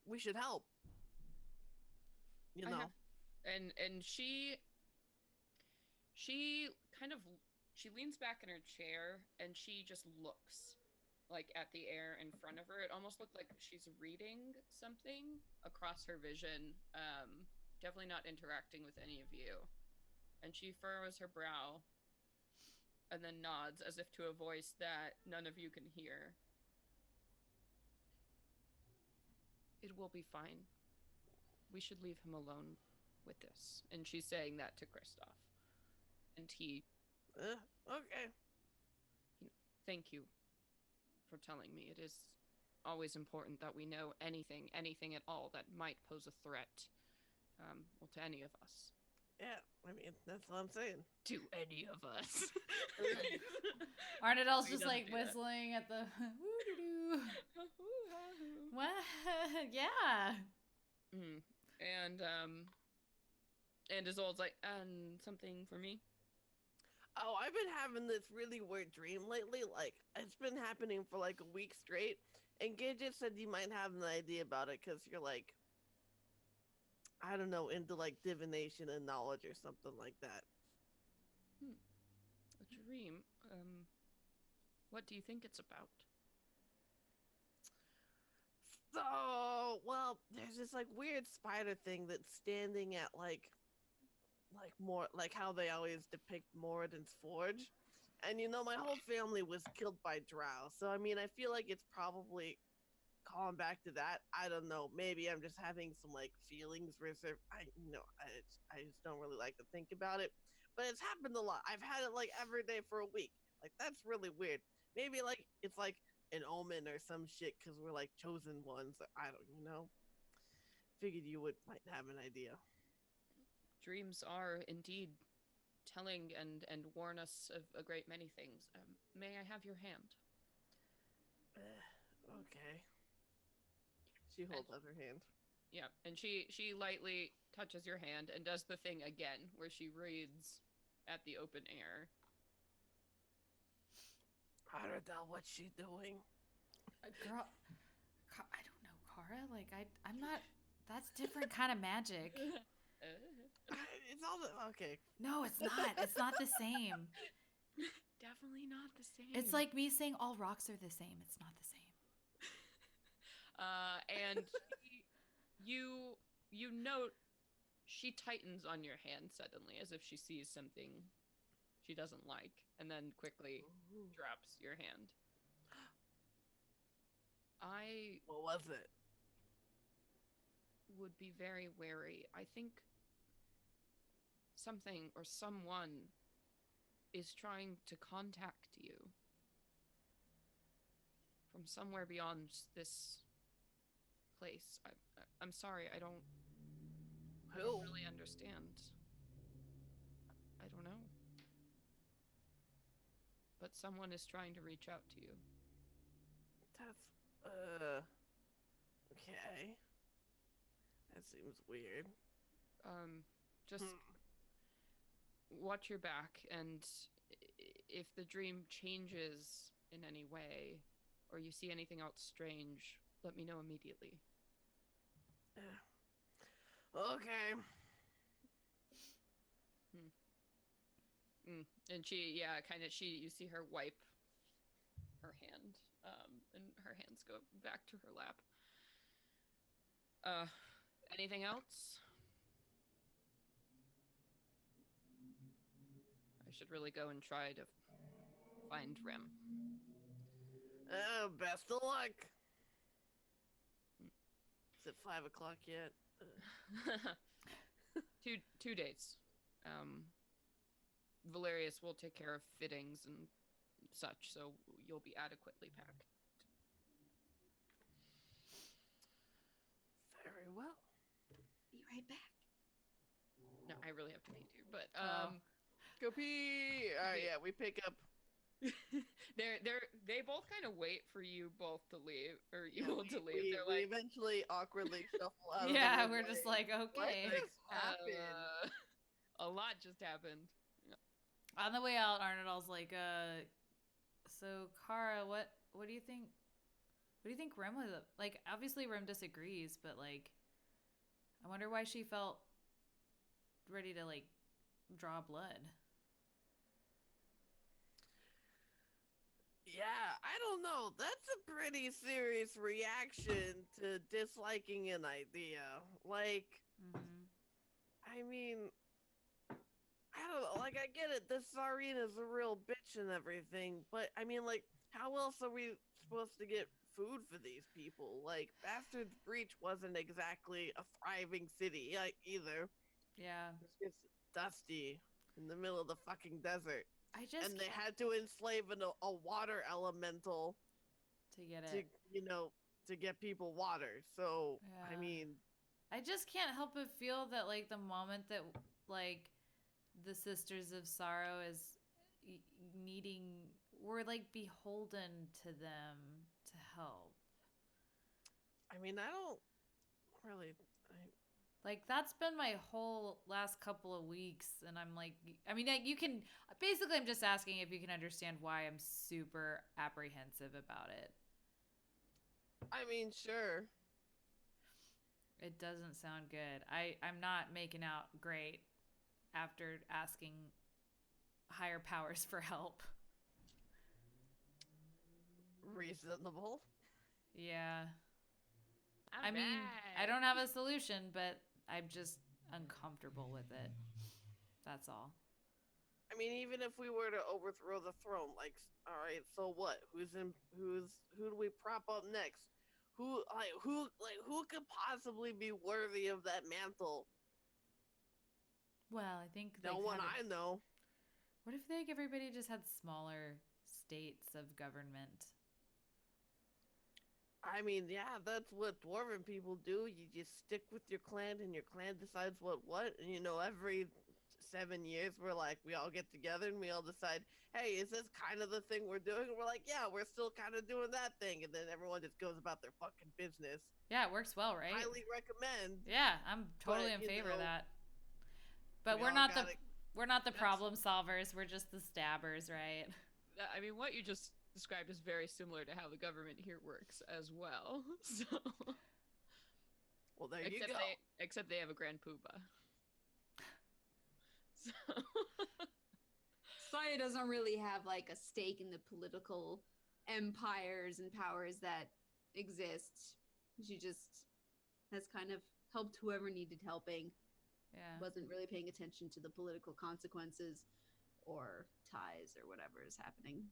we should help. And she kind of she leans back in her chair and she just looks like at the air in front of her. It almost looked like she's reading something across her vision. Definitely not interacting with any of you. And she furrows her brow and then nods as if to a voice that none of you can hear. It will be fine. We should leave him alone with this. And she's saying that to Kristoff. And he... Okay. Thank you for telling me. It is always important that we know anything at all that might pose a threat, to any of us. Yeah, I mean, that's what I'm saying. To any of us. Arnadell's He just doesn't like do that. whistling at the woo-doo-doo. What? Yeah. And Isolde's like, something for me? Oh, I've been having this really weird dream lately. Like, it's been happening for like a week straight. And Gidget said you might have an idea about it because you're like, I don't know, into like divination and knowledge or something like that. A dream? What do you think it's about? So, well, there's this like weird spider thing that's standing at like more like how they always depict Moradin's Forge. And my whole family was killed by drow. So I mean, I feel like it's probably calling back to that. I don't know. Maybe I'm just having some like feelings reserved. I just don't really like to think about it. But it's happened a lot. I've had it like every day for a week. Like that's really weird. Maybe like it's like an omen or some shit because we're like chosen ones. I don't. Figured you might have an idea. Dreams are indeed telling and warn us of a great many things. May I have your hand? Okay. She holds out her hand. Yeah, and she lightly touches your hand and does the thing again where she reads at the open air. I don't know what's she doing. Girl, I don't know, Cara. Like, I'm not. That's different kind of magic. It's all okay. No, it's not. It's not the same. definitely not the same. It's like me saying all rocks are the same. It's not the same. And you note she tightens on your hand suddenly, as if she sees something she doesn't like, and then quickly drops your hand. I What was it? would be very wary. I think something or someone is trying to contact you from somewhere beyond this place. I'm sorry, I don't really understand. I don't know. But someone is trying to reach out to you. That's okay. That seems weird. Just watch your back, and if the dream changes in any way, or you see anything else strange, let me know immediately. Okay. And you see her wipe her hand, and her hands go back to her lap. Anything else? I should really go and try to find Rem. Best of luck. Is it 5 o'clock yet? 2 days. Valerius will take care of fittings and such, so you'll be adequately packed. Very well. Be right back. No, I really have to pee too, but Go pee. Yeah, we pick up. they both kind of wait for you both to leave, or you both to leave. We They're like, eventually awkwardly shuffle out. Yeah, of the we're just way. like, okay. What just happened? A lot just happened. On the way out, Arnold's like, so Cara, what do you think? What do you think Rem was like? Obviously, Rem disagrees, but like, I wonder why she felt ready to like draw blood. Yeah, I don't know. That's a pretty serious reaction to disliking an idea. Like, I mean, I don't know. Like, I get it. This Tsarina's a real bitch and everything, but I mean, like, how else are we supposed to get food for these people? Like, Bastard's Breach wasn't exactly a thriving city either. Yeah. It's just dusty in the middle of the fucking desert. And they had to enslave a water elemental to get it. To get people water. So, yeah. I mean, I just can't help but feel that like the moment that like the Sisters of Sorrow is needing, we're like beholden to them to help. I mean, I don't really. Like, that's been my whole last couple of weeks, and I'm like, I mean, you can, basically, I'm just asking if you can understand why I'm super apprehensive about it. I mean, sure. It doesn't sound good. I'm not making out great after asking higher powers for help. Reasonable. Yeah. I mean, I don't have a solution, but I'm just uncomfortable with it. That's all. I mean, even if we were to overthrow the throne, like, all right, so what? Who do we prop up next? Who could possibly be worthy of that mantle? Well, I think no one I know. What if everybody just had smaller states of government? I mean, yeah, that's what dwarven people do. You just stick with your clan, and your clan decides what. And every 7 years, we all get together and we all decide, hey, is this kind of the thing we're doing? And we're like, yeah, we're still kind of doing that thing, and then everyone just goes about their fucking business. Yeah, it works well, right? Highly recommend. Yeah, I'm totally in favor of that. But we're not the problem solvers. We're just the stabbers, right? I mean, what you just described is very similar to how the government here works as well. So, well, there you go. Except they have a grand poobah. So, Saya doesn't really have like a stake in the political empires and powers that exist. She just has kind of helped whoever needed helping. Yeah. Wasn't really paying attention to the political consequences or ties or whatever is happening.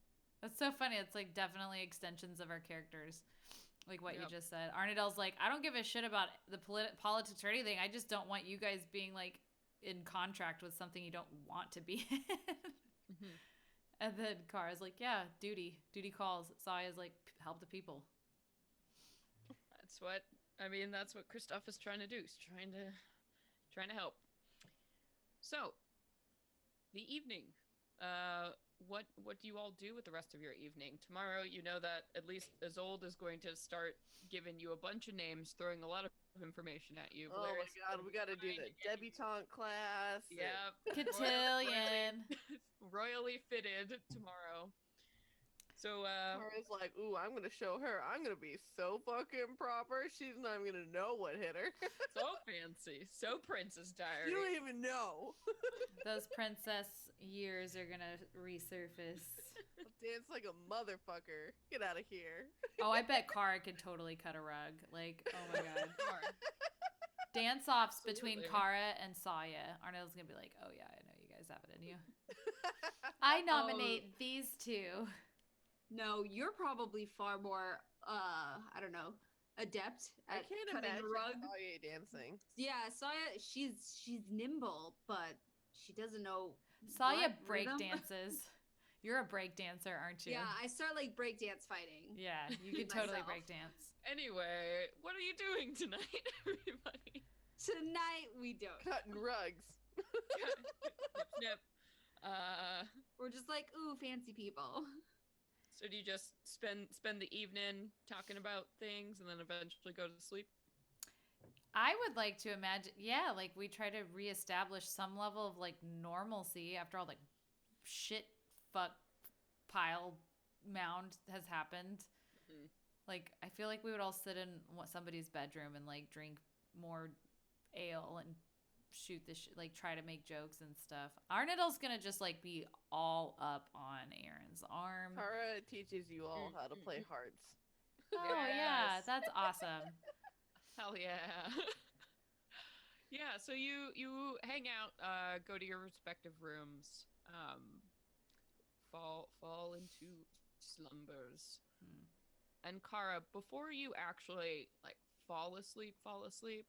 That's so funny. It's like definitely extensions of our characters. Like what you Yep. just said. Arnadell's like, I don't give a shit about the politics or anything. I just don't want you guys being like in contract with something you don't want to be in. Mhm. And then Cara's like, yeah, duty calls. Saya's like, help the people. That's what Kristoff is trying to do. He's trying to help. So, the evening. What do you all do with the rest of your evening? Tomorrow, you know that at least Isolde is going to start giving you a bunch of names, throwing a lot of information at you. Oh my god, we gotta do the debutante class. Yeah. Cotillion. Royally fitted tomorrow. So, Cara's like, ooh, I'm gonna show her. I'm gonna be so fucking proper. She's not even gonna know what hit her. so fancy. So Princess Diary. You don't even know. Those princess years are gonna resurface. I'll dance like a motherfucker. Get out of here. Oh, I bet Cara could totally cut a rug. Like, oh my god. Sure. Dance offs between Absolutely. Cara and Saya. Arnold's gonna be like, oh yeah, I know you guys have it in you. I nominate these two. No, you're probably far more, I don't know, adept I at can't cutting imagine a rug. Talia dancing. Yeah, Saya, she's nimble, but she doesn't know. Saya what break rhythm. dances. You're a break dancer, aren't you? Yeah, I start like breakdance fighting. Yeah, you could totally Myself. break dance. Anyway, what are you doing tonight, everybody? Tonight we don't. Cutting rugs. Snip. We're just like, ooh, fancy people. So do you just spend the evening talking about things and then eventually go to sleep? I would like to imagine, yeah, like we try to reestablish some level of like normalcy after all the shit fuck pile mound has happened. Mhm. Like, I feel like we would all sit in somebody's bedroom and like drink more ale and shoot the shit, like try to make jokes and stuff. Arnadell's gonna just like be all up on Aaron's arm. Cara teaches you all how to play hearts. Oh yeah, Yes. that's awesome. Hell yeah. Yeah, so you hang out, go to your respective rooms, fall into slumbers. And Cara, before you actually like fall asleep,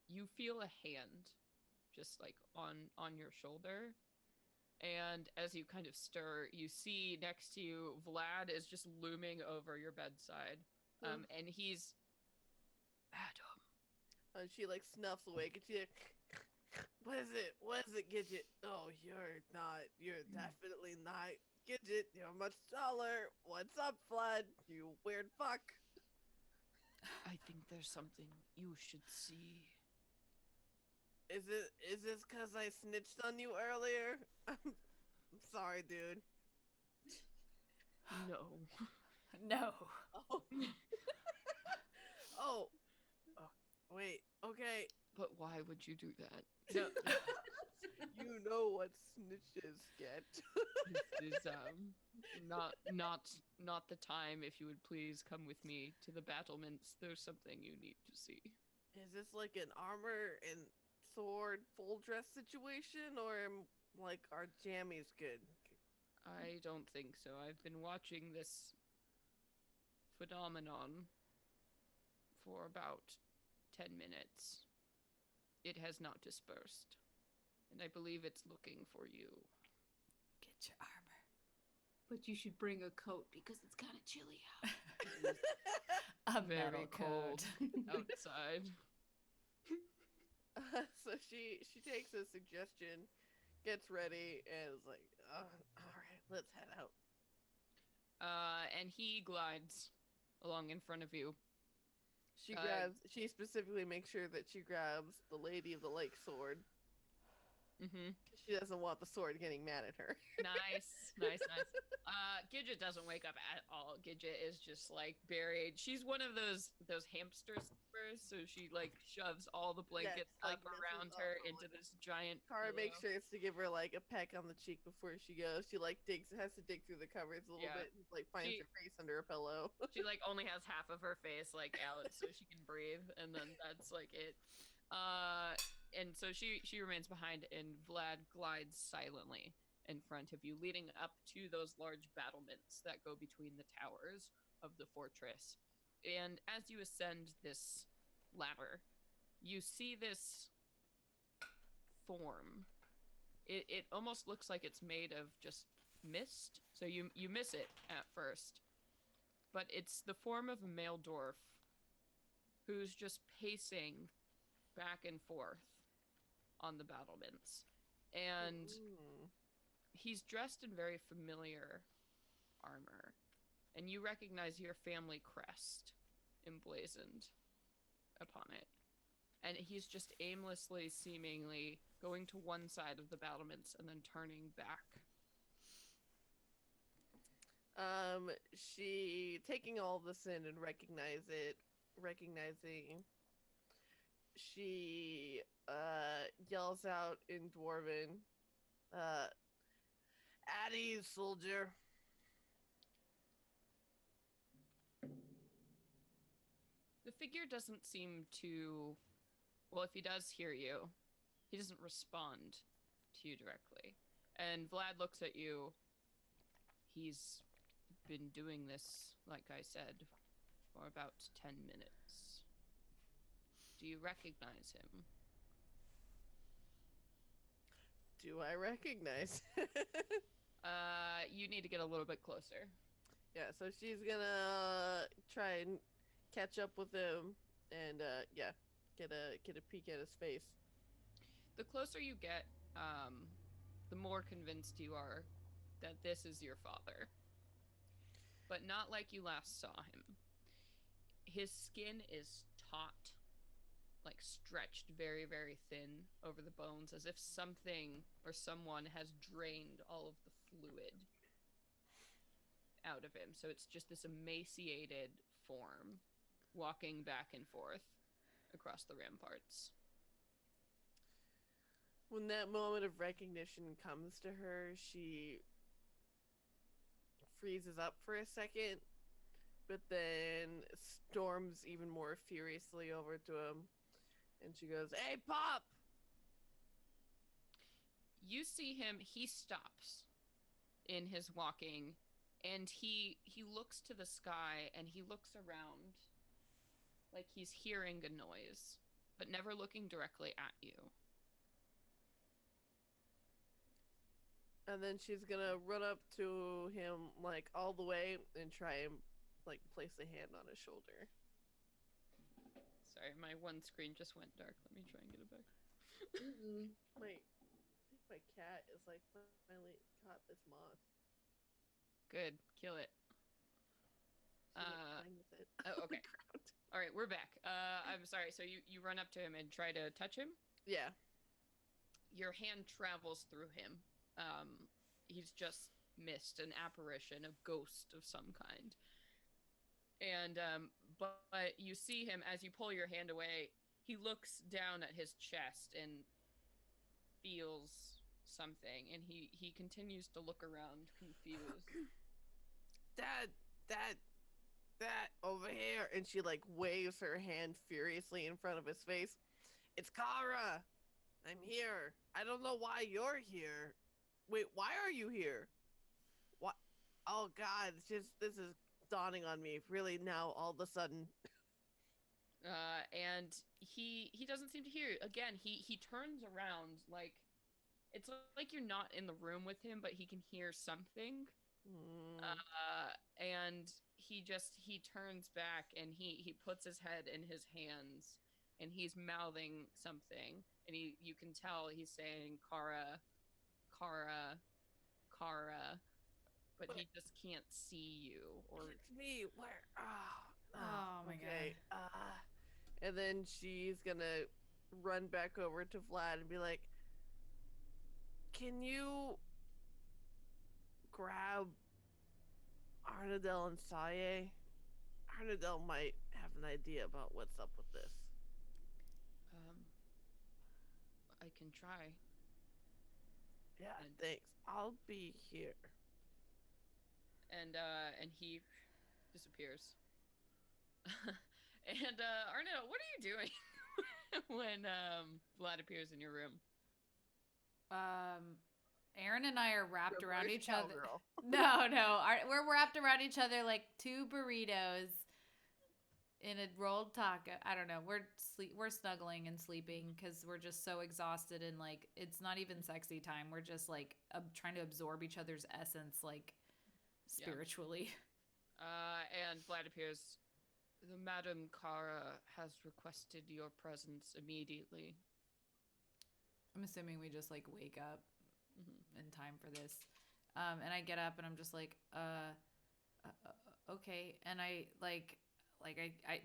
you feel a hand just like on your shoulder. And as you kind of stir, you see next to you Vlad is just looming over your bedside. And he's Adam. And she like snuffs awake and she like, what is it? Gidget? Oh, you're definitely not Gidget. You're much taller. What's up, Vlad? You weird fuck. I think there's something you should see. Is this cause I snitched on you earlier? I'm sorry, dude. No. No. Oh. oh. Wait, okay. But why would you do that? No. You know what snitches get. This is not the time. If you would please come with me to the battlements. There's something you need to see. Is this like an armor and sword full dress situation, or like our jammies good? I don't think so. I've been watching this phenomenon for about 10 minutes. It has not dispersed. And I believe it's looking for you. Get your armor. But you should bring a coat because it's kind of chilly out. A Very metal cold code. outside. So she takes a suggestion, gets ready, and is like, all right, let's head out. And he glides along in front of you. She specifically makes sure that she grabs the Lady of the Lake sword. Mm-hmm. She doesn't want the sword getting mad at her. Nice. Gidget doesn't wake up at all. Gidget is just like buried. She's one of those hamster sleepers, so she like shoves all the blankets like, up around her into this giant Cara pillow. makes sure to give her like a peck on the cheek before she goes. She like has to dig through the covers a little bit, and, like finds her face under a pillow. She like only has half of her face like out so she can breathe, and then that's like it. And so she remains behind, and Vlad glides silently in front of you, leading up to those large battlements that go between the towers of the fortress. And as you ascend this ladder, you see this form. It almost looks like it's made of just mist, so you miss it at first. But it's the form of a male dwarf who's just pacing back and forth on the battlements. And he's dressed in very familiar armor. And you recognize your family crest emblazoned upon it. And he's just aimlessly, seemingly going to one side of the battlements and then turning back. She taking all this in and recognizing, she yells out in Dwarven, at ease, soldier. The figure doesn't seem to... Well, if he does hear you, he doesn't respond to you directly. And Vlad looks at you. He's been doing this, like I said, for about 10 minutes. Do you recognize him? Do I recognize? You need to get a little bit closer. Yeah, so she's gonna try and catch up with him and get a peek at his face. The closer you get, the more convinced you are that this is your father. But not like you last saw him. His skin is taut, like stretched very, very thin over the bones, as if something or someone has drained all of the fluid out of him. So it's just this emaciated form walking back and forth across the ramparts. When that moment of recognition comes to her, she freezes up for a second, but then storms even more furiously over to him, and she goes, "Hey, Pop!" You see him, he stops in his walking, and he looks to the sky, and he looks around like he's hearing a noise, but never looking directly at you. And then she's gonna run up to him, like, all the way and try and, like, place a hand on his shoulder. Sorry, my one screen just went dark. Let me try and get it back. Wait, I think my cat is, like, finally caught this moth. Good, kill it. She's, like, playing with it. Oh, okay. All right, we're back. I'm sorry. So you run up to him and try to touch him? Yeah. Your hand travels through him. He's just mist, an apparition, a ghost of some kind. And but you see him as you pull your hand away. He looks down at his chest and feels something, and he continues to look around, confused. Dad, over here. And she, like, waves her hand furiously in front of his face. It's Cara. I'm here. I don't know why you're here. Wait, why are you here? What? Oh, God, it's just, this is dawning on me, really, now, all of a sudden. And he doesn't seem to hear you. Again, he turns around, like, it's like you're not in the room with him, but he can hear something. And he turns back, and he puts his head in his hands, and he's mouthing something, and you can tell he's saying Cara, Cara, Cara, but he just can't see you. Or it's me. Where? Oh my god. And then she's gonna run back over to Vlad and be like, can you grab Arnadel and Saye? Arnadel might have an idea about what's up with this. I can try. Yeah, thanks. I'll be here. And he disappears. And Arno, what are you doing when Vlad appears in your room? Aaron and I are wrapped around each other. Cowgirl. No, we're wrapped around each other like two burritos in a rolled taco. I don't know. We're snuggling and sleeping because we're just so exhausted, and like it's not even sexy time. We're just like trying to absorb each other's essence, like spiritually. And Vlad appears. The Madam Cara has requested your presence immediately. I'm assuming we just like wake up in time for this. And I get up and I'm just like, okay. And I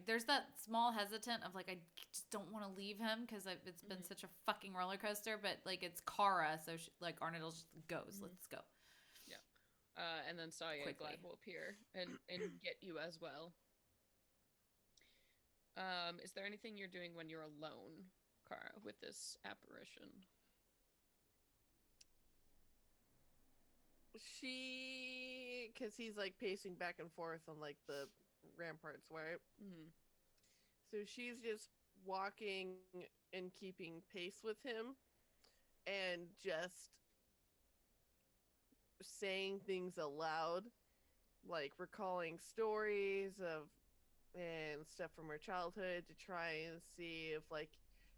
there's that small hesitant of like, I just don't want to leave him because it's been such a fucking roller coaster, but like it's Cara. So like Arnold just goes, let's go. Yeah. And then Saye Glad will appear and get you as well. Is there anything you're doing when you're alone, Cara, with this apparition? Because he's like pacing back and forth on like the ramparts, right? So she's just walking and keeping pace with him and just saying things aloud, like recalling stories of and stuff from her childhood to try and see if like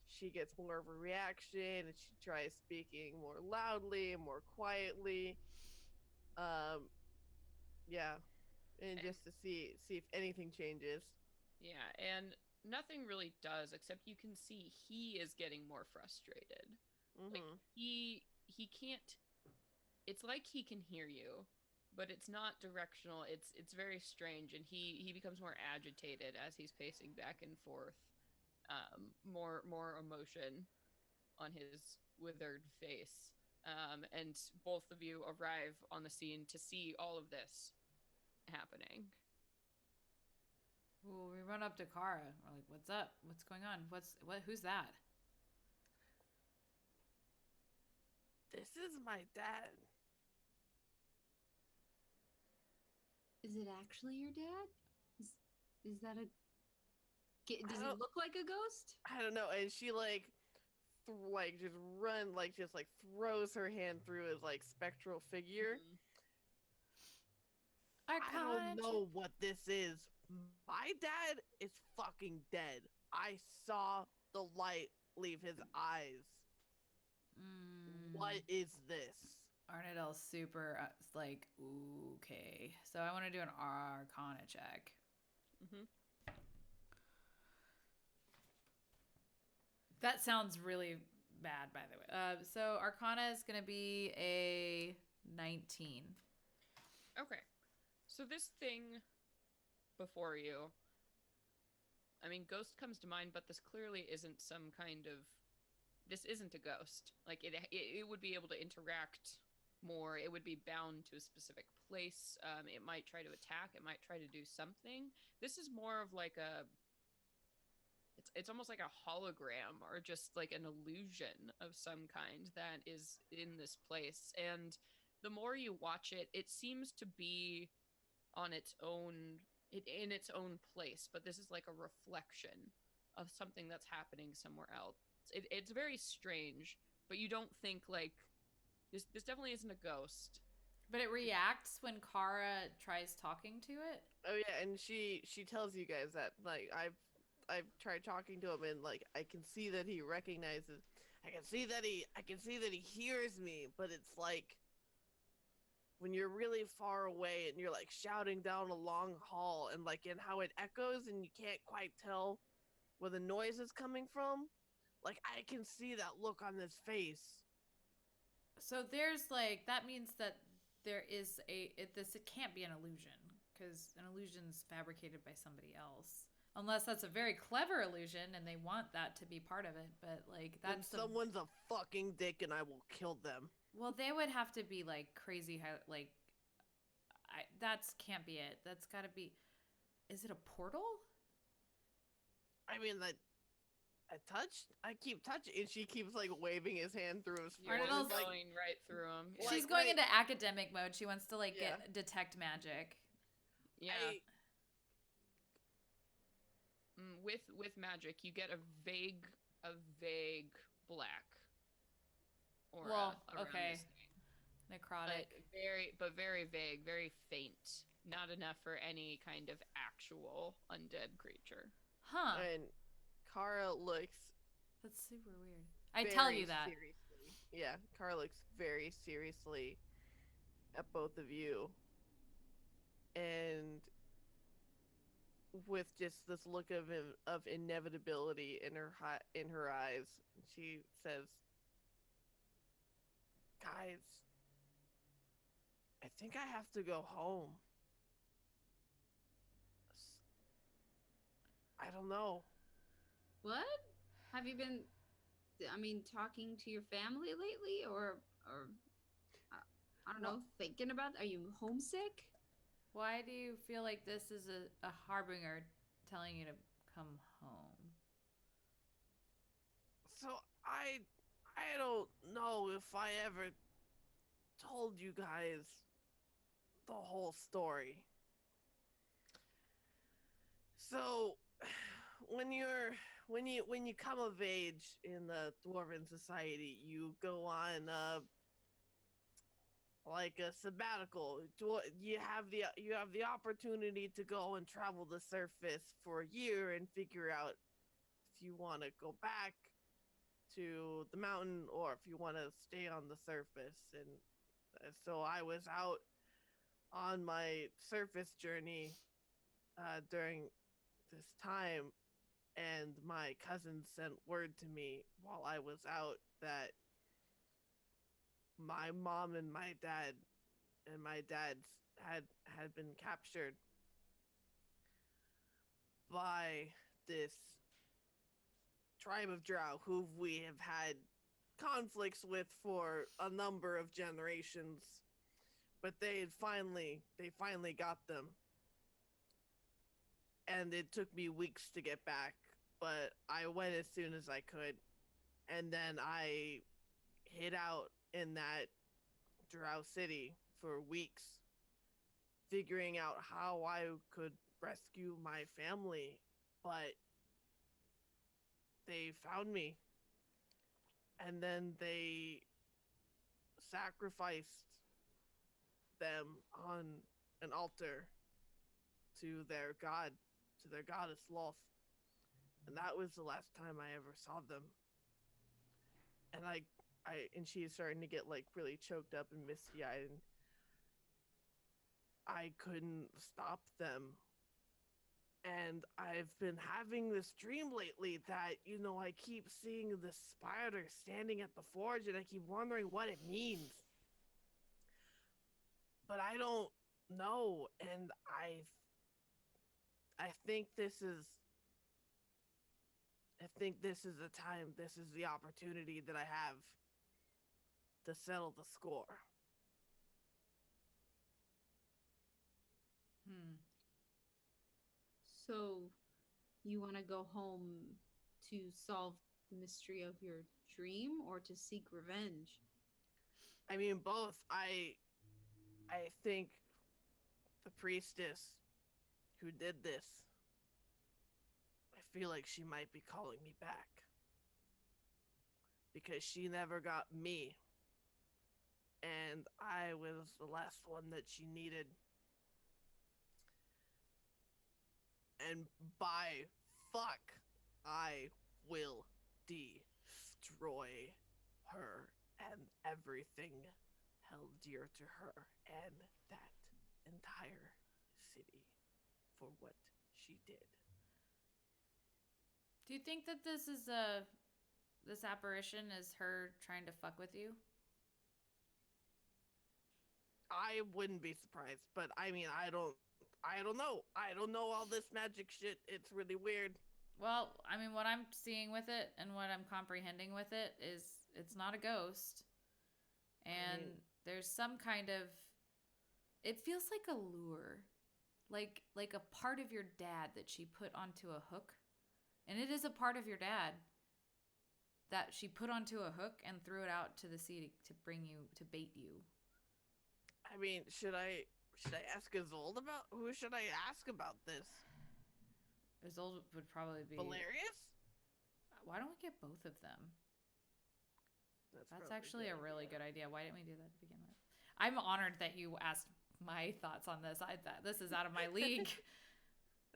she gets more of a reaction, and she tries speaking more loudly and more quietly. Yeah, and just to see if anything changes. Yeah, and nothing really does, except you can see he is getting more frustrated. Like he can't. It's like he can hear you, but it's not directional. It's very strange, and he becomes more agitated as he's pacing back and forth. More emotion on his withered face. And both of you arrive on the scene to see all of this happening. Well, we run up to Cara. We're like, "What's up? What's going on? Who's that?" This is my dad. Is it actually your dad? Is that a... Does he look like a ghost? I don't know. And she just throws her hand through his like spectral figure. I don't know what this is. My dad is fucking dead. I saw the light leave his eyes. What is this? Arnadel's super like, okay. So I want to do an Arcana check. That sounds really bad, by the way. So Arcana is going to be a 19. Okay. So this thing before you, I mean, ghost comes to mind, but this clearly isn't some kind of... This isn't a ghost. Like, it would be able to interact more. It would be bound to a specific place. It might try to attack. It might try to do something. This is more of like a... It's almost like a hologram or just like an illusion of some kind that is in this place. And the more you watch it, it seems to be on its own, in its own place. But this is like a reflection of something that's happening somewhere else. It's very strange, but you don't think like this definitely isn't a ghost. But it reacts when Cara tries talking to it. Oh yeah, and she tells you guys that like I've tried talking to him, and like I can see that he recognizes. I can see that he hears me, but it's like when you're really far away and you're like shouting down a long hall, and like in how it echoes and you can't quite tell where the noise is coming from. Like I can see that look on his face. So there's like, that means that there is it can't be an illusion, because an illusion's fabricated by somebody else. Unless that's a very clever illusion and they want that to be part of it, but like Then that's the someone's a fucking dick and I will kill them. well, they would have to be like crazy how like that's can't be it. That's got to be. Is it a portal? I mean, I keep touching, and she keeps like waving his hand through his You're phone. Arnold's just like- going right through them. Like, She's going right- into academic mode. She wants to like Yeah. detect magic. Yeah. I- With magic, you get a vague black. Or Well, around okay. this thing. Necrotic. But very vague, very faint. Not enough for any kind of actual undead creature. Huh. And Cara looks. That's super weird. I tell you that. Seriously. Yeah, Cara looks very seriously at both of you, and with just this look of inevitability in her eyes, she says, "Guys, I think I have to go home. I don't know." What? Have you been, I mean, talking to your family lately, or I don't know, thinking about? Are you homesick? Why do you feel like this is a harbinger telling you to come home? So I don't know if I ever told you guys the whole story. So when you come of age in the dwarven society, you go on like a sabbatical. You have the opportunity to go and travel the surface for a year and figure out if you want to go back to the mountain or if you want to stay on the surface. And so I was out on my surface journey during this time, and my cousin sent word to me while I was out that my mom and my dad's had been captured by this tribe of drow who we have had conflicts with for a number of generations, but they finally got them, and it took me weeks to get back, but I went as soon as I could, and then I hid out in that drow city for weeks, figuring out how I could rescue my family, but they found me, and then they sacrificed them on an altar to their god, to their goddess Loth, and that was the last time I ever saw them. And and she's starting to get like really choked up and misty-eyed, and I couldn't stop them. And I've been having this dream lately that, I keep seeing this spider standing at the forge, and I keep wondering what it means. But I don't know, and I think this is the time, this is the opportunity that I have to settle the score. So, you want to go home to solve the mystery of your dream or to seek revenge? I mean, both. I think the priestess who did this, I feel like she might be calling me back. Because she never got me. And I was the last one that she needed. And by fuck, I will destroy her and everything held dear to her and that entire city for what she did. Do you think that this apparition is her trying to fuck with you? I wouldn't be surprised, but I mean, I I don't know. I don't know all this magic shit. It's really weird. Well, I mean, what I'm seeing with it and what I'm comprehending with it is it's not a ghost. And there's some kind of, it feels like a lure. Like a part of your dad that she put onto a hook. And it is a part of your dad that she put onto a hook and threw it out to the sea to bring you, to bait you. I mean, should I ask Isolde about, who should I ask about this? Isolde would probably be Valerius? Why don't we get both of them? That's actually a really good idea. Why didn't we do that to begin with? I'm honored that you asked my thoughts on this. This is out of my league.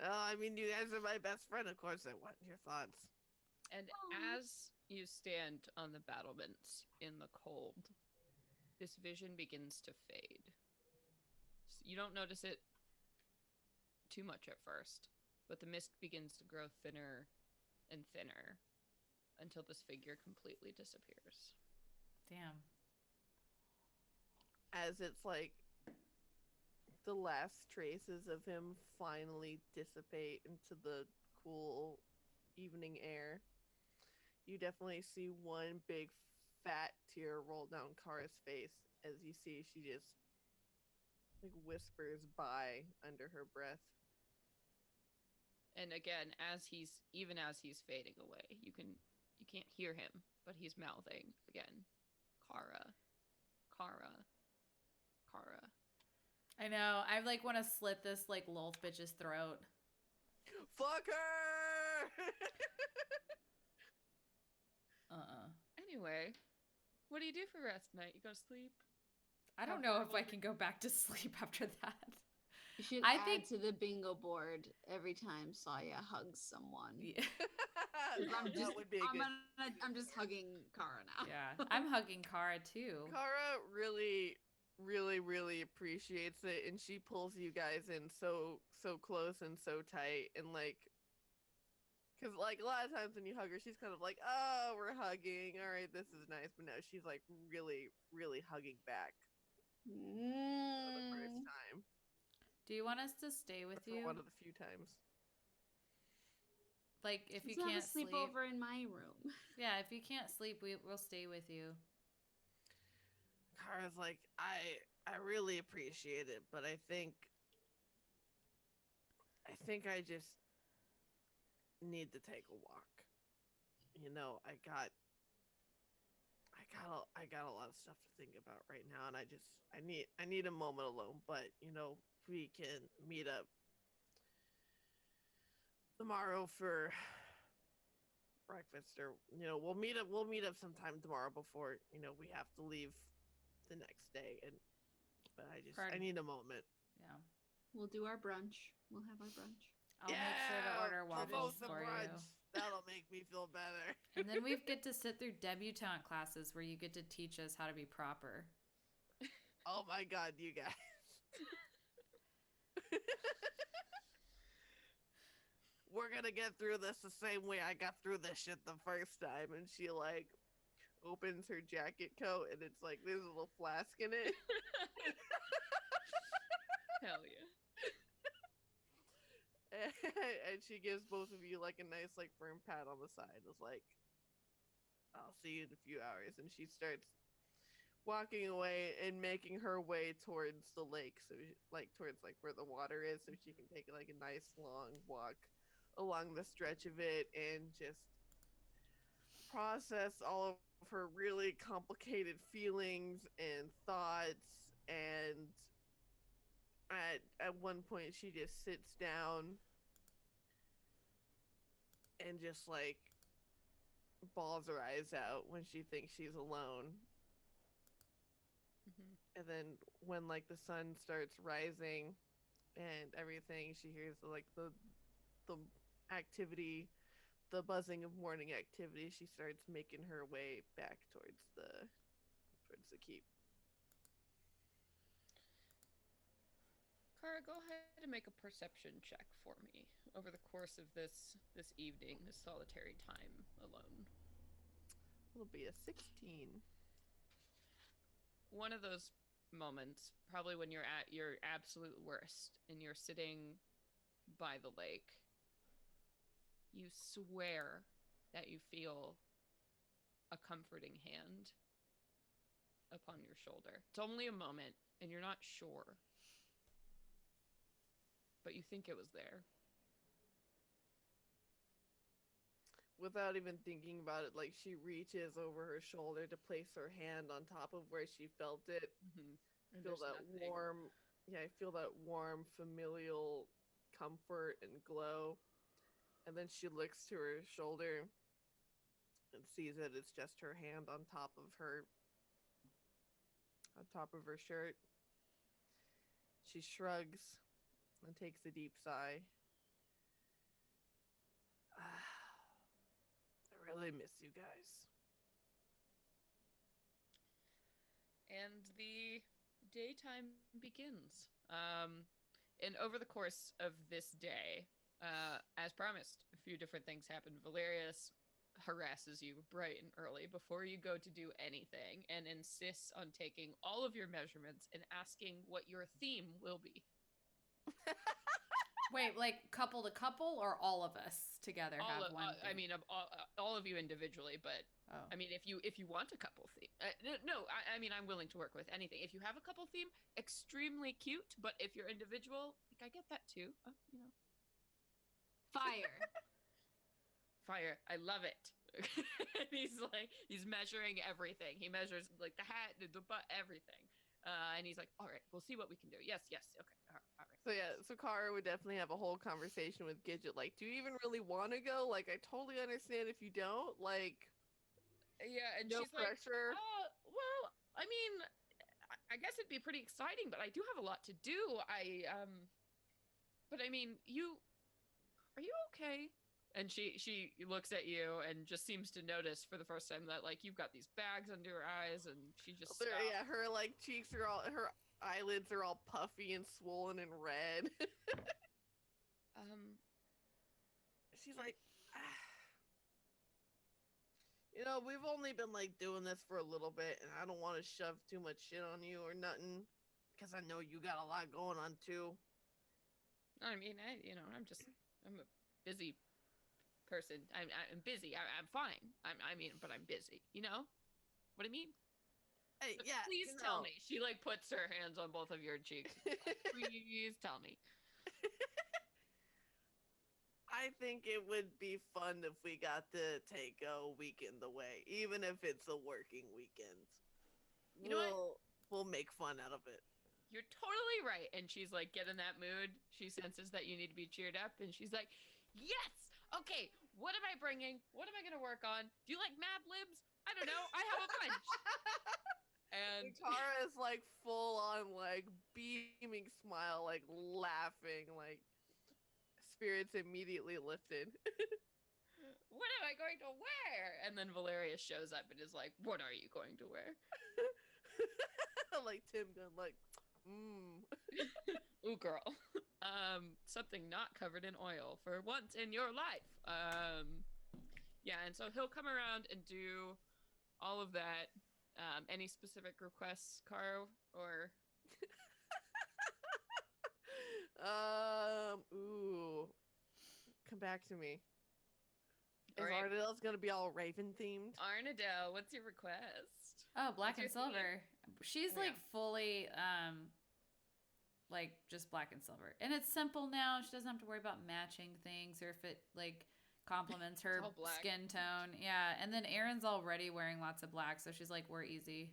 Oh, I mean, you guys are my best friend. Of course, I want your thoughts. And as you stand on the battlements in the cold, this vision begins to fade. You don't notice it too much at first, but the mist begins to grow thinner and thinner until this figure completely disappears. Damn. As it's like the last traces of him finally dissipate into the cool evening air, you definitely see one big fat tear roll down Cara's face as you see she just like whispers by under her breath. And again, as he's fading away, you can't hear him, but he's mouthing again, Cara, Cara, Cara. I know. I like want to slit this like Lolth bitch's throat. Fuck her! Anyway, what do you do for rest tonight? You go to sleep? I don't know if I can go back to sleep after that. You should add to the bingo board every time Saya hugs someone. Yeah. I'm just hugging Cara now. Yeah, I'm hugging Cara too. Cara really, really, really appreciates it, and she pulls you guys in so close and so tight, and like, because like a lot of times when you hug her, she's kind of like, oh, we're hugging, all right, this is nice, but no, she's like really, really hugging back for the first time. Do you want us to stay with you? One of the few times. Like, if you Let's can't have a sleep over in my room. Yeah, if you can't sleep, we'll stay with you. Cara's like, I really appreciate it, but I think I just need to take a walk. You know, I got a lot of stuff to think about right now, and I need a moment alone, but you know, we can meet up tomorrow for breakfast, or you know, we'll meet up sometime tomorrow before, you know, we have to leave the next day, but I need a moment. Yeah. We'll do our brunch. We'll have our brunch. I'll make sure to order waffles for you. That'll make me feel better. And then we get to sit through debutante classes where you get to teach us how to be proper. Oh my god, you guys. We're gonna get through this the same way I got through this shit the first time. And she like opens her jacket coat and it's like there's a little flask in it. Hell yeah. And she gives both of you like a nice like firm pat on the side. It's like, I'll see you in a few hours. And she starts walking away and making her way towards the lake, so like towards like where the water is, so she can take like a nice long walk along the stretch of it and just process all of her really complicated feelings and thoughts. And at one point she just sits down and just like bawls her eyes out when she thinks she's alone. And then when like the sun starts rising and everything, she hears like the activity, the buzzing of morning activity. She starts making her way back towards the keep. Cara, go ahead and make a perception check for me over the course of this evening, this solitary time alone. It'll be a 16. One of those moments, probably when you're at your absolute worst and you're sitting by the lake, you swear that you feel a comforting hand upon your shoulder. It's only a moment, and you're not sure, but you think it was there. Without even thinking about it, like she reaches over her shoulder to place her hand on top of where she felt it. Mm-hmm. Feel that warm, yeah, I feel that warm familial comfort and glow. And then she looks to her shoulder and sees that it's just her hand on top of her shirt. She shrugs and takes a deep sigh. I really miss you guys. And the daytime begins. And over the course of this day, as promised, a few different things happen. Valerius harasses you bright and early before you go to do anything and insists on taking all of your measurements and asking what your theme will be. Wait, like couple to couple, or all of us together have one theme? I mean, all of you individually, but Oh. I mean, if you want a couple theme, I mean, I'm willing to work with anything. If you have a couple theme, extremely cute. But if you're individual, like I get that too. You know, Fire. fire. I love it. And he's measuring everything. He measures like the hat, the butt, everything. And he's like, all right, we'll see what we can do. Yes, okay, all right. So yeah, so Cara would definitely have a whole conversation with Gidget. Like, do you even really want to go? Like, I totally understand if you don't. Like, yeah, and no she's pressure. Like, well, I mean, I guess it'd be pretty exciting, but I do have a lot to do. But I mean, are you okay? And she looks at you and just seems to notice for the first time that like you've got these bags under your eyes, and she just stops. Yeah, her like cheeks are all, her eyelids are all puffy and swollen and red. She's like, you know, we've only been like doing this for a little bit, and I don't want to shove too much shit on you or nothing, because I know you got a lot going on too. I mean, I'm a busy person. I'm busy. I'm fine. But I'm busy. You know what I mean? Hey, yeah. Please tell me. She like puts her hands on both of your cheeks. Please tell me. I think it would be fun if we got to take a weekend away, even if it's a working weekend. You know what? We'll make fun out of it. You're totally right. And she's like, get in that mood. She senses that you need to be cheered up, and she's like, yes. Okay, what am I bringing? What am I going to work on? Do you like Mad Libs? I don't know. I have a bunch. And Cara is like full on like beaming smile, like laughing, like spirits immediately lifted. What am I going to wear? And then Valerius shows up and is like, what are you going to wear? Like Tim Gunn, like, Ooh, girl. Something not covered in oil for once in your life. Yeah, and so he'll come around and do all of that. Any specific requests, Cara, or? Come back to me. Is Right. Ardedel's gonna be all Raven themed? Arnadel, what's your request? Oh, black What's and your theme? silver. She's Oh, like yeah. fully like just black and silver. And it's simple now. She doesn't have to worry about matching things or if it like complements her all black. skin tone. Yeah. And then Aaron's already wearing lots of black, so she's like, we're easy.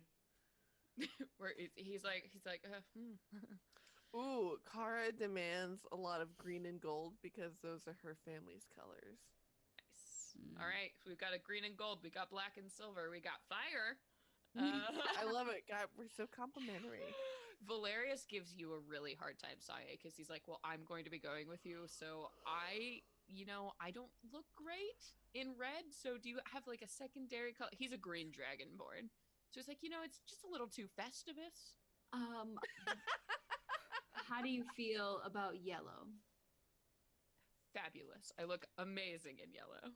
He's like, Ooh, Cara demands a lot of green and gold because those are her family's colors. Nice. Mm. All right, we've got a green and gold. We got black and silver. We got fire. I love it. God, we're so complimentary. Valerius gives you a really hard time, Saye, because he's like, well, I'm going to be going with you, so I don't look great in red, so do you have like a secondary color? He's a green dragonborn. So it's like, it's just a little too festivus. How do you feel about yellow? Fabulous. I look amazing in yellow.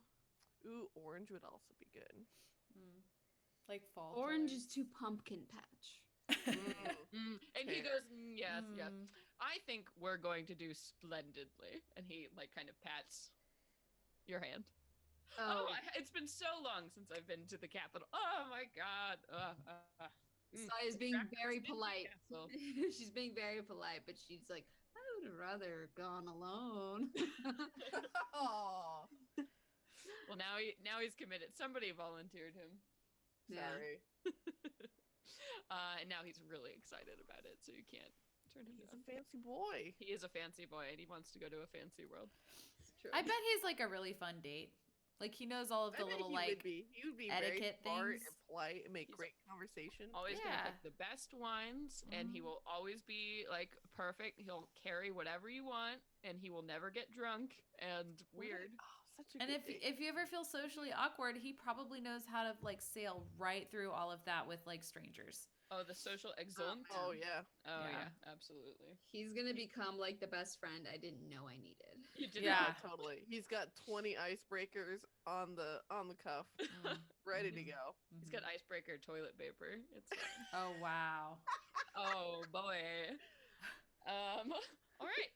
Ooh, orange would also be good. Like fall. Orange colors. is too pumpkin patch. And he goes, yes, yes. Mm. I think we're going to do splendidly. And he like kind of pats your hand. Oh, It's been so long since I've been to the capital. Oh my god. Saya's being very Dracula's polite. Castle. She's being very polite, but she's like, I would have rather gone alone. Oh, Well, now he's committed. Somebody volunteered him. Yeah. sorry. And now he's really excited about it, so you can't turn him He's down. a fancy boy. He is a fancy boy, and he wants to go to a fancy world. It's true. I bet he's like a really fun date. Like he knows all of the I bet little he like would be. He would be etiquette very smart things. and polite and make He's great conversation. Always gonna Yeah. pick the best wines, and he Mhm. will always be like perfect. He'll carry whatever you want, and he will never get drunk and weird. Oh, such a And good date. if you ever feel socially awkward, he probably knows how to like sail right through all of that with like strangers. Oh, the social exult. Oh yeah. Oh Yeah. yeah, absolutely. He's gonna become like the best friend I didn't know I needed. You did Yeah. Totally. He's got 20 icebreakers on the cuff, Mm. ready to Mhm. go. He's Mhm. got icebreaker toilet paper. It's Oh wow. oh boy. All right,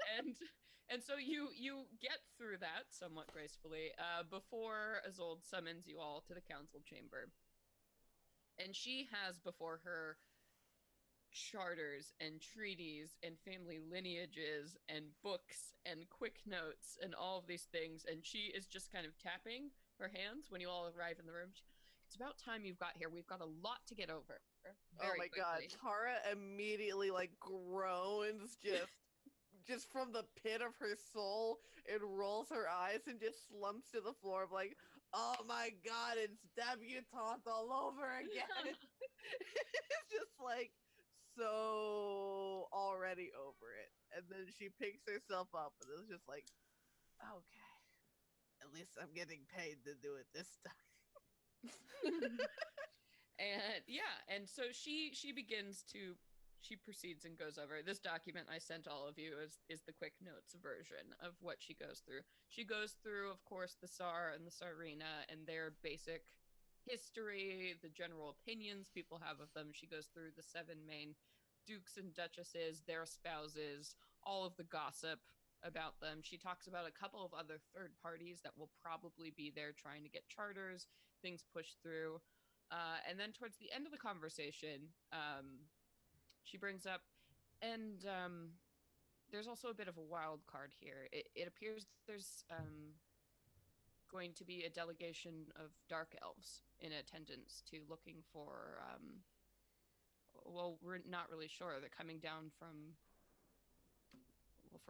and so you get through that somewhat gracefully before Isolde summons you all to the council chamber, and she has before her charters and treaties and family lineages and books and quick notes and all of these things, and she is just kind of tapping her hands when you all arrive in the room. It's about time you've got here. We've got a lot to get over. Oh my god. Cara immediately like groans just from the pit of her soul and rolls her eyes and just slumps to the floor like, oh my god, it's debutante all over again. It's just like so already over it. And then she picks herself up and it's just like, okay, at least I'm getting paid to do it this time. And yeah, and so she proceeds and goes over this document I sent all of you is the quick notes version of what she goes through. She goes through, of course, the Tsar and the Tsarina and their basic history, the general opinions people have of them. She goes through the 7 main dukes and duchesses, their spouses, all of the gossip about them. She talks about a couple of other third parties that will probably be there trying to get charters, things pushed through. And then towards the end of the conversation, she brings up, and there's also a bit of a wild card here. It appears there's going to be a delegation of dark elves in attendance to looking for, well, we're not really sure. They're coming down from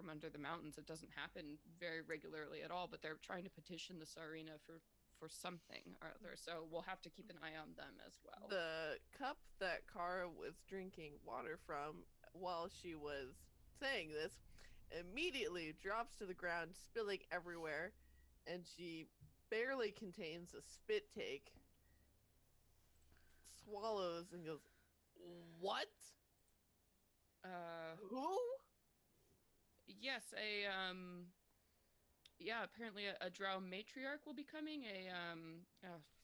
under the mountains. It doesn't happen very regularly at all, but they're trying to petition the Tsarina for something or other, so we'll have to keep an eye on them as well. The cup that Cara was drinking water from while she was saying this immediately drops to the ground, spilling everywhere, and she barely contains a spit take, swallows, and goes, "What? Who?" Yes, apparently a drow matriarch will be coming.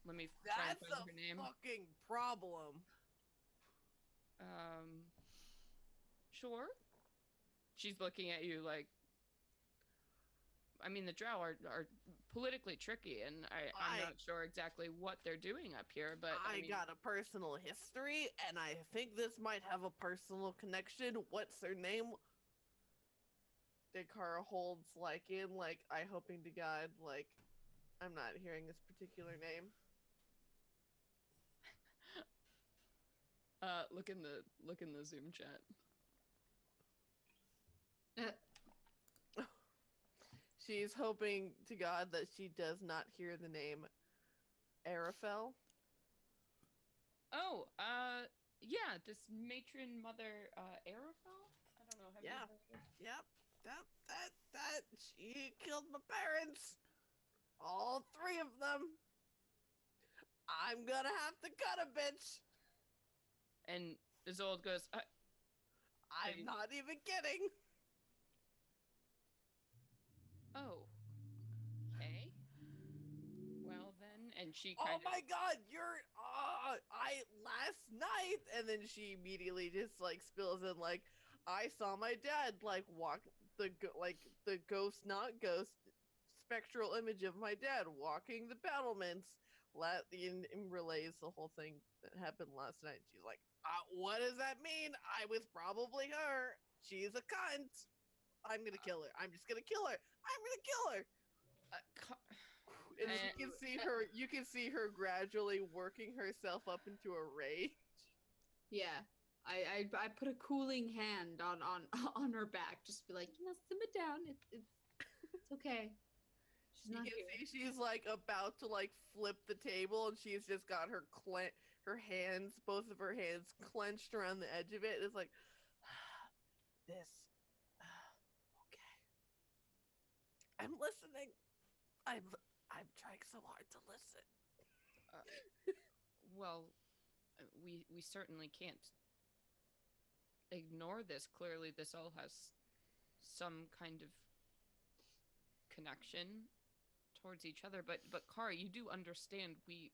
Let me try and That's find a her name. fucking problem. Sure. She's looking at you like, I mean, the drow are politically tricky, and I'm not sure exactly what they're doing up here, but I got a personal history, and I think this might have a personal connection. What's her name? That Cara holds like in like I hoping to God like I'm not hearing this particular name. look in the Zoom chat. She's hoping to God that she does not hear the name Arafel. Oh, yeah, this matron mother Arafel? I don't know. Have you heard of? Yep. That she killed my parents. All 3 of them. I'm gonna have to cut a bitch. And Isolde goes, I'm not even kidding. oh, okay. Well then, And she Oh kind of, my god, you're I last night, and then she immediately just like spills in like, I saw my dad like walk the ghost, not ghost, spectral image of my dad walking the battlements. And relays the whole thing that happened last night. She's like, what does that mean? I was probably her. She's a cunt. I'm gonna kill her. I'm just gonna kill her. I'm gonna kill her. And you can see her gradually working herself up into a rage. Yeah. I put a cooling hand on her back. Just be like, simmer down. It's okay. She's not You can here. see she's like about to like flip the table, and she's just got her hands, both of her hands clenched around the edge of it. It's like, this. Okay. I'm listening. I'm trying so hard to listen. well, we certainly can't ignore this. Clearly, this all has some kind of connection towards each other. But Cara, you do understand we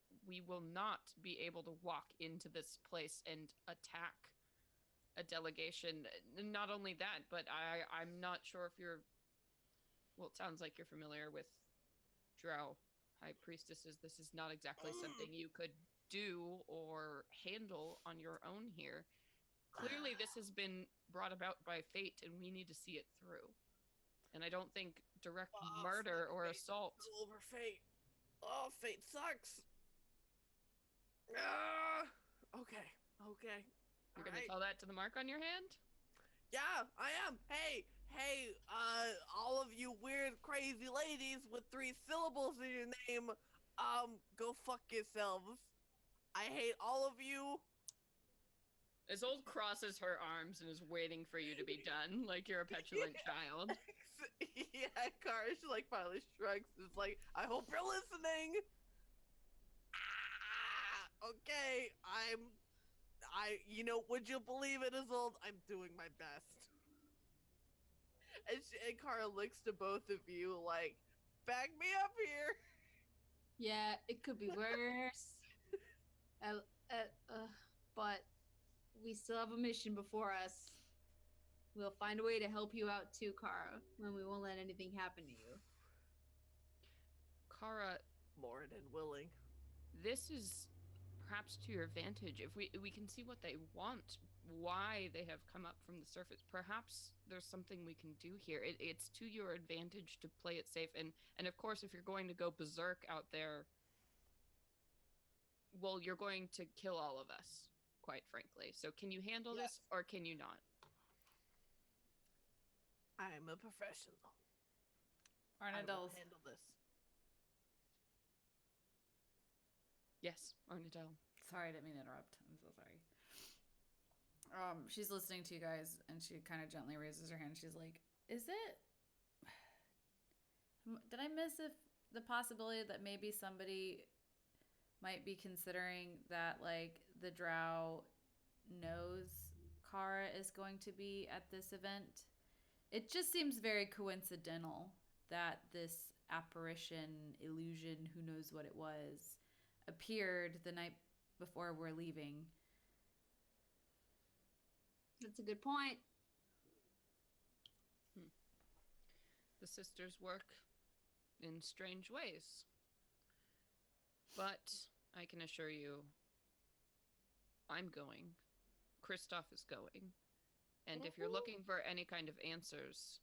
will not be able to walk into this place and attack a delegation. Not only that, but I'm not sure if you're. Well, it sounds like you're familiar with Drow High Priestesses. This is not exactly something you could do or handle on your own here. Clearly, this has been brought about by fate, and we need to see it through. And I don't think direct murder or assault. Over fate. Oh, fate sucks. Okay. You're gonna tell that to the mark on your hand? Yeah, I am. Hey, all of you weird, crazy ladies with 3 syllables in your name, go fuck yourselves. I hate all of you. Isolde crosses her arms and is waiting for you to be done, like you're a petulant child. Yeah, Cara, she like finally shrugs. It's like, I hope you're listening. Okay, would you believe it, Isolde? I'm doing my best. And Cara looks to both of you like, back me up here. Yeah, it could be worse. But we still have a mission before us. We'll find a way to help you out too, Cara, when we won't let anything happen to you. Cara, more than willing. This is perhaps to your advantage. If we can see what they want, why they have come up from the surface, perhaps there's something we can do here. It's to your advantage to play it safe. And of course, if you're going to go berserk out there, well, you're going to kill all of us, quite frankly. So can you handle this, or can you not? I'm a professional. Arnadell's. Handle this. Yes, Arnadell. Sorry, I didn't mean to interrupt. I'm so sorry. She's listening to you guys, and she kind of gently raises her hand. She's like, "Is it? Did I miss the possibility that maybe somebody might be considering that, like, the Drow knows Cara is going to be at this event? It just seems very coincidental that this apparition, illusion, who knows what it was, appeared the night before we're leaving." That's a good point. The sisters work in strange ways. But I can assure you, I'm going. Kristoff is going. And if you're looking for any kind of answers,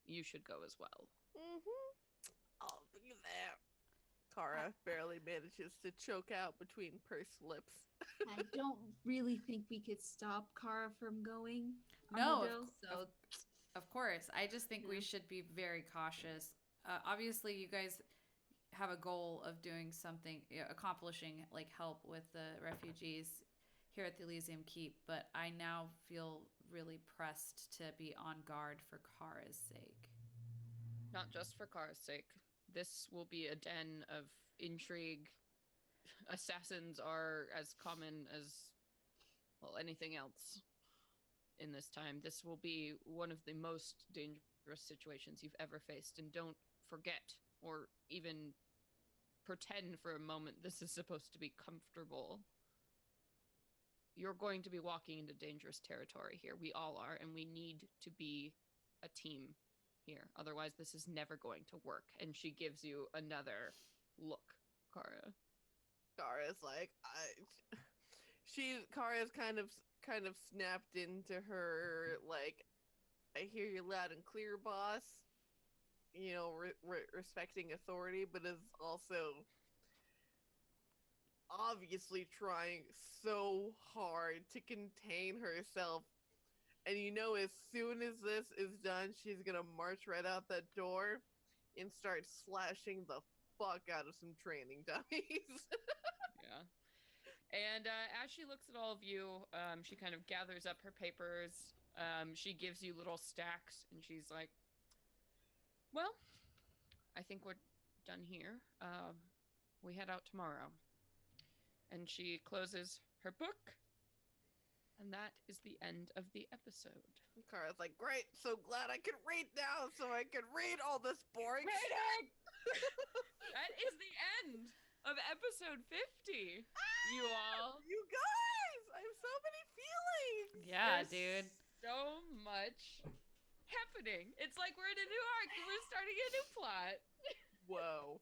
you should go as well. I'll be there. Cara barely manages to choke out between pursed lips. I don't really think we could stop Cara from going. No, So of course. I just think we should be very cautious. Obviously, you guys have a goal of doing something, accomplishing, like, help with the refugees here at the Elysium Keep, but I now feel really pressed to be on guard for Cara's sake. Not just for Cara's sake. This will be a den of intrigue. Assassins are as common as, well, anything else in this time. This will be one of the most dangerous situations you've ever faced. And don't forget, or even pretend for a moment this is supposed to be comfortable. You're going to be walking into dangerous territory here. We all are, and we need to be a team here. Otherwise, this is never going to work. And she gives you another look, Cara. Cara's like, Cara's kind of snapped into her, like, I hear you loud and clear, boss. You know, respecting authority, but is also obviously trying so hard to contain herself. And you know, as soon as this is done, she's gonna march right out that door and start slashing the fuck out of some training dummies. Yeah. And as she looks at all of you, she kind of gathers up her papers. She gives you little stacks, and she's like, well, I think we're done here. We head out tomorrow. And she closes her book, and that is the end of the episode. Cara's like, great, so glad I can read now so I can read all this boring shit. That is the end of episode 50. You all. You guys! I have so many feelings! Yeah, There's dude. so much happening. It's like we're in a new arc and we're starting a new plot. Whoa.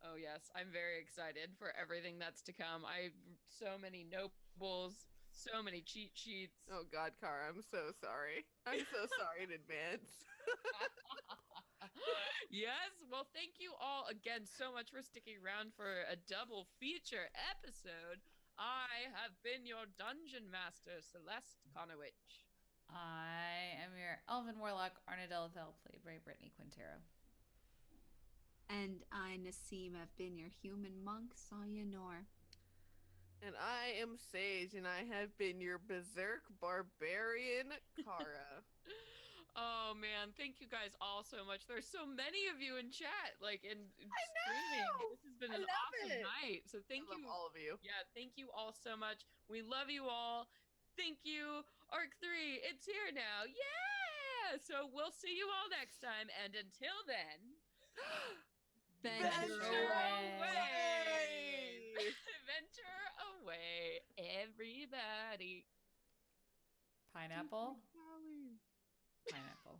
Oh yes, I'm very excited for everything that's to come. So many nobles, so many cheat sheets. Oh god, Cara, I'm so sorry. I'm so sorry in advance. Yes, well thank you all again so much for sticking around for a double feature episode. I have been your dungeon master, Celeste Conowitch. I am your elven warlock, Arna Delethel, played by Brittany Quintero. And I, Nassim, have been your human monk, Sonya Nor. And I am Sage, and I have been your berserk barbarian, Cara. Oh man, thank you guys all so much. There's so many of you in chat, like in streaming. This has been an awesome night. So thank you, all of you. Yeah, thank you all so much. We love you all. Thank you, Arc 3. It's here now. Yeah. So we'll see you all next time, and until then, Venture away. Venture away, everybody. Pineapple? Pineapple.